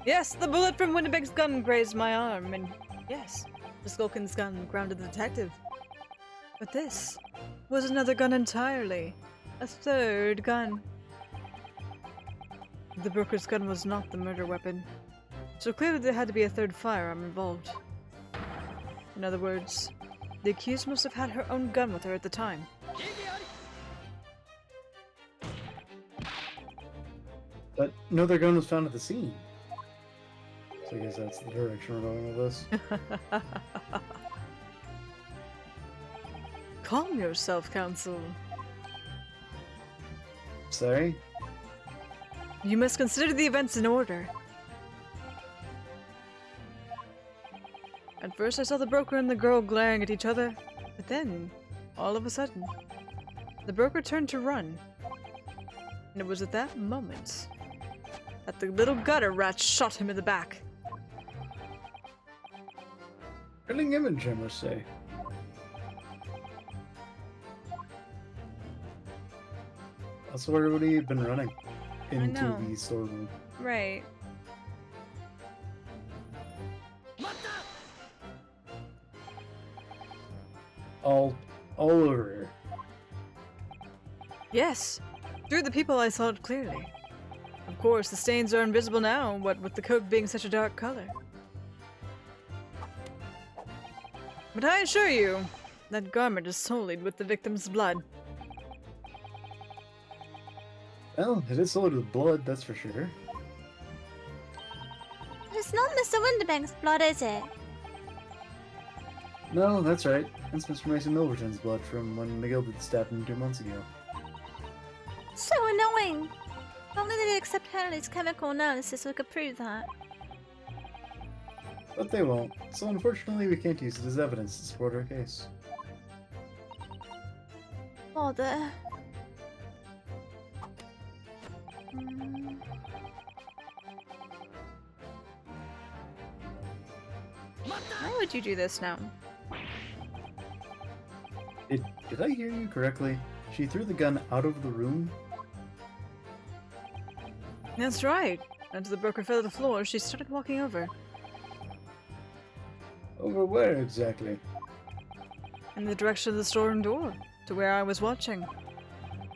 Yes, the bullet from Winterbank's gun grazed my arm, and yes, the Skulkin's gun grounded the detective. But this was another gun entirely. A third gun. The broker's gun was not the murder weapon, so clearly there had to be a third firearm involved. In other words, the accused must have had her own gun with her at the time. But no other gun was found at the scene. So I guess that's the direction we're going with this. Calm yourself, Counsel. Sorry? You must consider the events in order. At first I saw the broker and the girl glaring at each other, but then, all of a sudden, the broker turned to run. And it was at that moment that the little gutter rat shot him in the back. Thrilling image, I must say. Also, where would he have been running? Into know. the storeroom. Right. all over her. Yes. Through the people I saw it clearly. Of course, the stains are invisible now, what with the coat being such a dark color. But I assure you, that garment is sullied with the victim's blood. Well, it is sullied with blood, that's for sure. It's not Mr. Winterbank's blood, is it? No, that's right. It's Mr. Mason Milverton's blood from when McGilded stabbed him 2 months ago. So annoying! If only they'd accept Harley's chemical analysis, we could prove that. But they won't, so unfortunately we can't use it as evidence to support our case. Bother. Why would you do this now? Did I hear you correctly? She threw the gun out of the room? That's right. As the broker fell to the floor, she started walking over. Over where exactly? In the direction of the storeroom door, to where I was watching.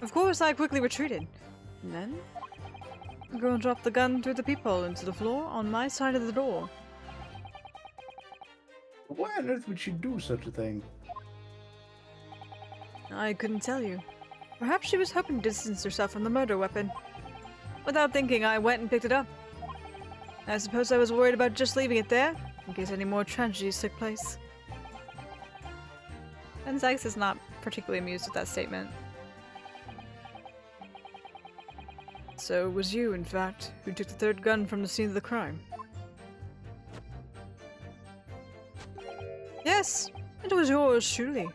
Of course, I quickly retreated. And then, the girl dropped the gun through the peephole into the floor on my side of the door. Why on earth would she do such a thing? I couldn't tell you. Perhaps she was hoping to distance herself from the murder weapon. Without thinking, I went and picked it up. I suppose I was worried about just leaving it there, in case any more tragedies took place. And Zyx is not particularly amused with that statement. So it was you, in fact, who took the third gun from the scene of the crime. Yes, it was yours, truly.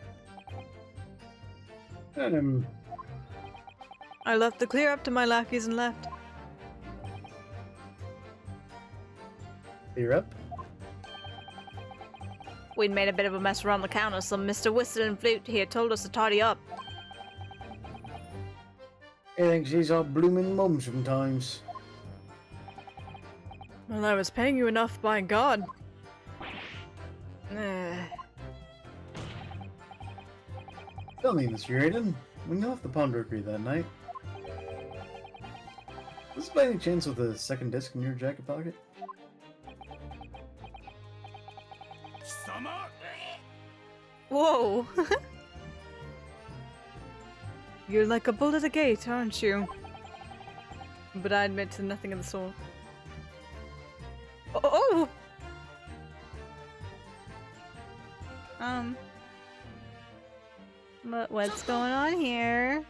I left the clear up to my lackeys and left. Clear up? We'd made a bit of a mess around the counter, so Mr. Whistle and Flute here told us to tidy up. I think she's all bloomin' mum sometimes. Well, I was paying you enough, by God. Tell me, Mr. Aiden, when you left the pawnbrokery that night, was this by any chance with a second disc in your jacket pocket? Whoa! You're like a bull at a gate, aren't you? But I admit to nothing of the sort. Oh! But what's going on here?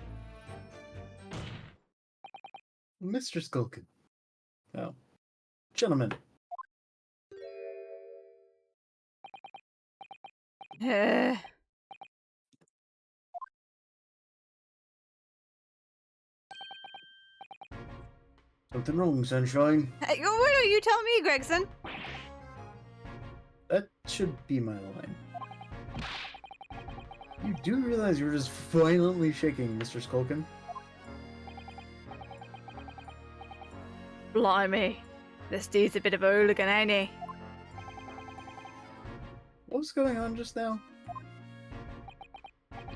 Mr. Skulkin. Oh. Gentlemen. Something wrong, Sunshine? Hey, what are you telling me, Gregson? That should be my line. You do realize you're just violently shaking, Mr. Skulkin? Blimey. This dude's a bit of a hooligan, ain't he? What was going on just now?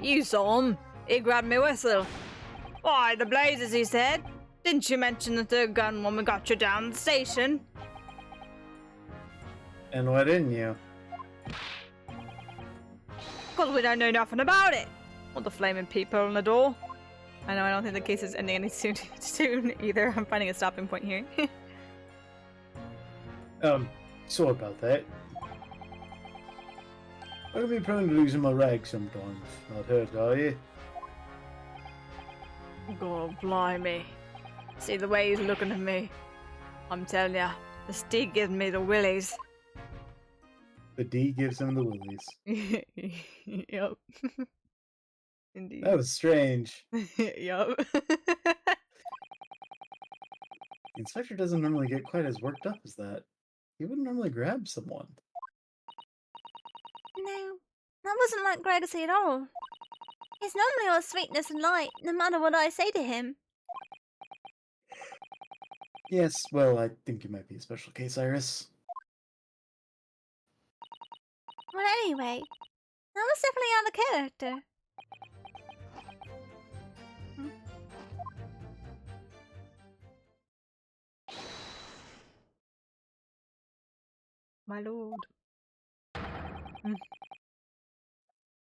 You saw him. He grabbed me whistle. Why, the blazes, he said. Didn't you mention the third gun when we got you down the station? And why didn't you? Because we don't know nothing about it. Or the flaming peephole in the door. I know, I don't think the case is ending any soon either. I'm finding a stopping point here. So about that. I can be prone to losing my rag sometimes. Not hurt, are you? God blimey. See the way he's looking at me. I'm telling ya, the steed gives me the willies. The D gives him the willies. Yup. Indeed. That was strange. Yup. The inspector doesn't normally get quite as worked up as that. He wouldn't normally grab someone. No, that wasn't like Gregory at all. He's normally all sweetness and light, no matter what I say to him. Yes, well, I think you might be a special case, Iris. Well, anyway, That was definitely on the character. My lord.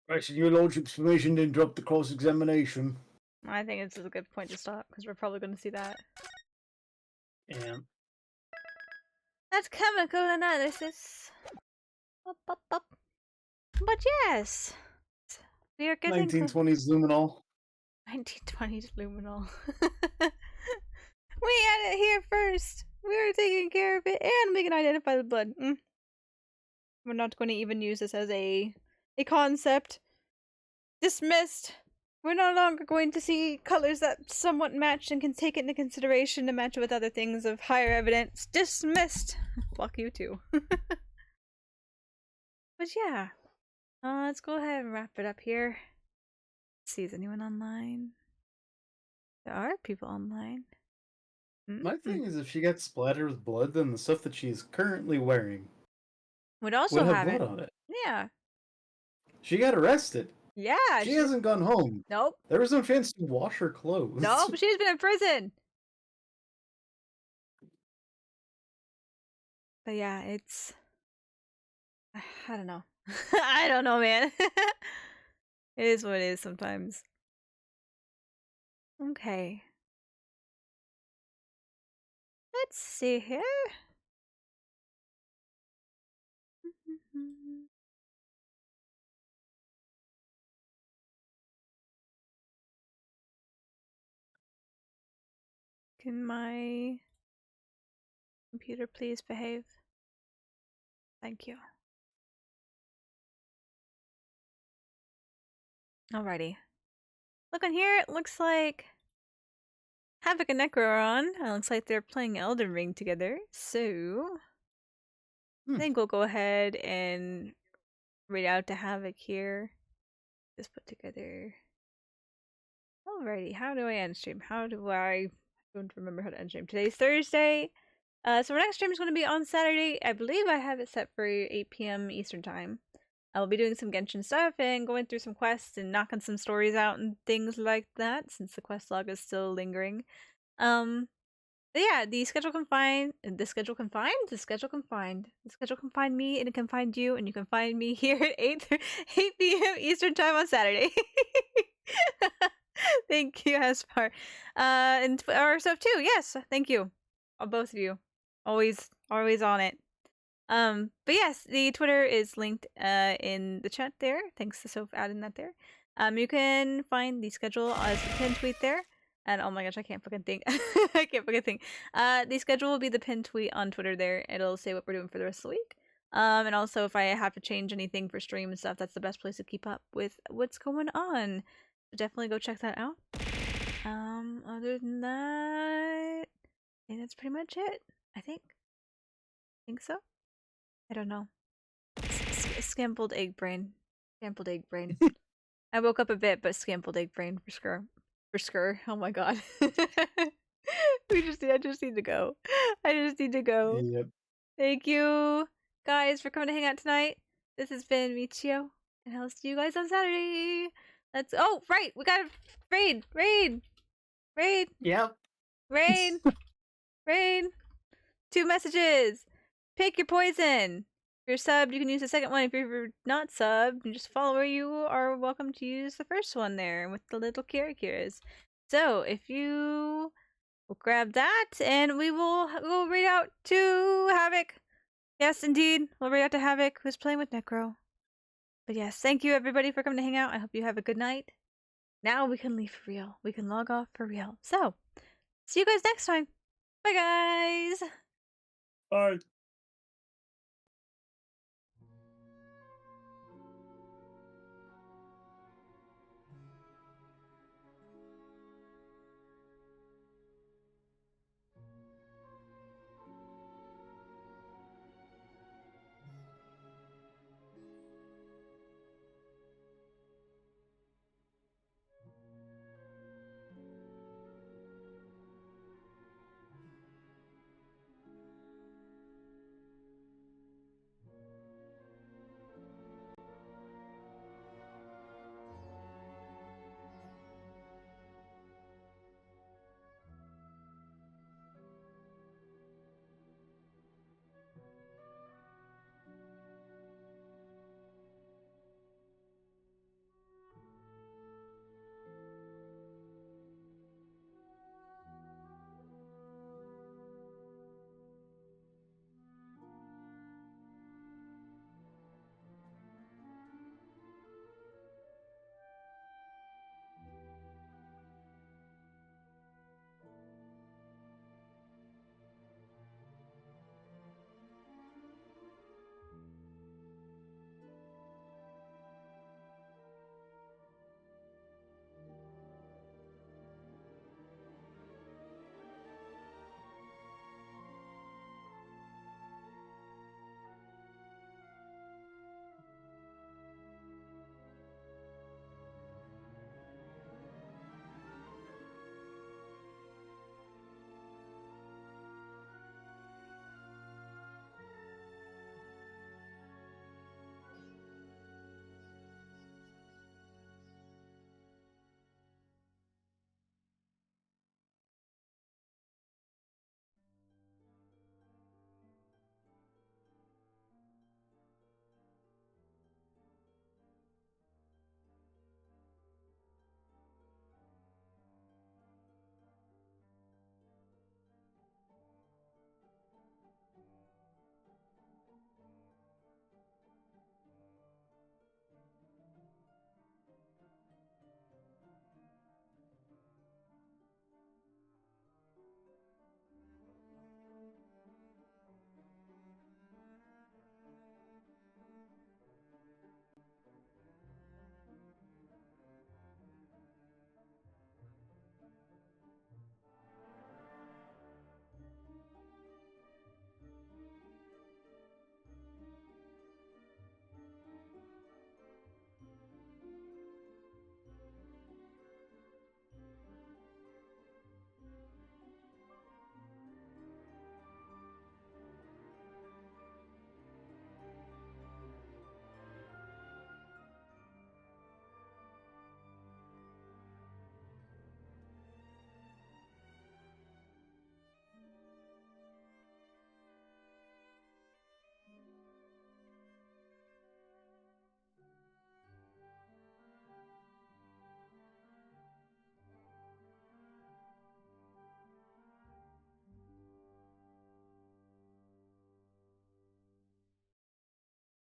Right, your lordship's permission to interrupt the cross-examination. I think it's a good point to stop, because we're probably going to see that. Yeah. That's chemical analysis. Up. But yes, we are getting 1920s luminol. 1920s luminol. We had it here first. We were taking care of it, and we can identify the blood. We're not going to even use this as a concept. Dismissed. We're no longer going to see colors that somewhat match and can take it into consideration to match with other things of higher evidence. Dismissed. Fuck you too. But yeah, let's go ahead and wrap it up here. Let's see, is anyone online? There are people online. My thing is, if she got splattered with blood, then the stuff that she's currently wearing would also have have blood it. on it. Yeah. She got arrested. Yeah. She hasn't gone home. Nope. There was no chance to wash her clothes. Nope, she's been in prison. But yeah, it's... I don't know. I don't know, man. It is what it is sometimes. Okay. Let's see here. Can my computer please behave? Thank you. Alrighty. Look on here, it looks like Havoc and Necro are on. It looks like they're playing Elden Ring together. So I think we'll go ahead and read out to Havoc here. Just put together. Alrighty, how do I end stream? I don't remember how to end stream. Today's Thursday. So our next stream is going to be on Saturday. I believe I have it set for 8 p.m. Eastern time. I will be doing some Genshin stuff and going through some quests and knocking some stories out and things like that, since the quest log is still lingering. But yeah, the schedule can find me and it can find you, and you can find me here at 8 p.m. Eastern time on Saturday. Thank you, Aspar. And our stuff too. Yes, thank you, both of you. Always on it. But yes, the Twitter is linked in the chat there. Thanks to Soph adding that there. You can find the schedule as the pinned tweet there. And oh my gosh, I can't fucking think. I can't fucking think. The schedule will be the pinned tweet on Twitter there. It'll say what we're doing for the rest of the week. And also if I have to change anything for stream and stuff, that's the best place to keep up with what's going on. So definitely go check that out. Other than that, I think that's pretty much it. I think so. I don't know. Scampled egg brain. Scampled egg brain. I woke up a bit, but scampled egg brain for sure. For sure. Oh my god. I just need to go. I just need to go. Yep. Thank you guys for coming to hang out tonight. This has been Michio, and I'll see you guys on Saturday. Oh right, we got a raid. Yep. Raid. 2 messages. Pick your poison. If you're subbed, you can use the second one. If you're not subbed, and just follower, you are welcome to use the first one there with the little characters. So if you will grab that, and we will go read out to Havoc. Yes, indeed, we'll read out to Havoc, who's playing with Necro. But yes, thank you everybody for coming to hang out. I hope you have a good night. Now we can leave for real. We can log off for real. So, see you guys next time. Bye, guys. Bye.